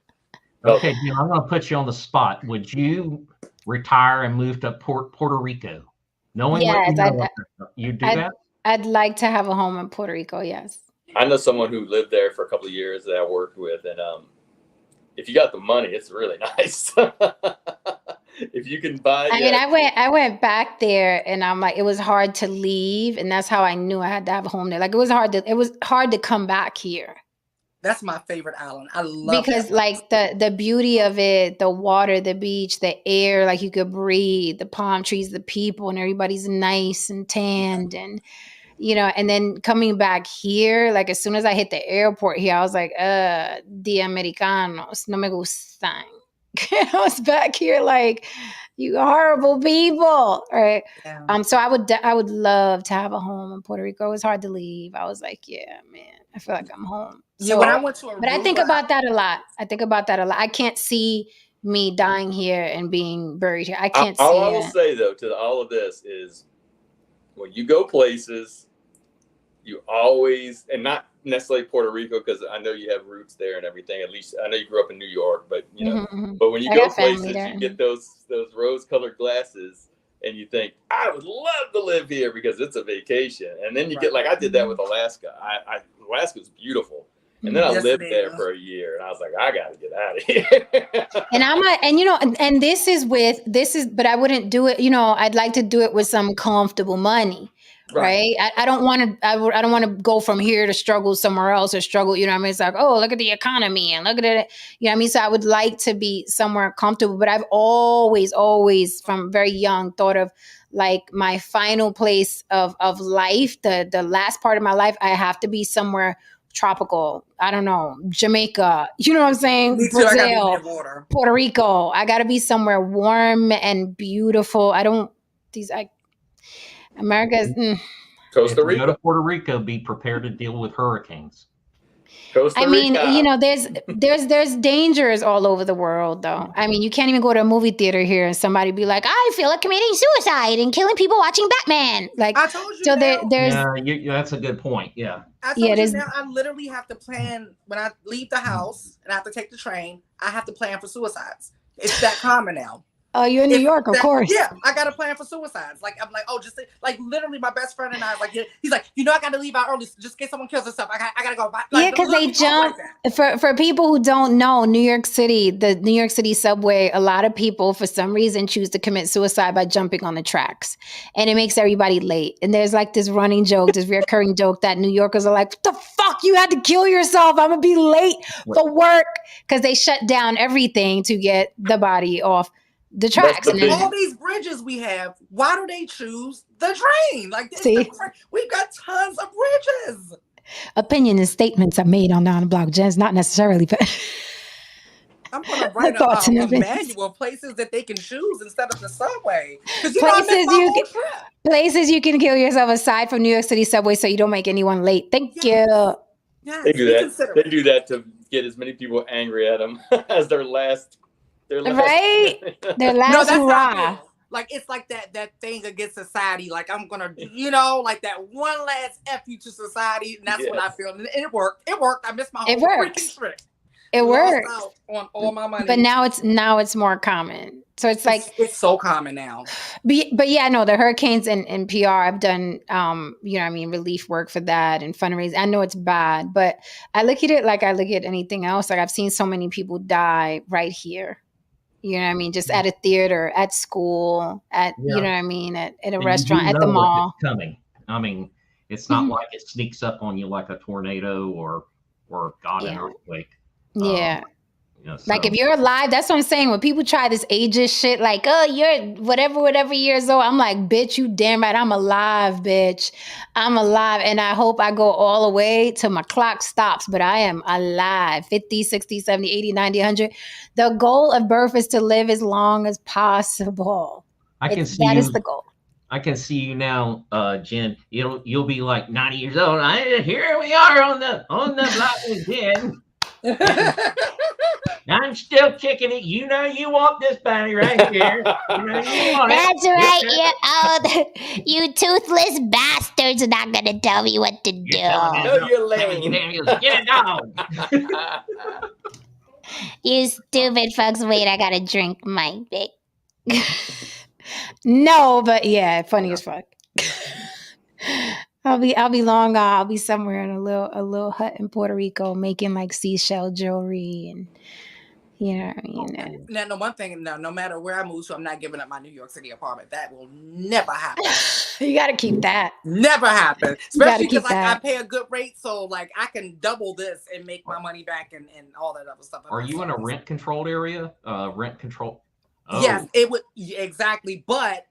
Okay, Jim, I'm gonna put you on the spot. Would you retire and move to Puerto Rico, knowing what you know? You do that? I'd like to have a home in Puerto Rico. Yes. I know someone who lived there for a couple of years that I worked with, and if you got the money, it's really nice. If you can buy. I mean, I went back there, and I'm like, it was hard to leave, and that's how I knew I had to have a home there. Like it was hard to come back here. That's my favorite island. I love because like the beauty of it, the water, the beach, the air, like you could breathe, the palm trees, the people, and everybody's nice and tanned, and and then coming back here, like as soon as I hit the airport here, I was like, the Americanos no me gustan. I was back here like, you horrible people, right? Yeah. So I would love to have a home in Puerto Rico. It was hard to leave. I was like, yeah, man, I feel like I'm home. So, when I went to Aruba, but I think about that a lot. I can't see me dying here and being buried here. I can't see it. All I will say though to all of this is, when you go places, you always, and not necessarily Puerto Rico, because I know you have roots there and everything. At least I know you grew up in New York, but but when you go places, you get those rose-colored glasses, and you think, I would love to live here because it's a vacation. And then you get like I did that with Alaska. Alaska's beautiful. And then I lived there for a year, and I was like, I got to get out of here. But I wouldn't do it. I'd like to do it with some comfortable money, right? I don't want to. I don't want to go from here to struggle somewhere else or struggle. It's like, oh, look at the economy and look at it. So I would like to be somewhere comfortable. But I've always, from very young, thought of like my final place of life, the last part of my life, I have to be somewhere tropical. I don't know, Jamaica, you know what I'm saying? Me too. Brazil, I gotta be near water. Puerto Rico. I gotta be somewhere warm and beautiful. America's Costa Rica. Go to Puerto Rico, be prepared to deal with hurricanes. Costa Rica. There's dangers all over the world, though. I mean, you can't even go to a movie theater here and somebody be like, I feel like committing suicide and killing people watching Batman. Like, I told you. So there's. That's a good point. Yeah. I told you now. I literally have to plan when I leave the house and I have to take the train. I have to plan for suicides. It's that common now. Oh, you're in New York, of course. Yeah, I got to plan for suicides. Like, I'm like, like literally my best friend and I, like, he's like, I got to leave out early just in case someone kills herself. I got to go. Like, because they jump. Like for people who don't know, New York City, the New York City subway, a lot of people for some reason choose to commit suicide by jumping on the tracks. And it makes everybody late. And there's like this running joke, this recurring joke that New Yorkers are like, what the fuck? You had to kill yourself. I'm going to be late for work. Because they shut down everything to get the body off the tracks. And all these bridges we have, why do they choose the train? Like, we've got tons of bridges. Opinion and statements are made on the block, Jen's not necessarily. I'm going to write a manual places that they can choose instead of the subway. Places you can kill yourself aside from New York City subway, so you don't make anyone late. Thank you. Yes, they do that. They do that to get as many people angry at them as their last. Right? Their last hurrah. Like, it's like that thing against society. Like, I'm gonna, like that one last F you to society, and that's what I feel. And it worked. I missed my whole freaking trick. It works on all my money. But now it's more common. So it's like it's so common now. But yeah, no, the hurricanes and PR, I've done relief work for that and fundraising. I know it's bad, but I look at it like I look at anything else. Like, I've seen so many people die right here. You know what I mean? Just at a theater, at school, at you know what I mean, at a restaurant, at the mall. It's coming. I mean, it's not like it sneaks up on you like a tornado or an earthquake. Yeah. Like, if you're alive, that's what I'm saying. When people try this ageist shit, like, oh, you're whatever years old, I'm like, bitch, you damn right, I'm alive, bitch. I'm alive. And I hope I go all the way till my clock stops, but I am alive. 50, 60, 70, 80, 90, 100. The goal of birth is to live as long as possible. That is the goal. I can see you now, Jen. You'll be like 90 years old. Here we are on the block with Jen. I'm still kicking it. You know you want this bunny right here. You know you want That's it. right, you toothless bastards are not gonna tell me what to do. You're lame. Get it down. You stupid fucks. Wait, I gotta drink my big. No, but yeah, funny as fuck. I'll be long gone. I'll be somewhere in a little hut in Puerto Rico making like seashell jewelry and Now, the one thing, no matter where I move to, I'm not giving up my New York City apartment. That will never happen. You got to keep that. Never happen. Especially because I pay a good rate, so like I can double this and make my money back and all that other stuff. Are you in a rent controlled area? Rent control? Oh. Yes, it would exactly. But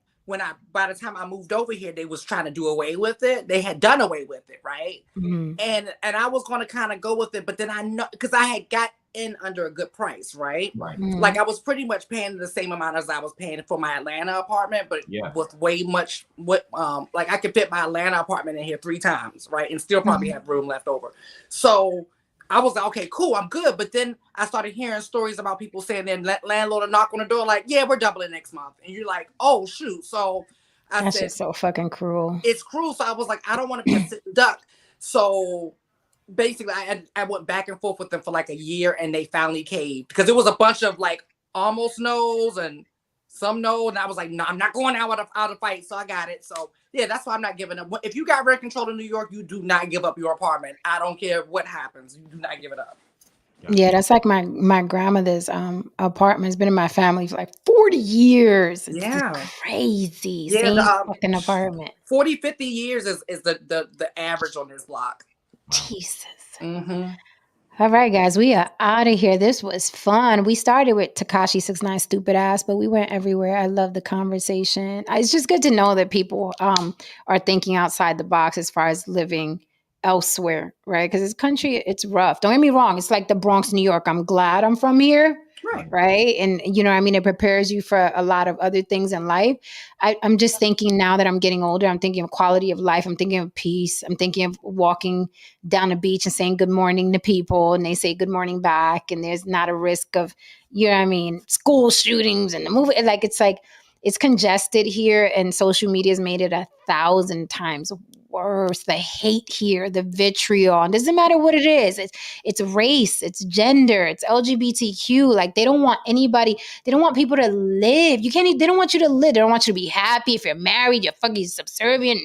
by the time I moved over here, they was trying to do away with it. They had done away with it, right? Mm-hmm. And I was going to kind of go with it, but then I know because I had got in under a good price, right? Mm-hmm. Like I was pretty much paying the same amount as I was paying for my Atlanta apartment, but with way much like I could fit my Atlanta apartment in here 3 times, right? And still probably have room left over. So I was like, okay, cool, I'm good. But then I started hearing stories about people saying then landlord will knock on the door like, yeah, we're doubling next month. And you're like, oh shoot. So that's just so fucking cruel. It's cruel. So I was like, I don't want to be a sitting duck. So basically I went back and forth with them for like a year and they finally caved because it was a bunch of like almost no's and some no. And I was like, no, I'm not going out of fight. So I got it. So yeah, that's why I'm not giving up. If you got rent control in New York, you do not give up your apartment. I don't care what happens. You do not give it up. Yeah, that's like my grandmother's apartment. It's been in my family for like 40 years. It's crazy. Yeah, same fucking apartment. 40, 50 years is the average on this block. Jesus. Mm-hmm. All right, guys, we are out of here. This was fun. We started with Tekashi 6ix9ine stupid ass, but we went everywhere. I love the conversation. It's just good to know that people are thinking outside the box as far as living elsewhere, right? Because this country, it's rough. Don't get me wrong. It's like the Bronx, New York. I'm glad I'm from here. Right. And, it prepares you for a lot of other things in life. I'm just thinking now that I'm getting older, I'm thinking of quality of life. I'm thinking of peace. I'm thinking of walking down the beach and saying good morning to people and they say good morning back. And there's not a risk of, school shootings and the movie. It's congested here and social media has made it 1,000 times worse. The hate here, the vitriol. It doesn't matter what it is. It's race, it's gender, it's LGBTQ. Like they don't want anybody, they don't want people to live. They don't want you to live. They don't want you to be happy. If you're married, you're fucking subservient.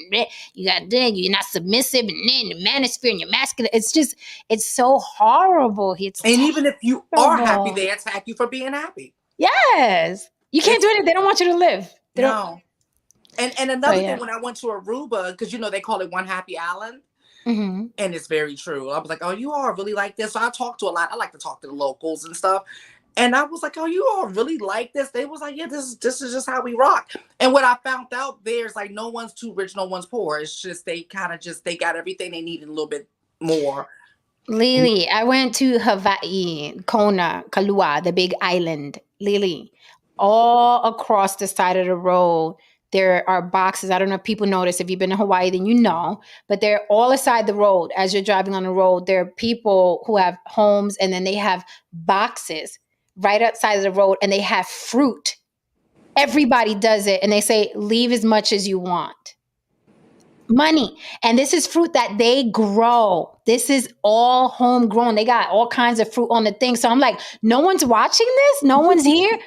You're not submissive and then the manosphere and you're masculine. It's so horrible. And even if you are happy, they attack you for being happy. Yes. You can't do anything. They don't want you to live. No. And another thing, when I went to Aruba, because they call it one happy island, and it's very true. I was like, oh, you all really like this. So I talked to a lot. I like to talk to the locals and stuff. And I was like, oh, you all really like this? They was like, yeah, this is just how we rock. And what I found out there's like no one's too rich, no one's poor. It's just they got everything they need and a little bit more. Lily, I went to Hawaii, Kona, Kalua, the big island. Lily, all across the side of the road, there are boxes. I don't know if people notice. If you've been to Hawaii, then you know. But they're all aside the road. As you're driving on the road, there are people who have homes, and then they have boxes right outside of the road, and they have fruit. Everybody does it, and they say, leave as much as you want. Money. And this is fruit that they grow. This is all homegrown. They got all kinds of fruit on the thing. So I'm like, no one's watching this? No one's here?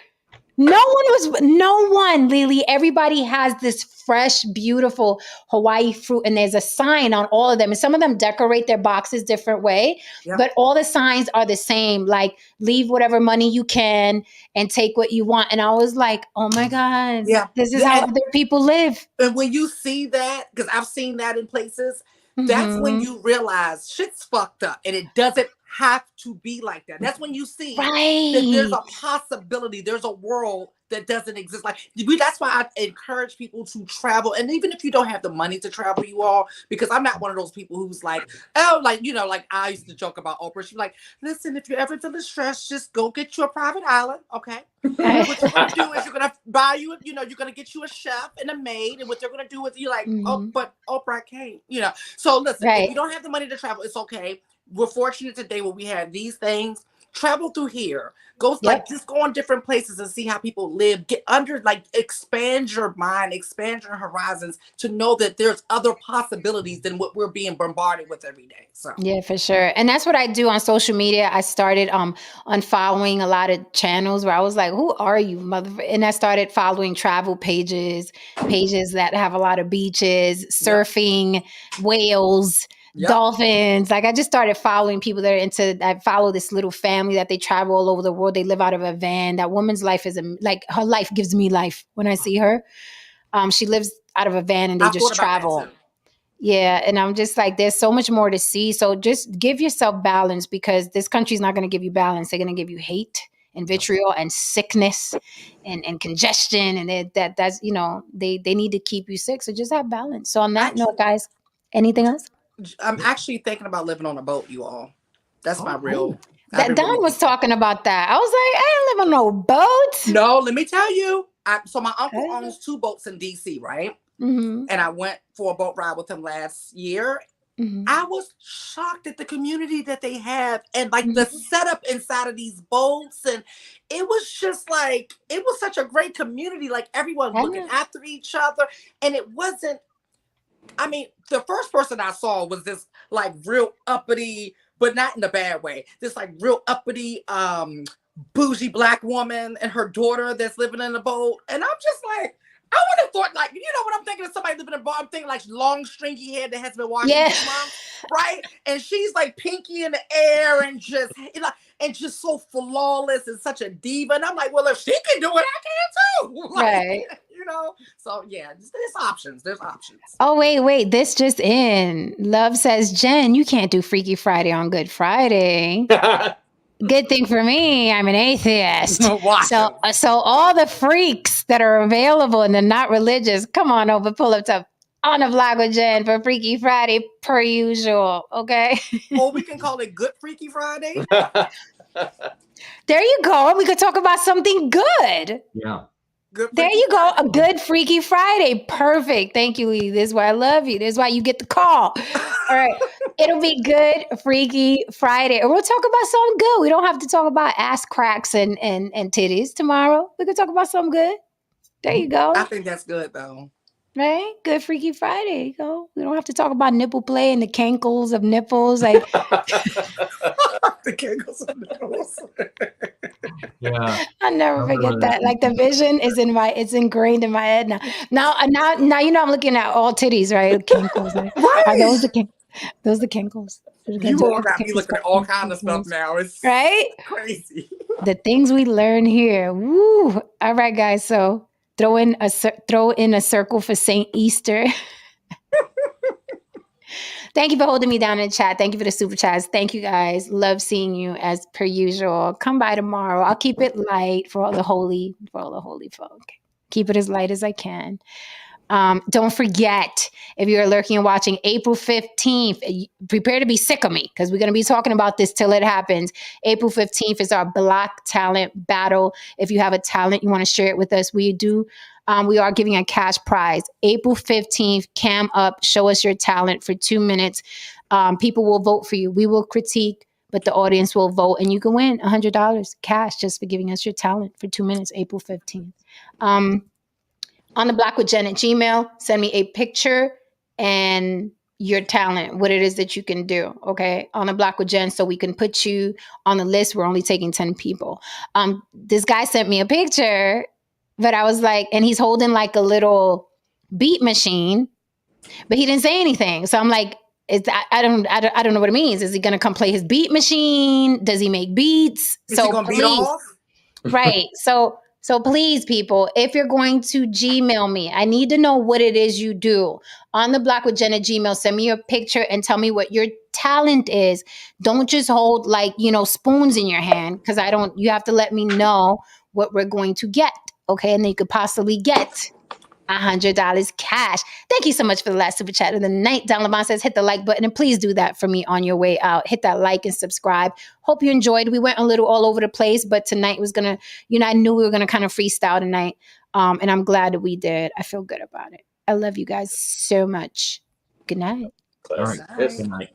No one, Lily. Everybody has this fresh, beautiful Hawaii fruit, and there's a sign on all of them. And some of them decorate their boxes different way, but all the signs are the same. Like, leave whatever money you can and take what you want. And I was like, oh my God, this is how other people live. And when you see that, because I've seen that in places, that's when you realize shit's fucked up and it doesn't have to be like that. That's when you see Right. that there's a possibility, there's a world that doesn't exist. Like that's why I encourage people to travel. And even if you don't have the money to travel, you all, because I'm not one of those people who's like, oh, like, you know, like I used to joke about Oprah. She's like, listen, if you're ever feeling stressed, just go get you a private island, okay? And what you're gonna do is you're gonna buy you, you know, you're gonna get you a chef and a maid, and what they're gonna do is you're like, oh, but Oprah can't, you know. So listen, if you don't have the money to travel, it's okay. We're fortunate today when we have these things. Travel through here. Go like just go on different places and see how people live. Get under, like, expand your mind, expand your horizons to know that there's other possibilities than what we're being bombarded with every day. So yeah, for sure. And that's what I do on social media. I started unfollowing a lot of channels where I was like, who are you, mother? And I started following travel pages that have a lot of beaches, surfing, whales, dolphins. Like I just started following people that are into, I follow this little family that they travel all over the world. They live out of a van. That woman's life is like, her life gives me life when I see her. She lives out of a van and they just travel. Yeah. And I'm just like, there's so much more to see. So just give yourself balance, because this country's not going to give you balance. They're going to give you hate and vitriol and sickness and congestion. And that's, you know, they need to keep you sick. So just have balance. So on that note, guys, anything else? I'm actually thinking about living on a boat, you all. That's my real. That Don was talking about that. I was like, I ain't live on no boat. No, let me tell you. So my uncle owns 2 boats in DC, right? And I went for a boat ride with him last year. I was shocked at the community that they have and like the setup inside of these boats. And it was just like, it was such a great community. Like everyone looking after each other. And it wasn't, I mean, the first person I saw was this like real uppity, but not in a bad way. This like real uppity, bougie Black woman and her daughter that's living in a boat. And I'm just like, I would have thought, like, you know what I'm thinking of, somebody living in a boat. I'm thinking like long stringy hair that has been washing his mom, right? And she's like pinky in the air and just, you know, and just so flawless and such a diva. And I'm like, well, if she can do it, I can too. Like, right. You know, so yeah, there's options. There's options. Oh, wait. This just in. Love says, Jen, you can't do Freaky Friday on Good Friday. Good thing for me, I'm an atheist. So all the freaks that are available and they're not religious, come on over, pull up to On the Block with Jen for Freaky Friday per usual, okay? Or we can call it Good Freaky Friday. There you go. We could talk about something good. Yeah. There you go. A Good Freaky Friday. Perfect. Thank you, Lee. This is why I love you. This is why you get the call. All right. It'll be Good Freaky Friday. Or we'll talk about something good. We don't have to talk about ass cracks and titties tomorrow. We can talk about something good. There you go. I think that's good, though. Right? Good Freaky Friday. You go. We don't have to talk about nipple play and the cankles of nipples. Like the cankles of nipples. Yeah. I'll never forget that. Like the vision is it's ingrained in my head now. Now you know I'm looking at all titties, right? Cankles. Right? Are those the cankles? You all got me looking at all kinds of stuff now. It's right? Crazy. The things we learn here. Woo. All right, guys. So throw in a circle for Saint Easter. Thank you for holding me down in the chat. Thank you for the super chats. Thank you, guys. Love seeing you as per usual. Come by tomorrow. I'll keep it light for all the holy folk. Keep it as light as I can. Don't forget, if you're lurking and watching, April 15th, prepare to be sick of me because we're going to be talking about this till it happens. April 15th is our Black Talent Battle. If you have a talent, you want to share it with us, we do. We are giving a cash prize. April 15th, cam up, show us your talent for 2 minutes. People will vote for you. We will critique, but the audience will vote, and you can win $100 cash just for giving us your talent for 2 minutes, April 15th. On the Block with Jen at Gmail, send me a picture and your talent, what it is that you can do, okay? On the Block with Jen, so we can put you on the list. We're only taking 10 people. This guy sent me a picture, but I was like, and he's holding like a little beat machine, but he didn't say anything. So I'm like, I don't know what it means. Is he going to come play his beat machine? Does he make beats? Is he going to beat off? Right. So So please, people, if you're going to Gmail me, I need to know what it is you do. On the Block with Jen at Gmail, send me your picture and tell me what your talent is. Don't just hold like, spoons in your hand, because you have to let me know what we're going to get. Okay. And then you could possibly get $100 cash. Thank you so much for the last super chat of the night. Don Lamont says, hit the like button, and please do that for me on your way out. Hit that like and subscribe. Hope you enjoyed. We went a little all over the place, but tonight was going to, I knew we were going to kind of freestyle tonight. And I'm glad that we did. I feel good about it. I love you guys so much. Good night. All right. Good night.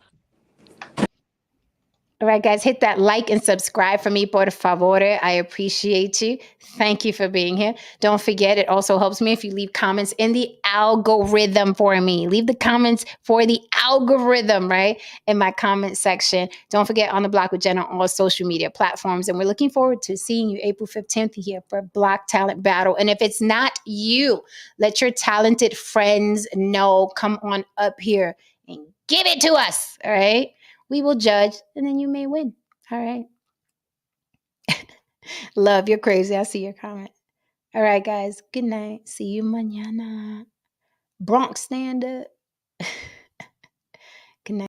All right, guys, hit that like and subscribe for me, por favor. I appreciate you. Thank you for being here. Don't forget, it also helps me if you leave comments in the algorithm for me. Leave the comments for the algorithm, right, in my comment section. Don't forget, On the Block with Jen on all social media platforms. And we're looking forward to seeing you April 15th here for Black Talent Battle. And if it's not you, let your talented friends know. Come on up here and give it to us, all right? We will judge, and then you may win. All right. Love, you're crazy. I see your comment. All right, guys. Good night. See you mañana. Bronx, stand up.